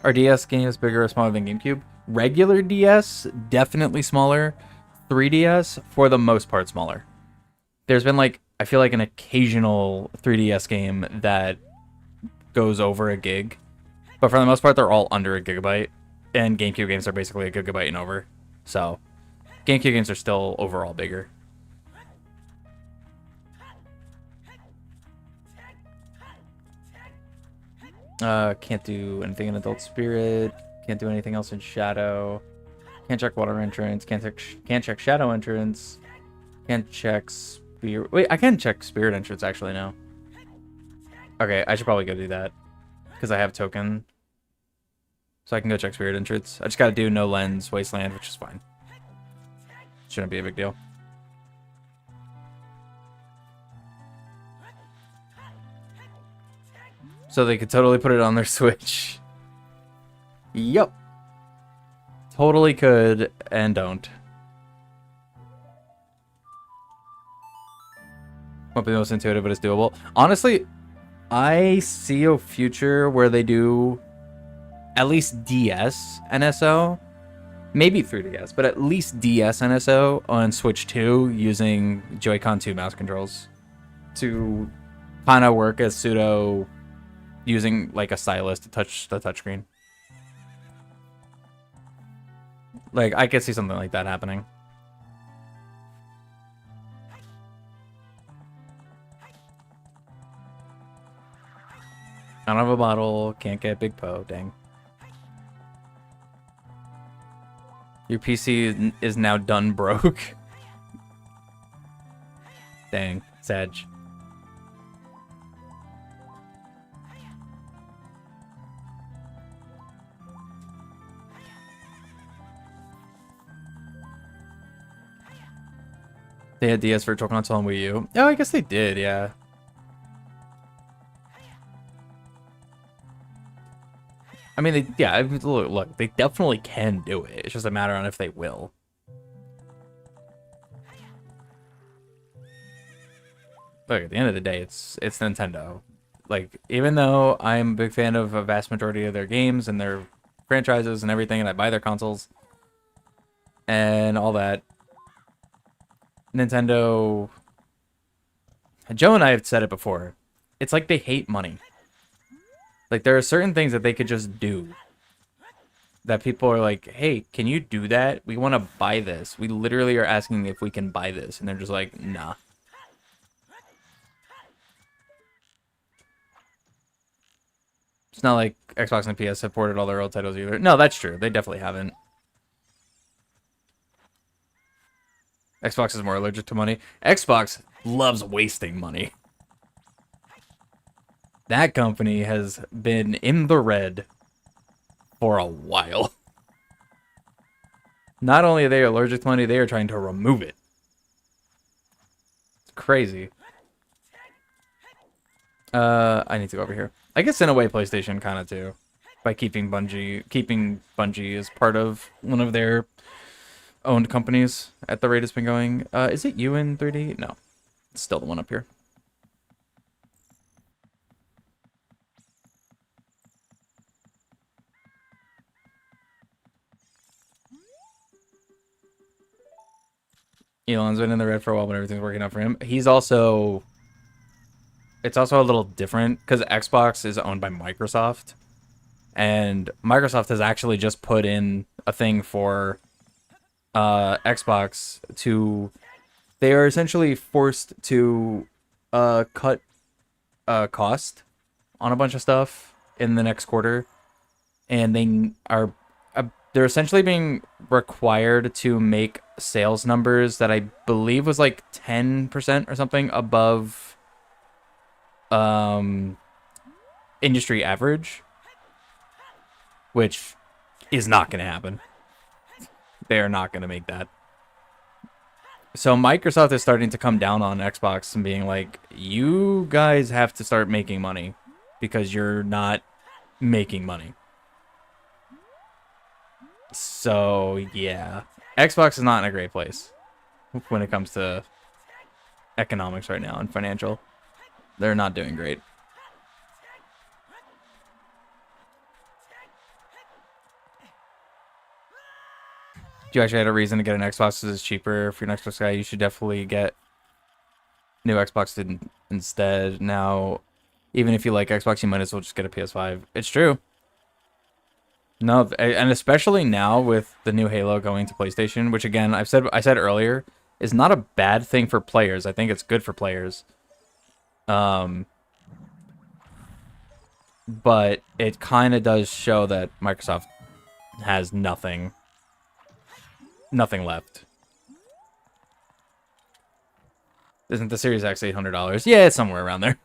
Are DS games bigger or smaller than GameCube? Regular DS, definitely smaller. 3DS, for the most part, smaller. There's been like, I feel like an occasional 3DS game that goes over a gig. But for the most part, they're all under a gigabyte. And GameCube games are basically a gigabyte and over. So, GameCube games are still overall bigger. Can't do anything in Adult Spirit. Can't do anything else in Shadow. Can't check Water Entrance. Can't check Shadow Entrance. Can't check Spirit. Wait, I can check Spirit Entrance actually now. Okay, I should probably go do that because I have token, so I can go check Spirit Entrance. I just gotta do no lens Wasteland, which is fine. Shouldn't be a big deal. So they could totally put it on their Switch. Yup. Totally could and don't. Won't be the most intuitive, but it's doable. Honestly, I see a future where they do at least DS NSO. Maybe 3DS, but at least DS NSO on Switch 2 using Joy-Con 2 mouse controls to kind of work as pseudo using like a stylus to touch the touchscreen. Like, I could see something like that happening. I don't have a bottle, can't get Big Po, dang. Your PC is now done broke. Dang, Sag. They had DS Virtual Console on Wii U. Oh, I guess they did, yeah. I mean, look, they definitely can do it. It's just a matter on if they will. Look, at the end of the day, it's Nintendo. Like, even though I'm a big fan of a vast majority of their games and their franchises and everything, and I buy their consoles and all that, Nintendo... Joe and I have said it before. It's like they hate money. Like, there are certain things that they could just do that people are like, hey, can you do that? We want to buy this. We literally are asking if we can buy this. And they're just like, nah. It's not like Xbox and PS have ported all their old titles either. No, that's true. They definitely haven't. Xbox is more allergic to money. Xbox loves wasting money. That company has been in the red for a while. Not only are they allergic to money, they are trying to remove it. It's crazy. I need to go over here. I guess in a way PlayStation kind of too. By keeping Bungie as part of one of their owned companies at the rate it's been going. Is it you in 3D? No. It's still the one up here. Elon's been in the red for a while, but everything's working out for him. He's also... It's also a little different, because Xbox is owned by Microsoft. And Microsoft has actually just put in a thing for Xbox to... They are essentially forced to cut cost on a bunch of stuff in the next quarter. And they are... They're essentially being required to make sales numbers that I believe was like 10% or something above industry average, which is not going to happen. They are not going to make that. So Microsoft is starting to come down on Xbox and being like, you guys have to start making money because you're not making money. So, yeah. Xbox is not in a great place when it comes to economics right now and financial. They're not doing great. If you actually had a reason to get an Xbox because it's cheaper, if you're an Xbox guy, you should definitely get new Xbox instead. Now, even if you like Xbox, you might as well just get a PS5. It's true. No, and especially now with the new Halo going to PlayStation, which again, I said earlier, is not a bad thing for players. I think it's good for players. but it kind of does show that Microsoft has nothing left. Isn't the Series X $800? Yeah, it's somewhere around there.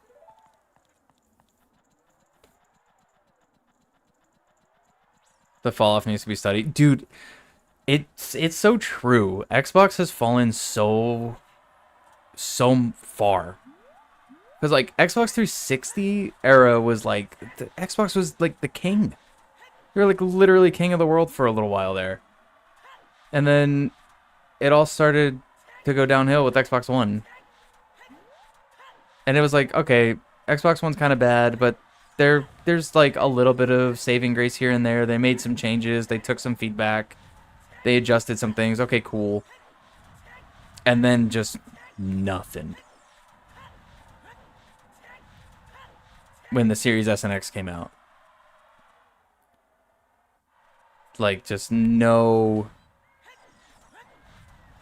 The fall off needs to be studied. Dude, it's so true. Xbox has fallen so far. Because, like, Xbox 360 era was, like... Xbox was, like, the king. They were, like, literally king of the world for a little while there. And then it all started to go downhill with Xbox One. And it was like, okay, Xbox One's kind of bad, but there's, like, a little bit of saving grace here and there. They made some changes. They took some feedback. They adjusted some things. Okay, cool. And then just nothing. When the Series S and X came out. Like, just no...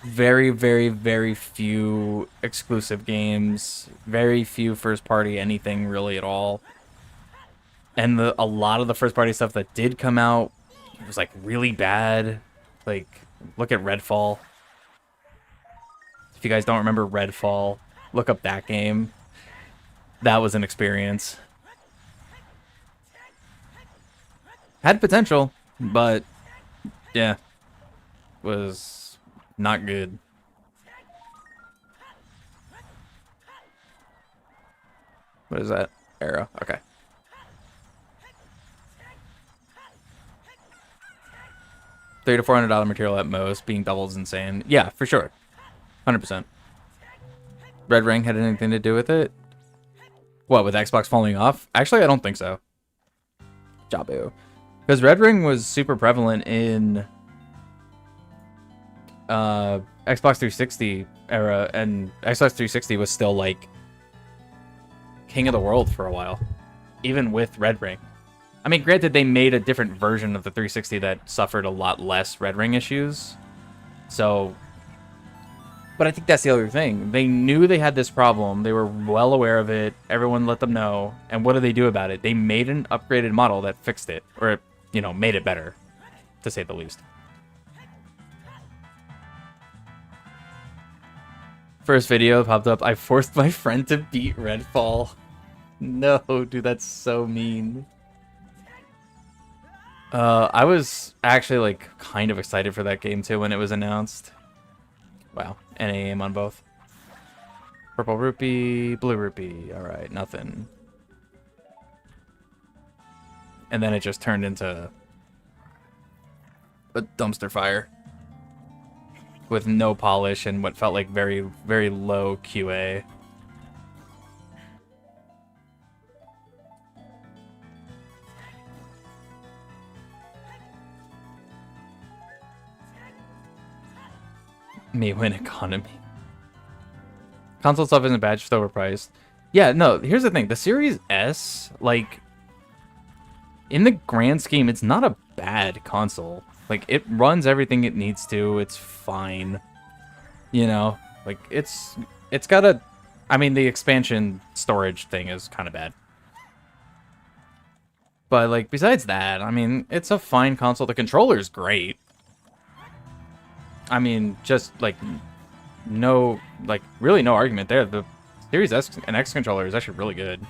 Very, very, very few exclusive games. Very few first-party anything, really, at all. And a lot of the first-party stuff that did come out was, like, really bad. Like, look at Redfall. If you guys don't remember Redfall, look up that game. That was an experience. Had potential, but yeah, was not good. What is that? Arrow. Okay. $300 to $400 material at most. Being doubled is insane. Yeah, for sure. 100%. Red Ring had anything to do with it? What, with Xbox falling off? Actually, I don't think so. Jabu. Because Red Ring was super prevalent in Xbox 360 era, and Xbox 360 was still, like, king of the world for a while. Even with Red Ring. I mean, granted, they made a different version of the 360 that suffered a lot less Red Ring issues. So... But I think that's the other thing. They knew they had this problem. They were well aware of it. Everyone let them know. And what did they do about it? They made an upgraded model that fixed it. Or, you know, made it better, to say the least. First video popped up. I forced my friend to beat Redfall. No, dude, that's so mean. I was actually, like, kind of excited for that game, too, when it was announced. Wow, NAM on both. Purple rupee, blue rupee. Alright, nothing. And then it just turned into a dumpster fire. With no polish and what felt like very, very low QA. Me win economy. Console stuff isn't bad, just overpriced. Yeah, no, here's the thing. The Series S, like, in the grand scheme, it's not a bad console. Like, it runs everything it needs to. It's fine. You know? Like, it's got a... I mean, the expansion storage thing is kind of bad. But, like, besides that, I mean, it's a fine console. The controller's great. I mean, just, like, no, like, really no argument there. The Series S and X controller is actually really good.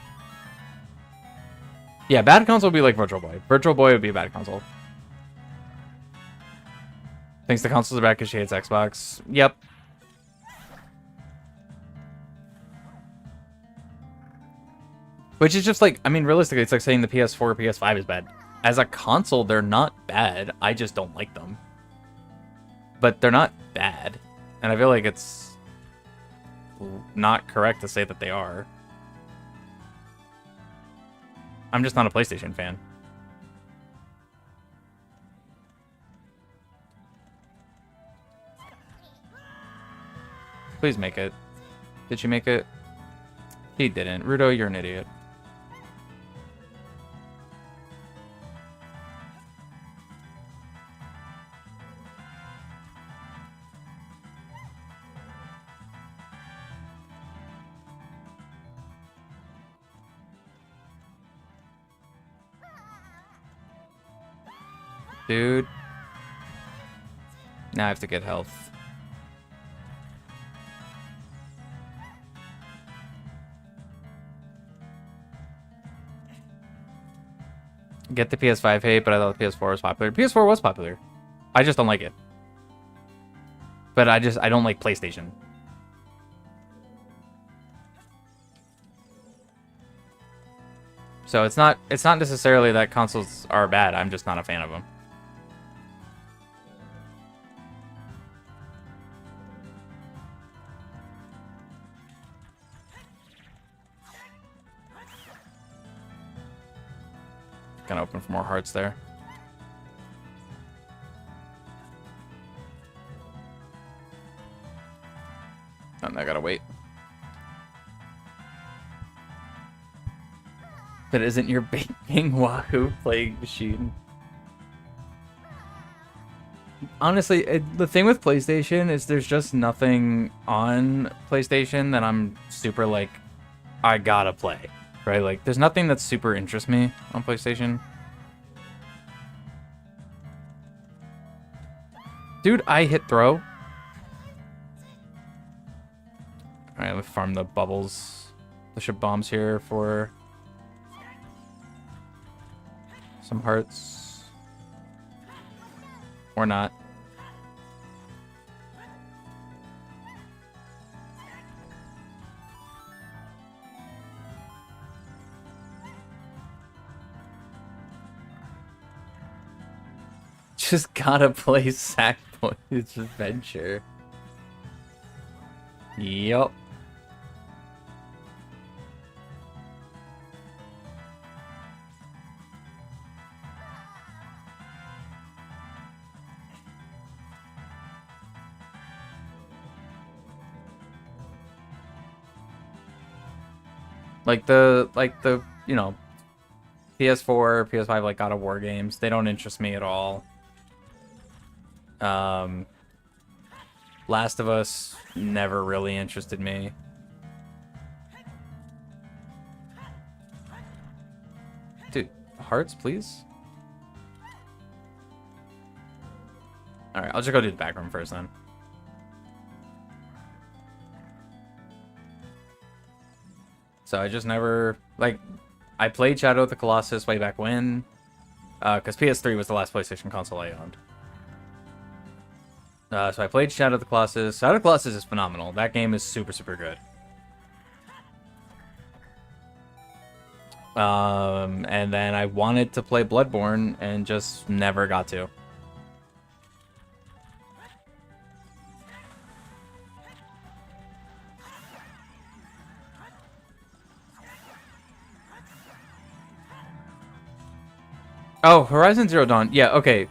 Yeah, bad console would be like Virtual Boy. Virtual Boy would be a bad console. Thinks the consoles are bad because she hates Xbox. Yep. Which is just like, I mean, realistically, it's like saying the PS4 or PS5 is bad. As a console, they're not bad. I just don't like them. But they're not bad. And I feel like it's not correct to say that they are. I'm just not a PlayStation fan. Please make it. Did she make it? He didn't. Rudo, you're an idiot. Dude. Now I have to get health. Get the PS5 hate, but I thought the PS4 was popular. PS4 was popular. I just don't like it. But I don't like PlayStation. So it's not necessarily that consoles are bad. I'm just not a fan of them. Gonna open for more hearts there. And I gotta wait. That isn't your baking Wahoo playing machine. Honestly, the thing with PlayStation is there's just nothing on PlayStation that I'm super like, I gotta play, right? Like, there's nothing that super interests me on PlayStation. Dude, I hit throw. Alright, let's farm the bubbles. The ship bombs here for some hearts. Or not. Just gotta play Sackboy's Adventure. Yup. Like the you know, PS4, PS5, like God of War games, they don't interest me at all. Last of Us never really interested me. Dude, hearts, please? Alright, I'll just go do the back room first then. So I just never, like, I played Shadow of the Colossus way back when, because PS3 was the last PlayStation console I owned. So I played Shadow of the Colossus. Shadow of the Colossus is phenomenal. That game is super, super good. And then I wanted to play Bloodborne and just never got to. Oh, Horizon Zero Dawn. Yeah, okay.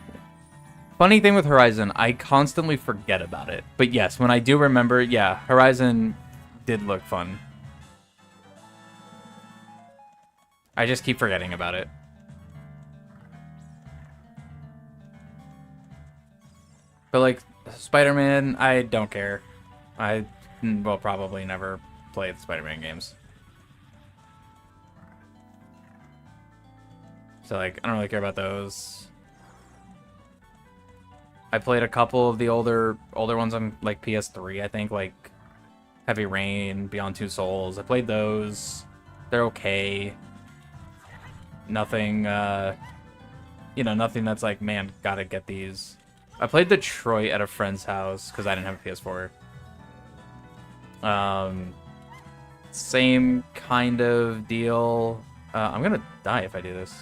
Funny thing with Horizon, I constantly forget about it. But yes, when I do remember, yeah, Horizon did look fun. I just keep forgetting about it. But like, Spider-Man, I don't care. I will probably never play the Spider-Man games. So like, I don't really care about those. I played a couple of the older ones on like PS3, I think, like Heavy Rain, Beyond Two Souls. I played those. They're okay. Nothing, you know, nothing that's like, man, gotta get these. I played Detroit at a friend's house because I didn't have a PS4. Same kind of deal. I'm gonna die if I do this.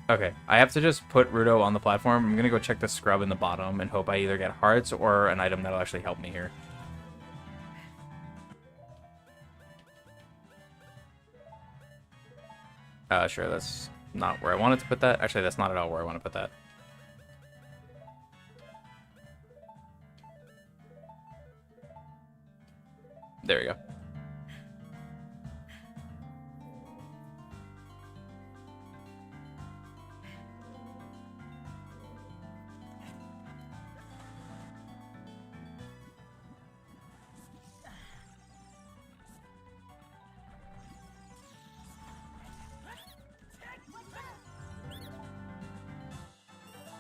Okay, I have to just put Rudo on the platform. I'm gonna go check the scrub in the bottom and hope I either get hearts or an item that'll actually help me here. Sure, that's not where I wanted to put that. Actually, that's not at all where I want to put that. There we go.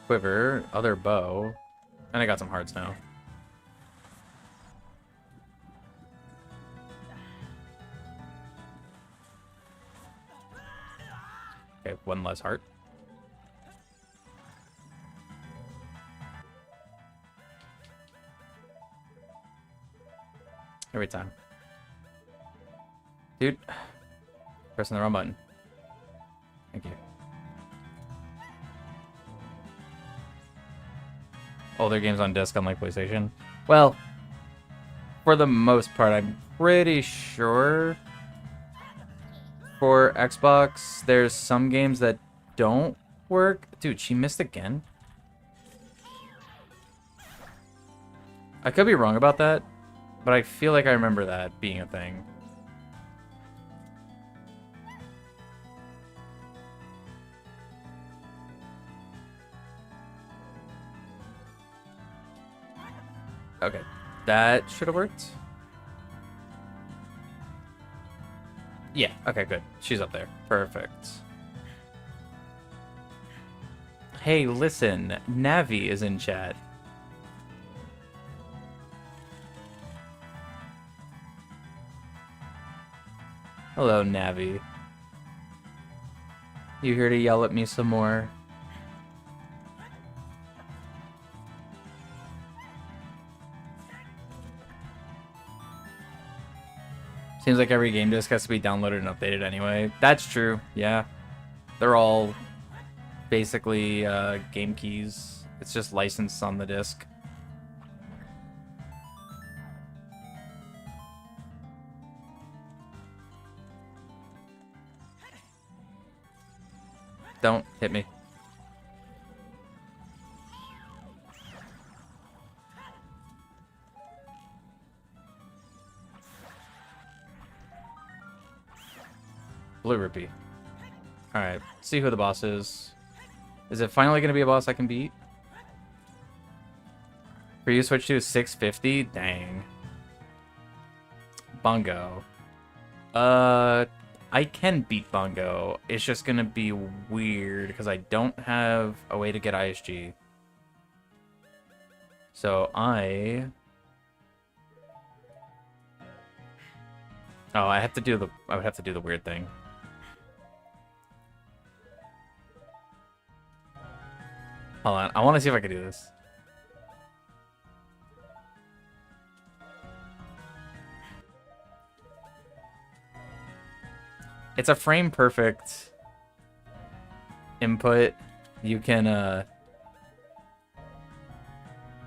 quiver, other bow, and I got some hearts now. Okay, one less heart. Every time. Dude, pressing the wrong button. Thank you. Older games on disc, unlike PlayStation. Well, for the most part, I'm pretty sure for Xbox, there's some games that don't work. Dude, she missed again? I could be wrong about that, but I feel like I remember that being a thing. Okay, that should have worked. Yeah, okay, good. She's up there. Perfect. Hey, listen, Navi is in chat. Hello, Navi. You here to yell at me some more? Seems like every game disc has to be downloaded and updated anyway. That's true, yeah. They're all basically game keys. It's just licensed on the disc. Don't hit me. Blue rupee. Alright, see who the boss is. Is it finally going to be a boss I can beat? For you switch to 650? Dang. Bongo. I can beat Bongo. It's just going to be weird because I don't have a way to get ISG. So I would have to do the weird thing. Hold on, I want to see if I can do this. It's a frame perfect input. You can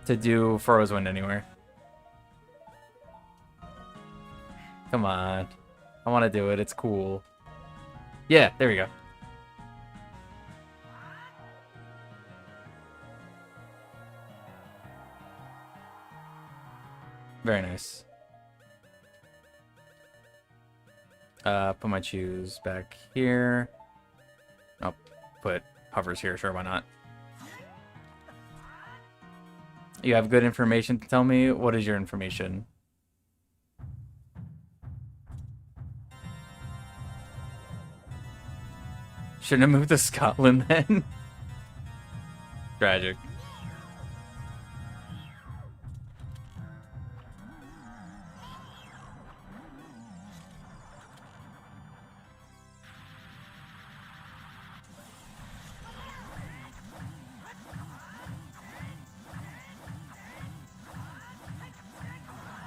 to do Furrow's Wind anywhere. Come on. I want to do it. It's cool. Yeah, there we go. Very nice. Put my shoes back here. I'll put hovers here. Sure, why not? You have good information to tell me? What is your information? Shouldn't have moved to Scotland then. Tragic.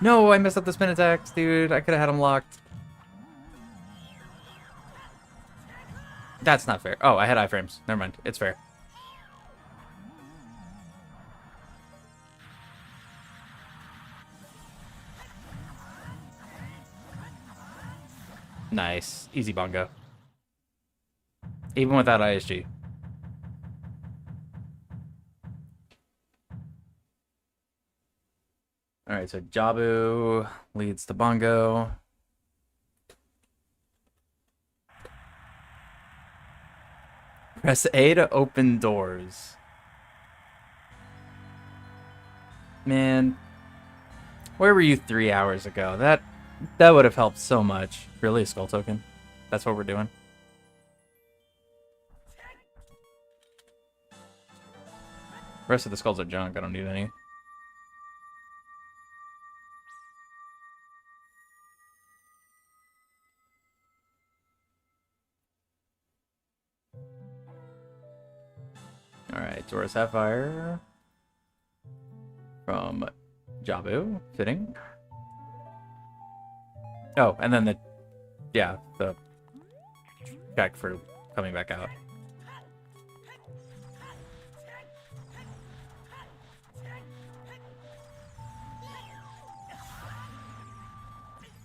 No, I messed up the spin attacks, dude. I could have had him locked. That's not fair. Oh, I had iframes. Never mind. It's fair. Nice. Easy bongo. Even without ISG. Alright, so Jabu leads to bongo. Press A to open doors. Man, where were you 3 hours ago? That would have helped so much. Really, a skull token? That's what we're doing. The rest of the skulls are junk. I don't need any. Alright, Dora Sapphire. From Jabu. Fitting. Oh, and then the check for coming back out.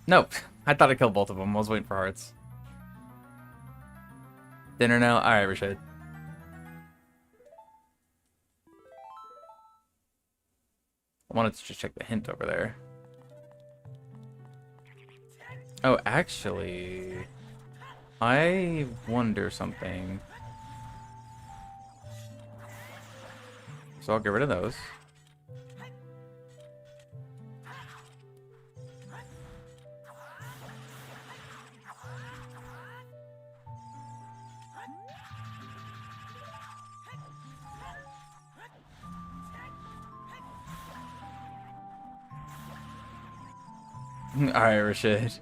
Nope. I thought I killed both of them. I was waiting for hearts. Dinner now? Alright, Rashid. I wanted to just check the hint over there. Oh, actually, I wonder something. So I'll get rid of those. All right, Rashid.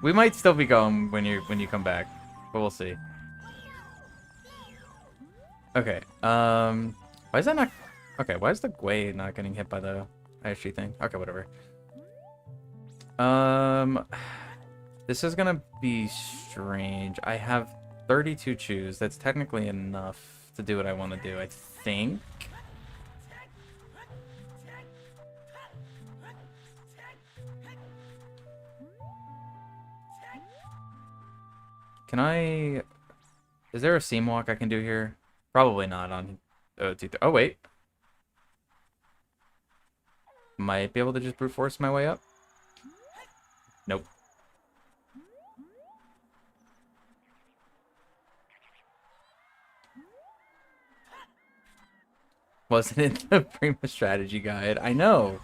We might still be going when you come back, but we'll see. Okay. Why is that not? Okay, why is the Gwei not getting hit by the ISG thing? Okay, whatever. This is gonna be strange. I have 32 chews. That's technically enough to do what I want to do, I think. Can I... Is there a seam walk I can do here? Probably not on... Oh, wait. Might be able to just brute force my way up? Nope. Wasn't in the Prima strategy guide. I know.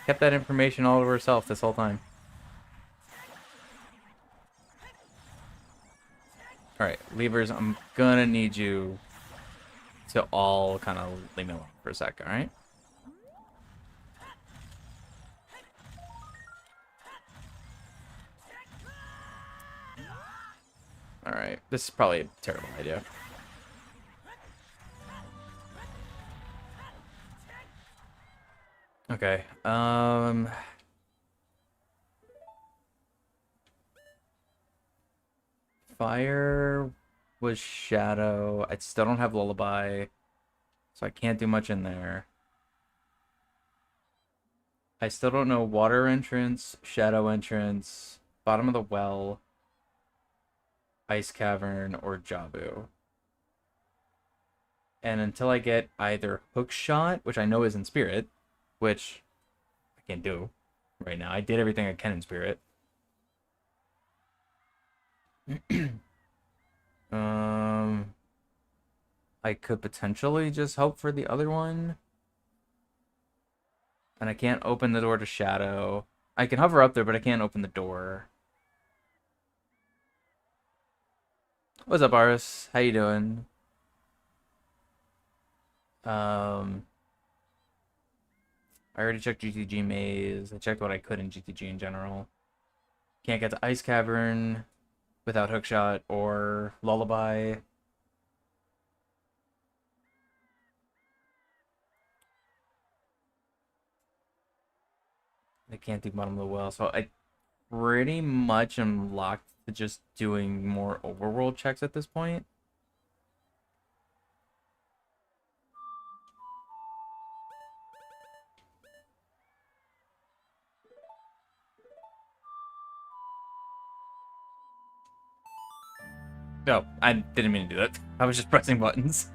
Kept that information all to herself this whole time. Alright, levers, I'm gonna need you to all kind of leave me alone for a sec, alright? Alright, this is probably a terrible idea. Okay, Fire was Shadow. I still don't have Lullaby, so I can't do much in there. I still don't know Water entrance, Shadow entrance, Bottom of the Well, Ice Cavern, or Jabu. And until I get either Hook Shot, which I know is in Spirit, which I can't do right now. I did everything I can in Spirit. I could potentially just hope for the other one. And I can't open the door to Shadow. I can hover up there, but I can't open the door. What's up, Aris? How you doing? I already checked GTG Maze. I checked what I could in GTG in general. Can't get to Ice Cavern without Hookshot or Lullaby. I can't do Bottom of the Well, so I pretty much am locked to just doing more overworld checks at this point. No, I didn't mean to do that. I was just pressing buttons.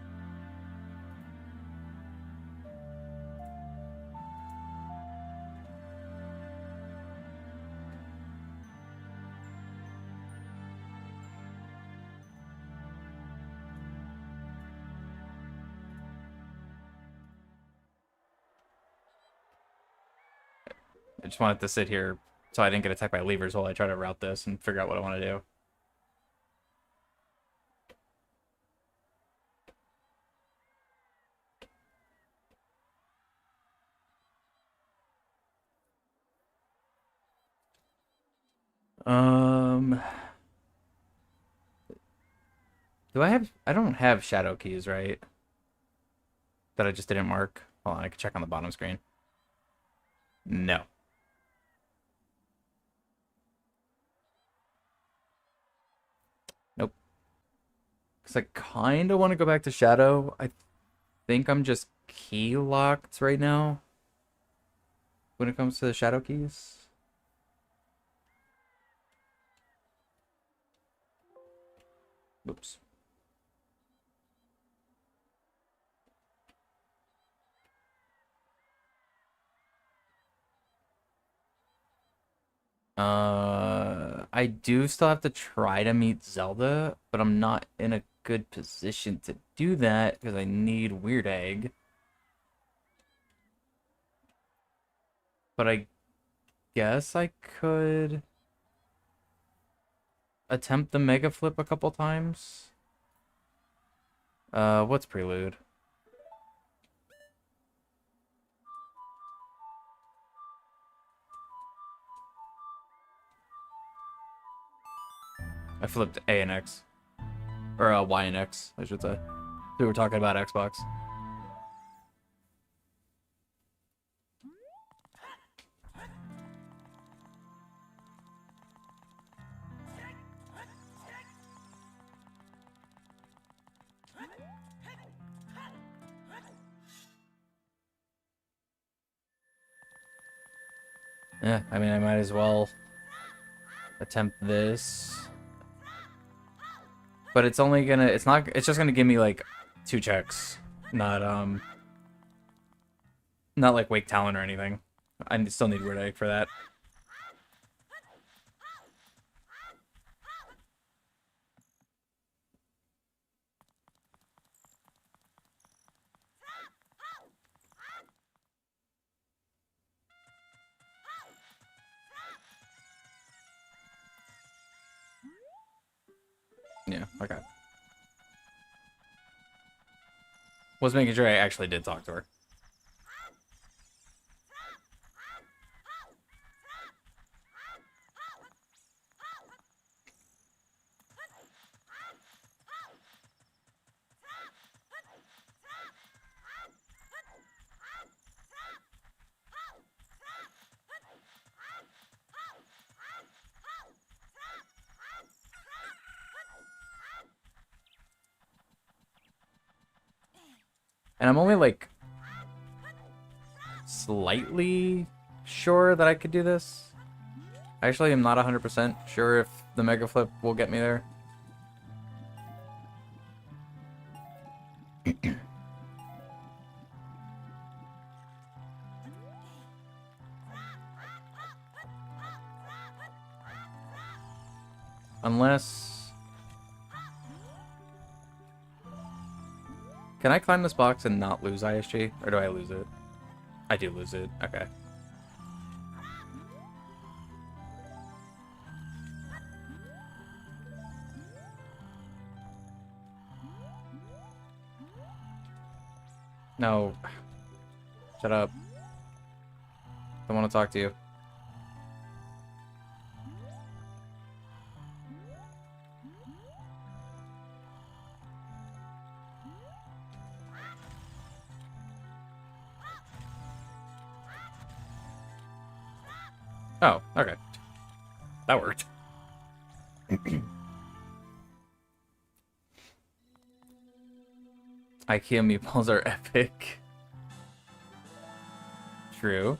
I just wanted to sit here so I didn't get attacked by levers while I try to route this and figure out what I want to do. Um, do I have? I don't have shadow keys, right? That I just didn't mark. Hold on, I can check on the bottom screen. No. Nope. Because I kind of want to go back to shadow. I think I'm just key locked right now when it comes to the shadow keys. Oops. I do still have to try to meet Zelda, but I'm not in a good position to do that because I need Weird Egg. But I guess I could attempt the Mega Flip a couple times. What's Prelude? I flipped A and X. Or Y and X, I should say. We were talking about Xbox. Yeah, I mean, I might as well attempt this. But it's only gonna, it's just gonna give me like 2 checks. Not like Wake Talon or anything. I still need Weird Egg for that. Yeah, okay. Was making sure I actually did talk to her. And I'm only like slightly sure that I could do this. Actually, I'm not 100% sure if the Mega Flip will get me there. Unless... Can I climb this box and not lose ISG? Or do I lose it? I do lose it. Okay. No. Shut up. Don't want to talk to you. Oh, okay. That worked. IKEA meatballs are epic. True.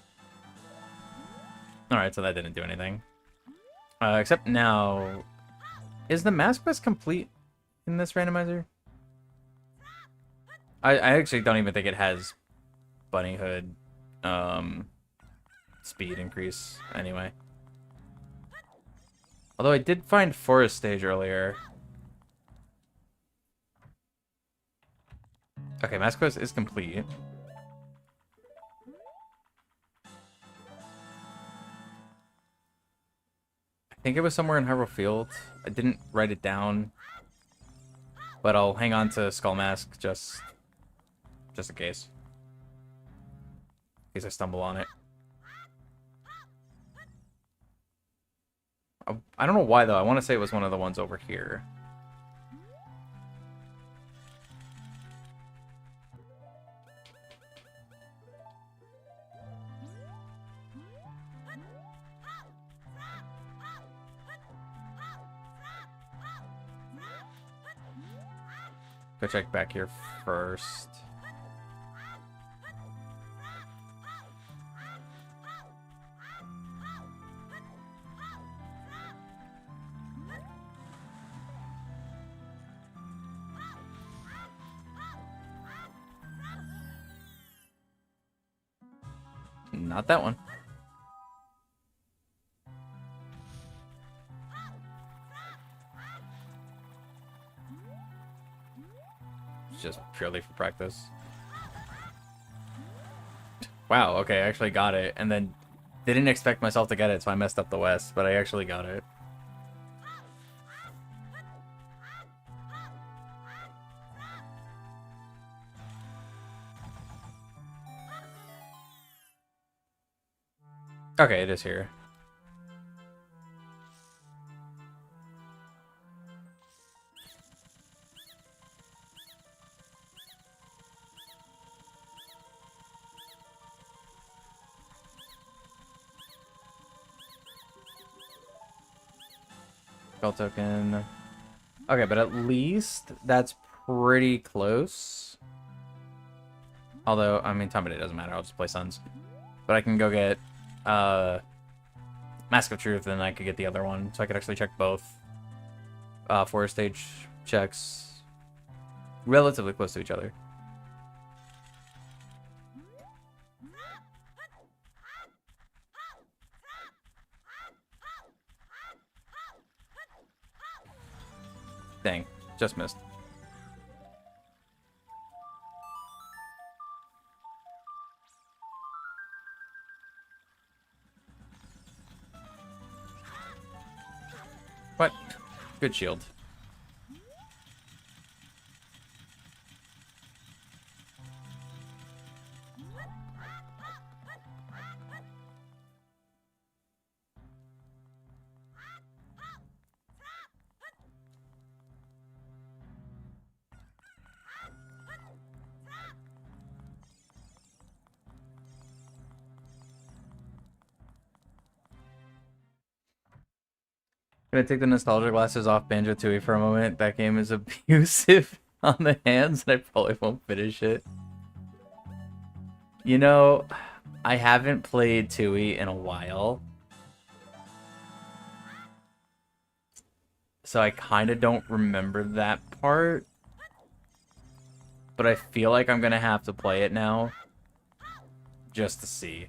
Alright, so that didn't do anything. Except now... Is the mask quest complete in this randomizer? I actually don't even think it has bunny hood speed increase anyway. Although I did find forest stage earlier. Okay, mask quest is complete. I think it was somewhere in Hyrule Field. I didn't write it down. But I'll hang on to Skull Mask just in case. In case I stumble on it. I don't know why, though. I want to say it was one of the ones over here. Go check back here first. Not that one. It's just purely for practice. Wow, okay, I actually got it. And then didn't expect myself to get it, so I messed up the west, but I actually got it. Okay, it is here. Spell token. Okay, but at least that's pretty close. Although, I mean, time of day doesn't matter. I'll just play Suns. But I can go get Mask of Truth, and I could get the other one. So I could actually check both forest stage checks relatively close to each other. Dang, just missed. What? Good shield. Gonna take the nostalgia glasses off Banjo-Tooie for a moment. That game is abusive on the hands, and I probably won't finish it. You know, I haven't played Tooie in a while. So I kind of don't remember that part. But I feel like I'm gonna have to play it now. Just to see.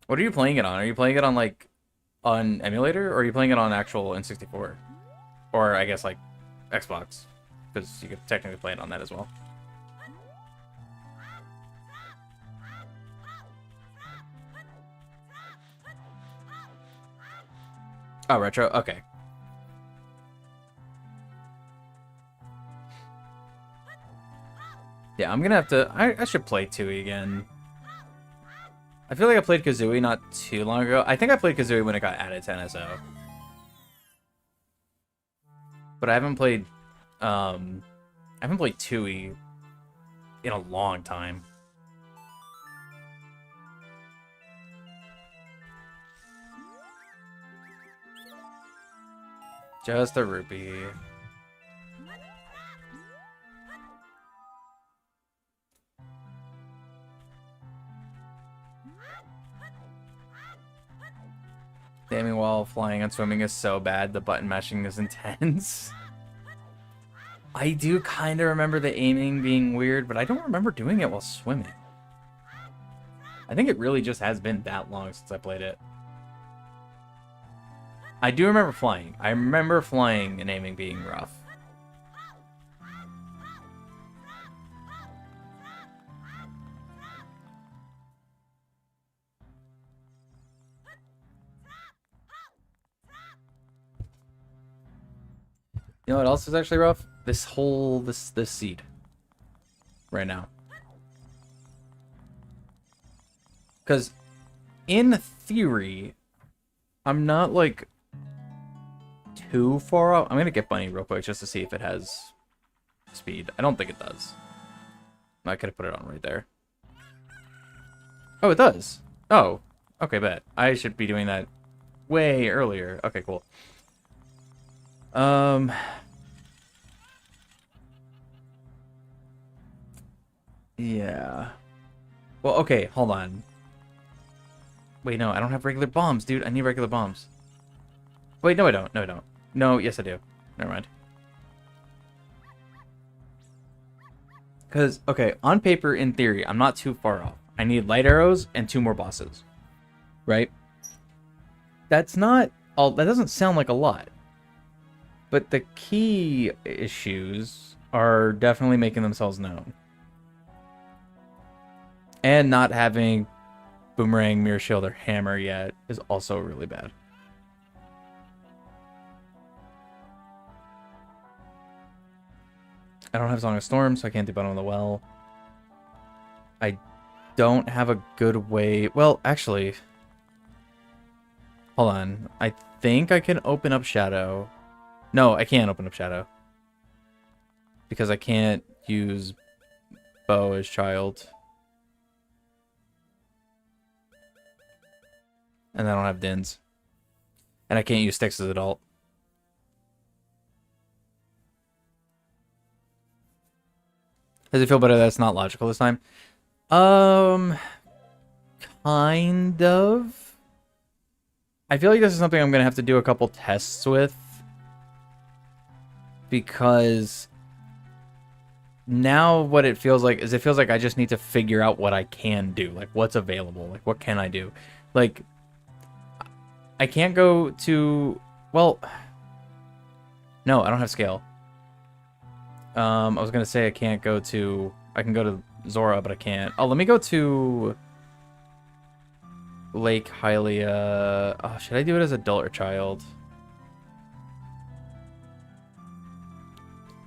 What are you playing it on? Are you playing it on, like, on emulator? Or are you playing it on actual N64? Or, I guess, like, Xbox. Because you could technically play it on that as well. Oh, retro? Okay. Yeah, I'm gonna have to... I should play Tooie again. I feel like I played Kazooie not too long ago. I think I played Kazooie when it got added to NSO. But I haven't played Tooie in a long time. Just a rupee. Aiming while flying and swimming is so bad, the button mashing is intense. I do kind of remember the aiming being weird, but I don't remember doing it while swimming. I think it really just has been that long since I played it. I do remember flying. I remember flying and aiming being rough. You know what else is actually rough? This whole, this seed. Right now. Because in theory, I'm not, like, too far out. I'm gonna get Bunny real quick just to see if it has speed. I don't think it does. I could have put it on right there. Oh, it does. Oh, okay, bet. I should be doing that way earlier. Okay, cool. Yeah. Well, okay, hold on. Wait, no, I don't have regular bombs, dude. I need regular bombs. Wait, no, I don't. No, I don't. No, yes, I do. Never mind. Because, okay, on paper, in theory, I'm not too far off. I need light arrows and 2 more bosses. Right? That's not... all. That doesn't sound like a lot. But the key issues are definitely making themselves known. And not having Boomerang, Mirror Shield, or Hammer yet is also really bad. I don't have Song of Storm, so I can't do Bottom of the Well. I don't have a good way... Well, actually... Hold on. I think I can open up Shadow. No, I can't open up Shadow. Because I can't use Bow as child. And I don't have Dins. And I can't use Styx as adult. Does it feel better that it's not logical this time? Kind of. I feel like this is something I'm going to have to do a couple tests with. Because now what it feels like is it feels like I just need to figure out what I can do. Like, what's available. Like, what can I do? Like, I can't go to... Well... No, I don't have scale. I was going to say I can't go to... I can go to Zora, but I can't. Oh, let me go to... Lake Hylia. Oh, should I do it as adult or child?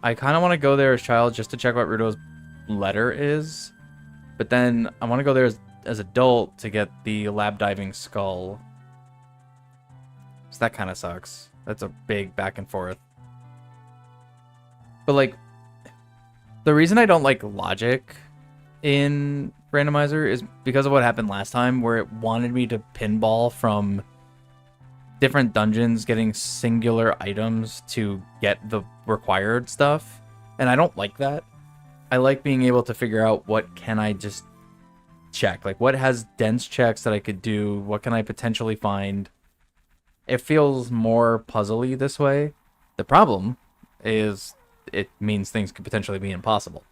I kind of want to go there as child just to check what Ruto's letter is. But then I want to go there as adult to get the lab diving skull. So that kind of sucks. That's a big back and forth. But, like, the reason I don't like logic in Randomizer is because of what happened last time, where it wanted me to pinball from different dungeons, getting singular items to get the required stuff. And I don't like that. I like being able to figure out what can I just check. Like, what has dense checks that I could do? What can I potentially find? It feels more puzzly this way. The problem is it means things could potentially be impossible.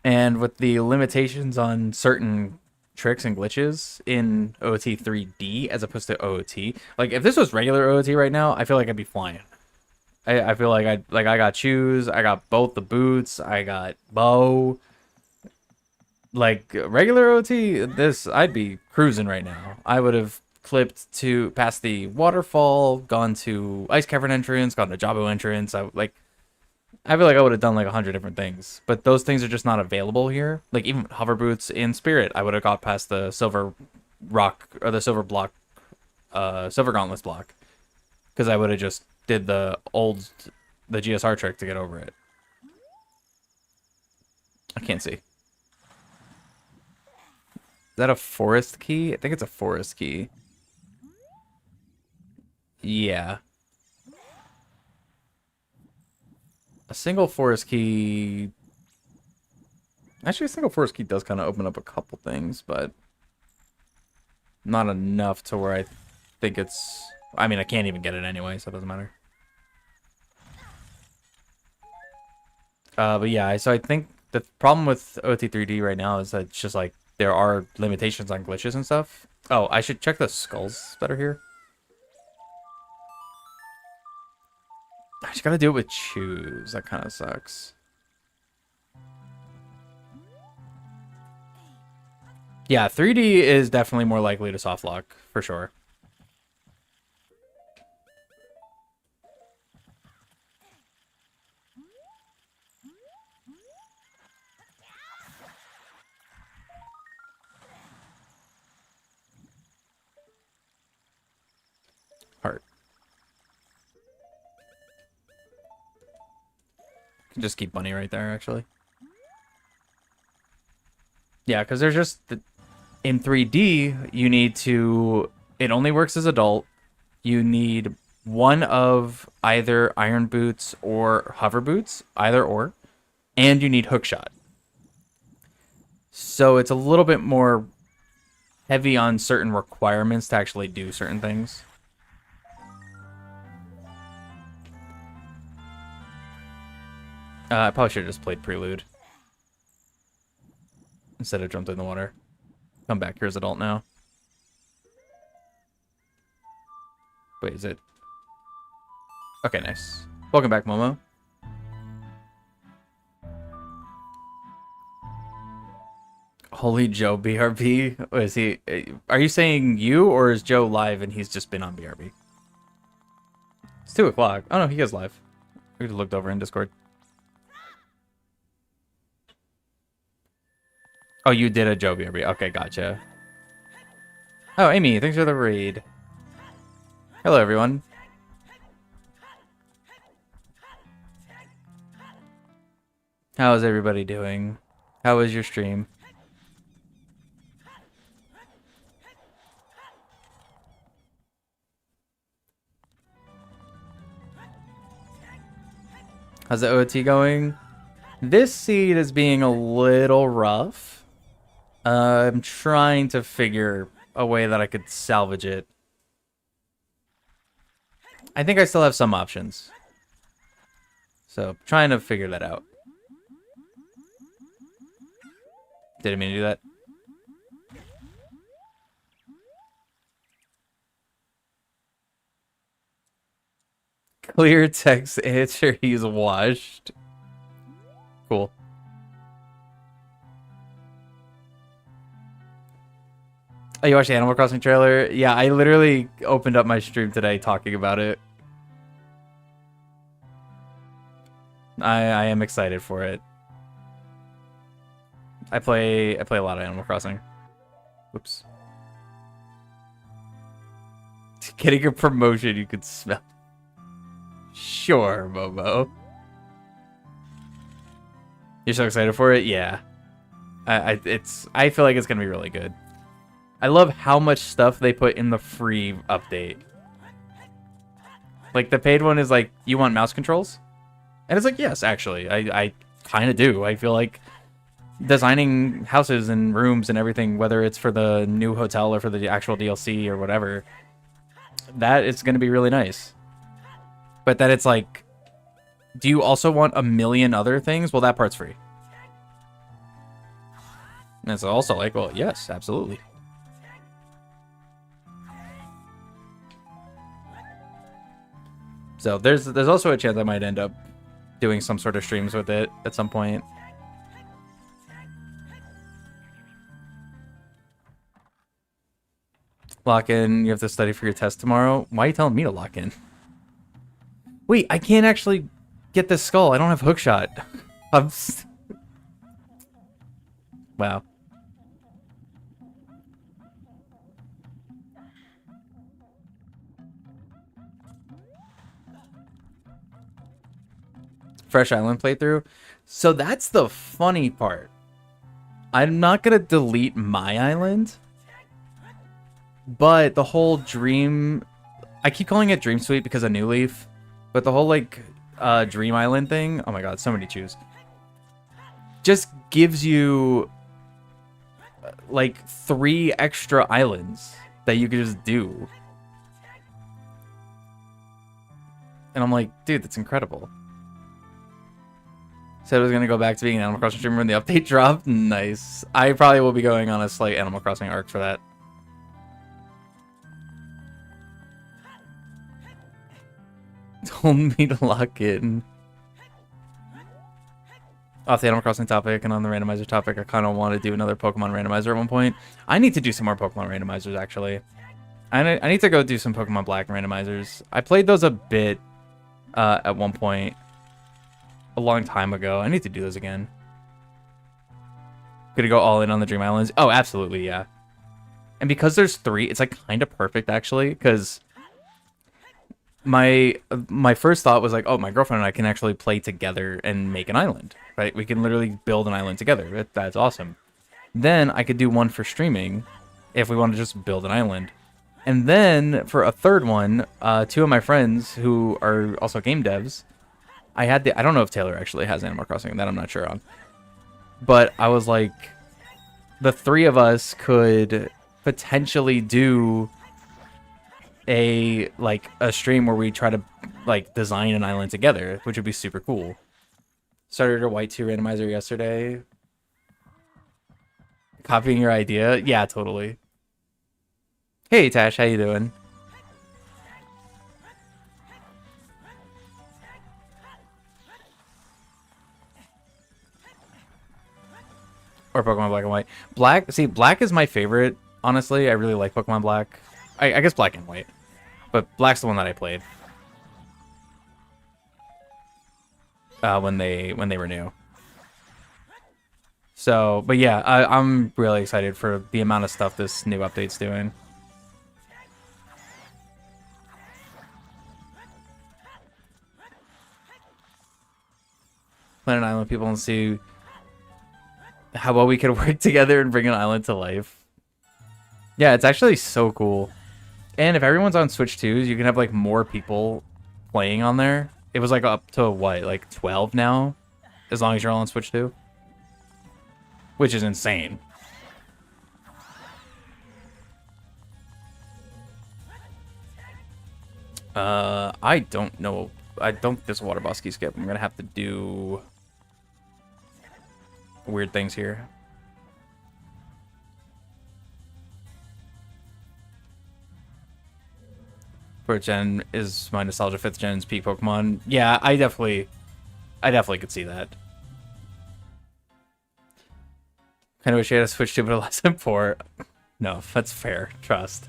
And with the limitations on certain tricks and glitches in OOT 3D as opposed to OOT, like if this was regular OOT right now, I feel like I'd be flying. I feel like I got shoes, I got both the boots, I got bow. Like regular OT, I'd be cruising right now. I would have clipped to past the waterfall, gone to Ice Cavern entrance, gone to Jabo entrance. I feel like I would have done like 100 different things, but those things are just not available here. Like even hover boots in Spirit, I would have got past the silver rock or the silver block, silver gauntlets block, because I would have just did the GSR trick to get over it. I can't see. Is that a forest key? I think it's a forest key. Yeah. A single forest key... Actually, a single forest key does kind of open up a couple things, but... not enough to where I think it's... I mean, I can't even get it anyway, so it doesn't matter. But yeah, so I think the problem with OT3D right now is that it's just like, there are limitations on glitches and stuff. Oh, I should check the skulls that are here. I just gotta do it with choose. That kind of sucks. Yeah, 3D is definitely more likely to soft lock, for sure. Just keep Bunny right there, actually. Yeah, because there's just... in 3D, you need to... It only works as adult. You need one of either Iron Boots or Hover Boots, either or. And you need Hookshot. So it's a little bit more heavy on certain requirements to actually do certain things. I probably should have just played Prelude instead of jumped in the water. Come back here as adult now. Wait, is it? Okay, nice. Welcome back, Momo. Holy Joe BRB? What is he? Are you saying you, or is Joe live and he's just been on BRB? It's 2 o'clock. Oh no, he is live. We just looked over in Discord. Oh, you did a Joe BRB. Okay, gotcha. Oh, Amy, thanks for the raid. Hello, everyone. How is everybody doing? How was your stream? How's the OT going? This seed is being a little rough. I'm trying to figure a way that I could salvage it. I think I still have some options. So, trying to figure that out. Didn't mean to do that. Clear text answer, he's washed. Cool. Oh, you watched the Animal Crossing trailer? Yeah, I literally opened up my stream today talking about it. I am excited for it. I play a lot of Animal Crossing. Oops. Getting a promotion you could smell. Sure, Momo. You're so excited for it? Yeah. I feel like it's gonna be really good. I love how much stuff they put in the free update. Like, the paid one is like, you want mouse controls? And it's like, yes, actually. I kind of do. I feel like designing houses and rooms and everything, whether it's for the new hotel or for the actual DLC or whatever, that is going to be really nice. But that it's like, do you also want a million other things? Well, that part's free. And it's also like, well, yes, absolutely. So there's also a chance I might end up doing some sort of streams with it at some point. Lock in. You have to study for your test tomorrow. Why are you telling me to lock in? Wait, I can't actually get this skull. I don't have hookshot. Wow. Fresh Island playthrough. So that's the funny part. I'm not going to delete my island. But the whole dream... I keep calling it Dream Suite because of New Leaf. But the whole, like, Dream Island thing... Oh my god, so many choose. Just gives you... like, 3 extra islands that you could just do. And I'm like, dude, that's incredible. Said I was going to go back to being an Animal Crossing streamer when the update dropped. Nice. I probably will be going on a slight Animal Crossing arc for that. Told me to lock in. Off the Animal Crossing topic and on the randomizer topic, I kind of want to do another Pokemon randomizer at one point. I need to do some more Pokemon randomizers, actually. I need to go do some Pokemon Black randomizers. I played those a bit at one point. A long time ago. I need to do those again. Gonna go all in on the Dream Islands? Oh, absolutely, yeah. And because there's 3, it's like kind of perfect, actually, because my first thought was like, oh, my girlfriend and I can actually play together and make an island, right? We can literally build an island together. That's awesome. Then I could do one for streaming if we want to just build an island. And then for a third one, two of my friends who are also game devs, I don't know if Taylor actually has Animal Crossing, that I'm not sure on. But I was like, the three of us could potentially do a stream where we try to like design an island together, which would be super cool. Started a White 2 randomizer yesterday. Copying your idea? Yeah, totally. Hey Tash, how you doing? Or Pokemon Black and White. Black is my favorite, honestly. I really like Pokemon Black. I guess Black and White. But Black's the one that I played. When they were new. So, but yeah, I'm really excited for the amount of stuff this new update's doing. Planet Island people and see how well we could work together and bring an island to life. Yeah, it's actually so cool. And if everyone's on Switch 2s, you can have like more people playing on there. It was like up to what, like 12 now? As long as you're all on Switch 2. Which is insane. I don't know. I don't think there's a water boss key skip. I'm gonna have to do weird things here. Fourth gen is my nostalgia. Fifth gen's peak Pokemon. Yeah, I definitely could see that. Kind of wish I had a Switch 2, but a lesson 4. No, that's fair. Trust.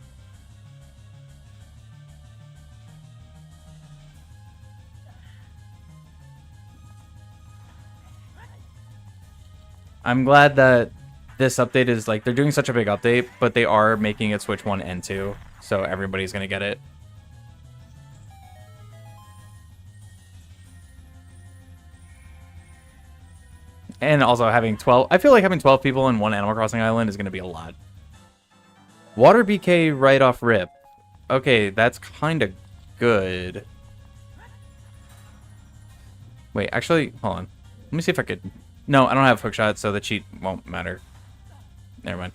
I'm glad that this update is like, they're doing such a big update, but they are making it Switch 1 and 2, so everybody's gonna get it. And also having 12, I feel like having 12 people in one Animal Crossing island is gonna be a lot. Water BK right off rip. Okay, that's kind of good. Wait, actually, hold on. Let me see if I could... No, I don't have hookshot, so the cheat won't matter. Never mind.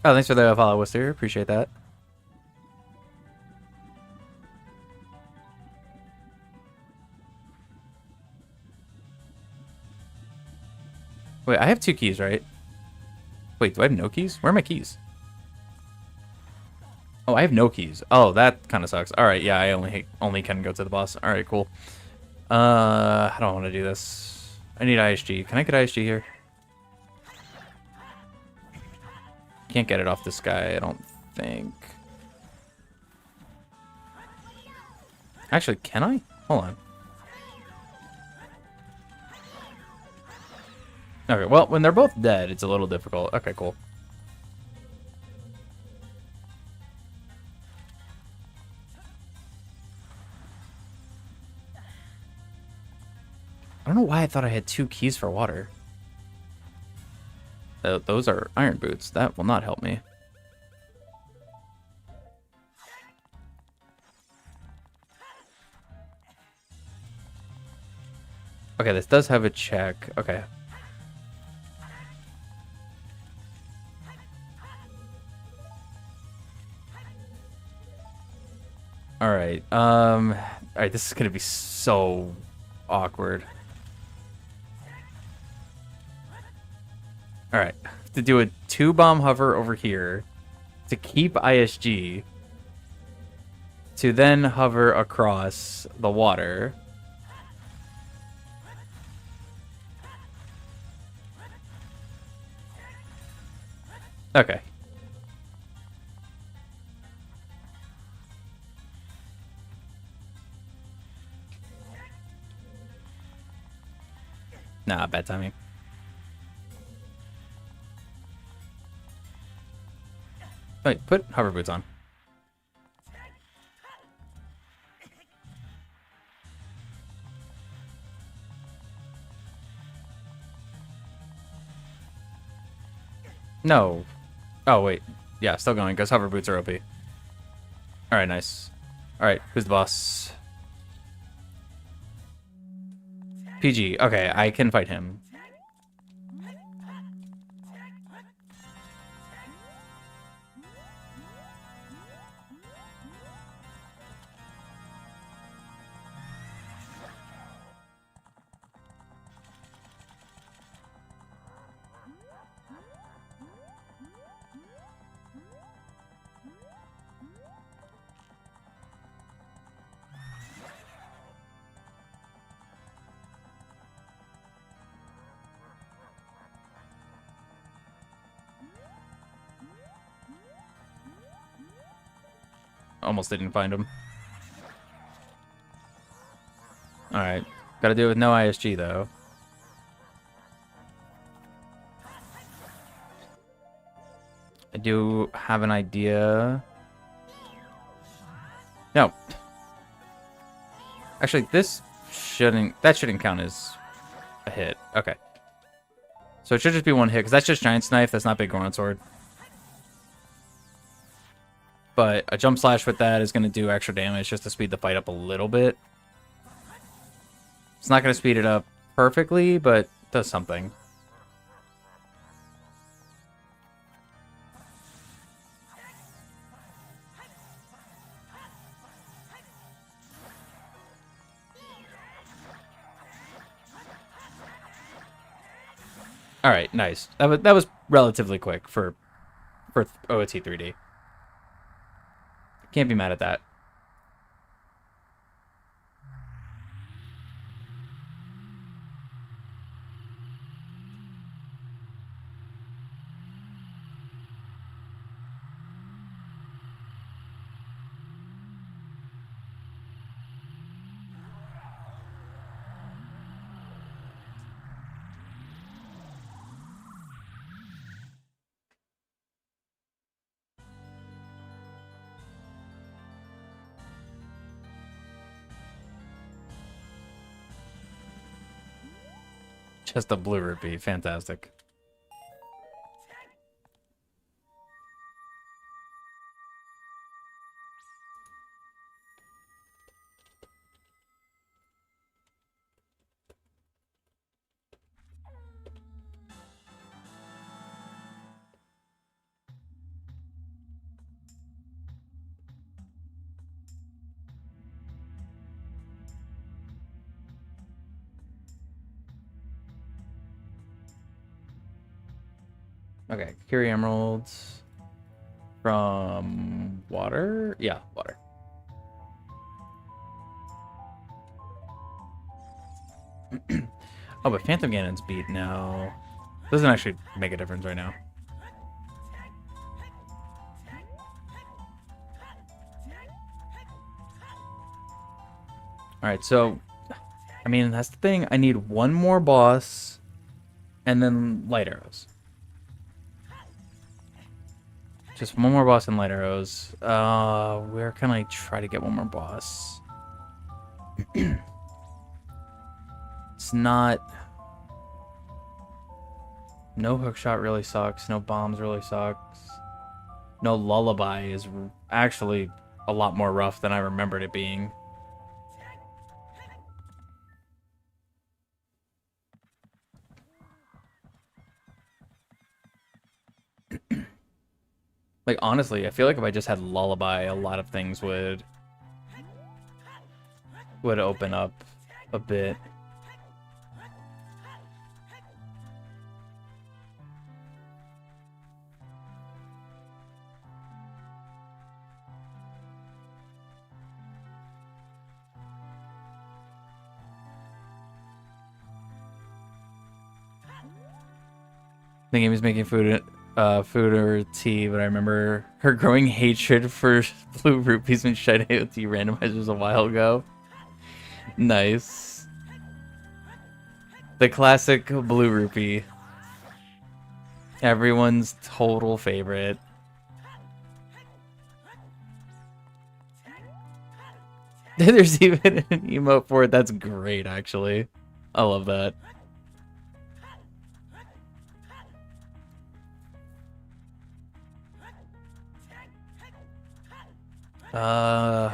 Oh, thanks for the follow, Wister. Appreciate that. Wait, I have 2 keys, right? Wait, do I have no keys? Where are my keys? Oh, I have no keys. Oh, that kind of sucks. All right, yeah, I only can go to the boss. All right, cool. I don't want to do this. I need ISG. Can I get ISG here? Can't get it off this guy, I don't think. Actually, can I? Hold on. Okay, well, when they're both dead, it's a little difficult. Okay, cool. I don't know why I thought I had 2 keys for water. Those are iron boots. That will not help me. Okay, this does have a check. Okay. Alright, alright, this is gonna be so awkward. Alright, to do a 2-bomb hover over here, to keep ISG, to then hover across the water. Okay. Nah, bad timing. Wait, put hover boots on. No. Oh, wait. Yeah, still going, because hover boots are OP. Alright, nice. Alright, who's the boss? PG. Okay, I can fight him. Almost didn't find him. Alright. Gotta do it with no ISG, though. I do have an idea. No. Actually, this shouldn't... That shouldn't count as a hit. Okay. So it should just be one hit, because that's just Giant's Knife. That's not Big Goron Sword. But a jump slash with that is going to do extra damage just to speed the fight up a little bit. It's not going to speed it up perfectly, but it does something. All right, nice. That was relatively quick for OT 3D. Can't be mad at that. Just a blue rupee. Fantastic. Okay, Curie Emeralds from water? Yeah, water. Oh, but Phantom Ganon's beat now. Doesn't actually make a difference right now. Alright, so... I mean, that's the thing. I need one more boss and then light arrows. Just one more boss and light arrows. Where can I try to get one more boss? It's not... No hookshot really sucks. No bombs really sucks. No lullaby is actually a lot more rough than I remembered it being. Like, honestly, I feel like if I just had lullaby, a lot of things would open up a bit. The game is making food or tea, but I remember her growing hatred for blue rupees when she tried AOT randomizers a while ago. Nice. The classic blue rupee. Everyone's total favorite. There's even an emote for it. That's great, actually. I love that. I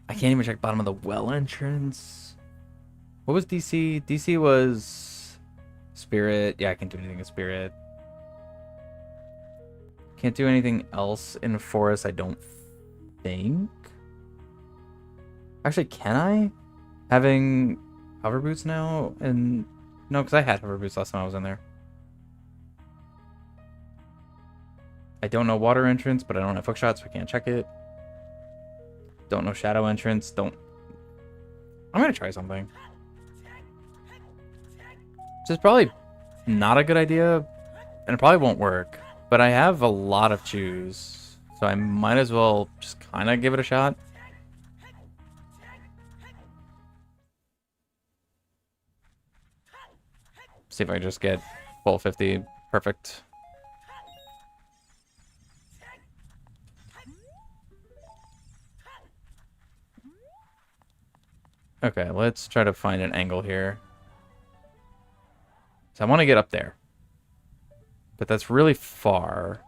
can't even check bottom of the well entrance. What was DC? DC was Spirit. Yeah, I can't do anything in Spirit. Can't do anything else in Forest, I don't think. Actually, can I? Having hover boots now? And no, because I had hover boots last time I was in there. I don't know water entrance, but I don't have hook shot, so I can't check it. Don't know shadow entrance. Don't. I'm gonna try something. This is probably not a good idea, and it probably won't work. But I have a lot of choose, so I might as well just kind of give it a shot. See if I just get full 50. Perfect. Okay, let's try to find an angle here. So I want to get up there. But that's really far.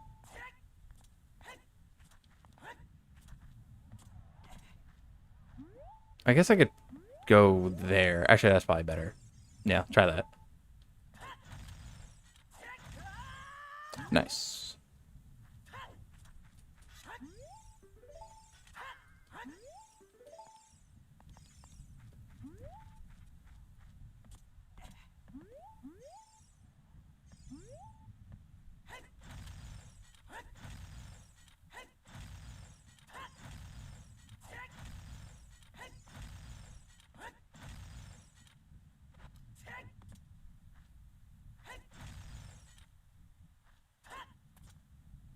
I guess I could go there. Actually, that's probably better. Yeah, try that. Nice.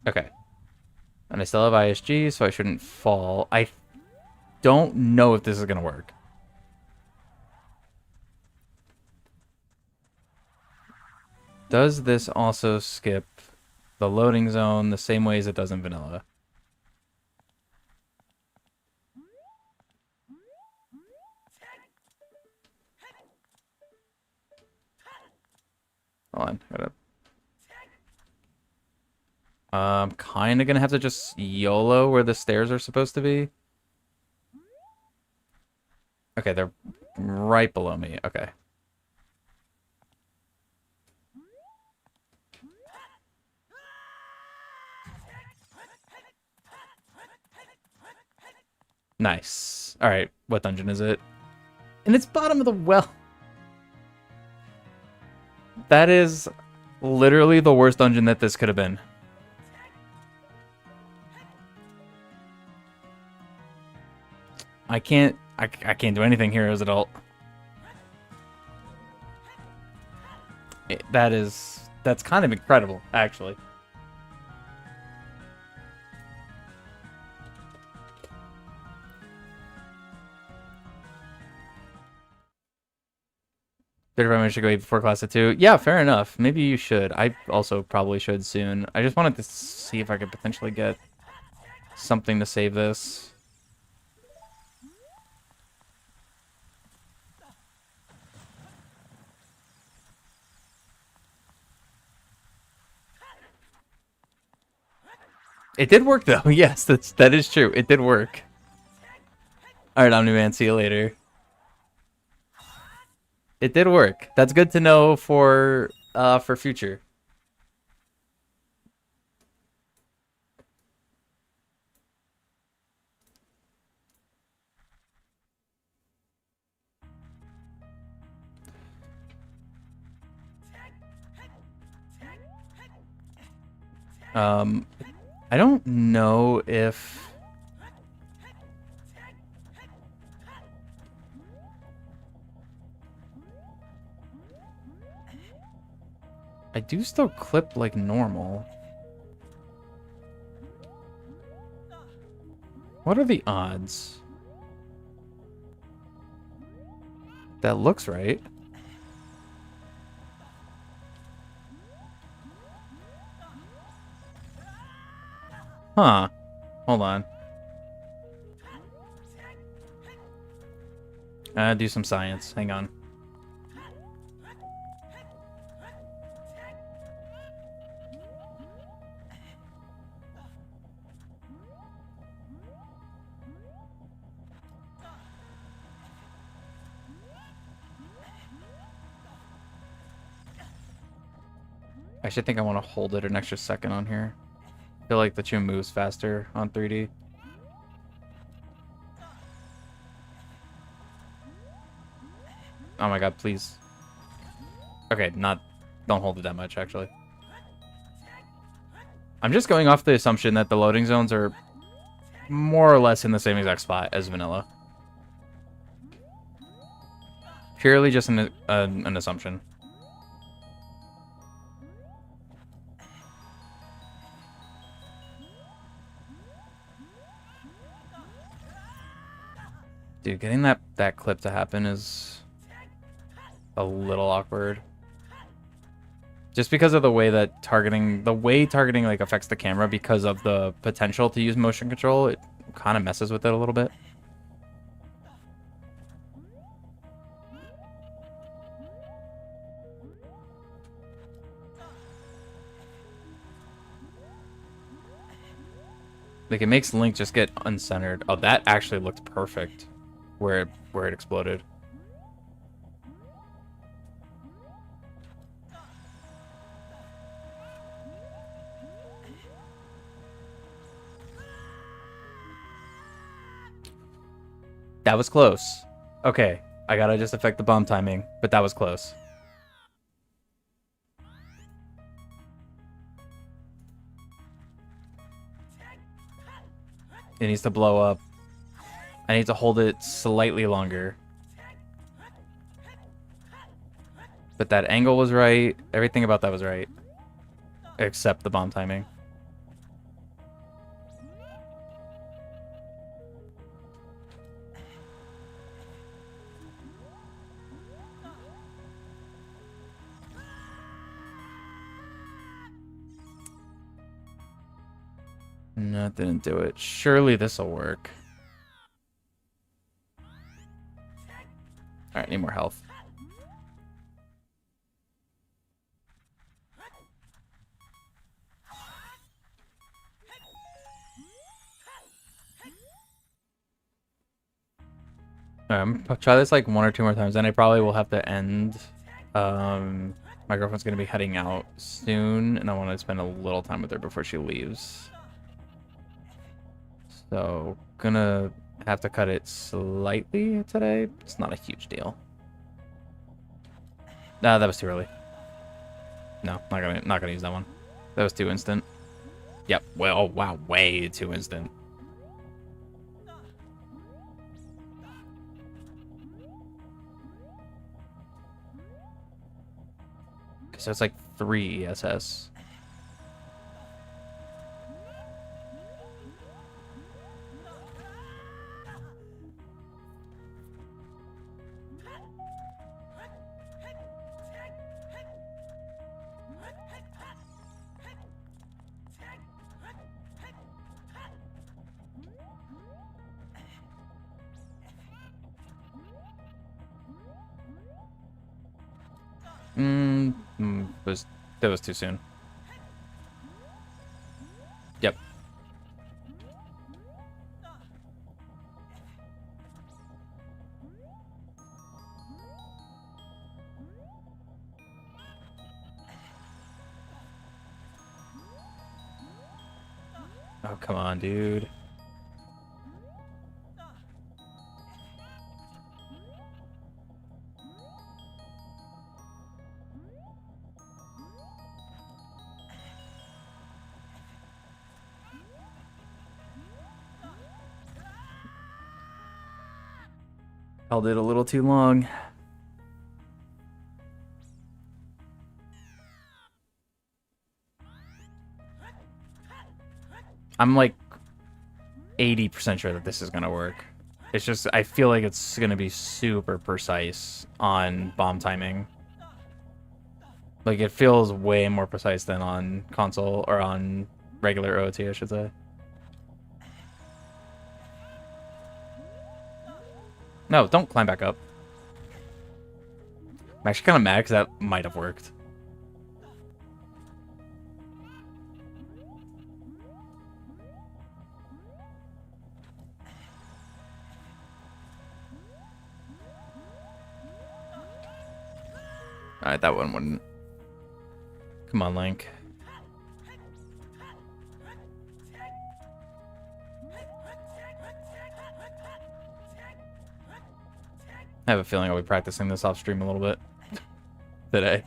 Okay. And I still have ISG, so I shouldn't fall. I don't know if this is going to work. Does this also skip the loading zone the same way as it does in vanilla? Hold on. I'm kind of going to have to just YOLO where the stairs are supposed to be. Okay, they're right below me. Okay. Nice. All right, what dungeon is it? And it's bottom of the well. That is literally the worst dungeon that this could have been. I can't do anything here as adult. That's kind of incredible, actually. I should go eat before class at 2. Yeah, fair enough. Maybe you should. I also probably should soon. I just wanted to see if I could potentially get something to save this. It did work, though. Yes, that is true. It did work. All right, Omni-Man. See you later. It did work. That's good to know for future. I don't know if I do still clip like normal. What are the odds? That looks right. Huh. Hold on. Do some science. Hang on. I actually think I want to hold it an extra second on here. I feel like the tune moves faster on 3D. Oh my god, please. Okay, don't hold it that much, actually. I'm just going off the assumption that the loading zones are more or less in the same exact spot as vanilla. Purely just an assumption. Dude, getting that clip to happen is a little awkward. Just because of the way that targeting like affects the camera because of the potential to use motion control, it kind of messes with it a little bit. Like, it makes Link just get uncentered. Oh, that actually looked perfect where it exploded. That was close. Okay, I gotta just affect the bomb timing, but that was close. It needs to blow up. I need to hold it slightly longer. But that angle was right. Everything about that was right. Except the bomb timing. No, it didn't do it. Surely this will work. Alright, need more health. Try this like 1 or 2 more times, then I probably will have to end. My girlfriend's gonna be heading out soon, and I want to spend a little time with her before she leaves. So, gonna have to cut it slightly today. It's not a huge deal. Nah, that was too early. No, not gonna use that one. That was too instant. Yep. Well, oh, wow, way too instant. So it's like 3 ESS. That was too soon. Yep. Oh, come on, dude. Held it a little too long. I'm like 80% sure that this is gonna work. It's just, I feel like it's gonna be super precise on bomb timing. Like, it feels way more precise than on console, or on regular OOT, I should say. No, don't climb back up. I'm actually kind of mad because that might have worked. Alright, that one wouldn't. Come on, Link. I have a feeling I'll be practicing this off stream a little bit today.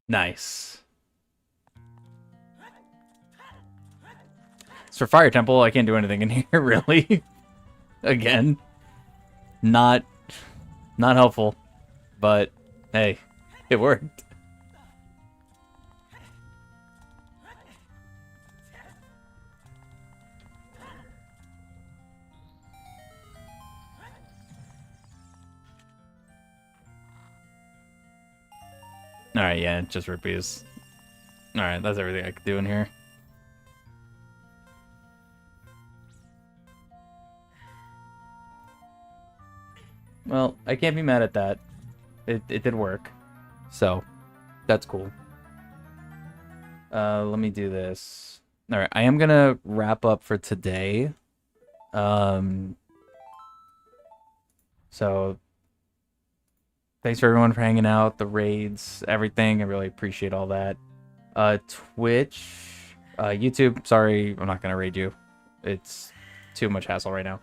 Nice. It's for Fire Temple. I can't do anything in here, really. Again. Not helpful. But, hey, it worked. Alright, yeah, just rupees. Alright, that's everything I could do in here. Well, I can't be mad at that. It did work. So, that's cool. Let me do this. Alright, I am gonna wrap up for today. So, thanks for everyone for hanging out, the raids, everything. I really appreciate all that. Twitch, YouTube, sorry, I'm not going to raid you. It's too much hassle right now.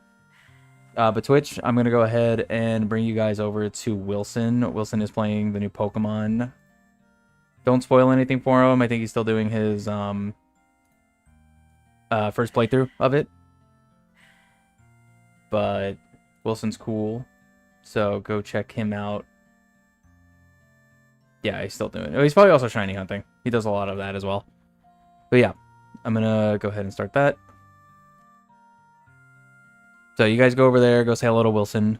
But Twitch, I'm going to go ahead and bring you guys over to Wilson. Wilson is playing the new Pokemon. Don't spoil anything for him. I think he's still doing his first playthrough of it. But Wilson's cool, so go check him out. Yeah, he's still doing it. He's probably also shiny hunting. He does a lot of that as well. But yeah, I'm gonna go ahead and start that. So you guys go over there, go say hello to Wilson.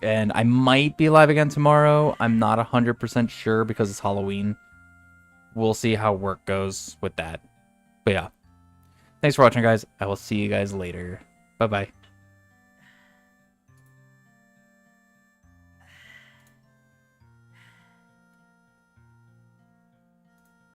And I might be live again tomorrow. I'm not 100% sure because it's Halloween. We'll see how work goes with that. But yeah. Thanks for watching, guys. I will see you guys later. Bye-bye.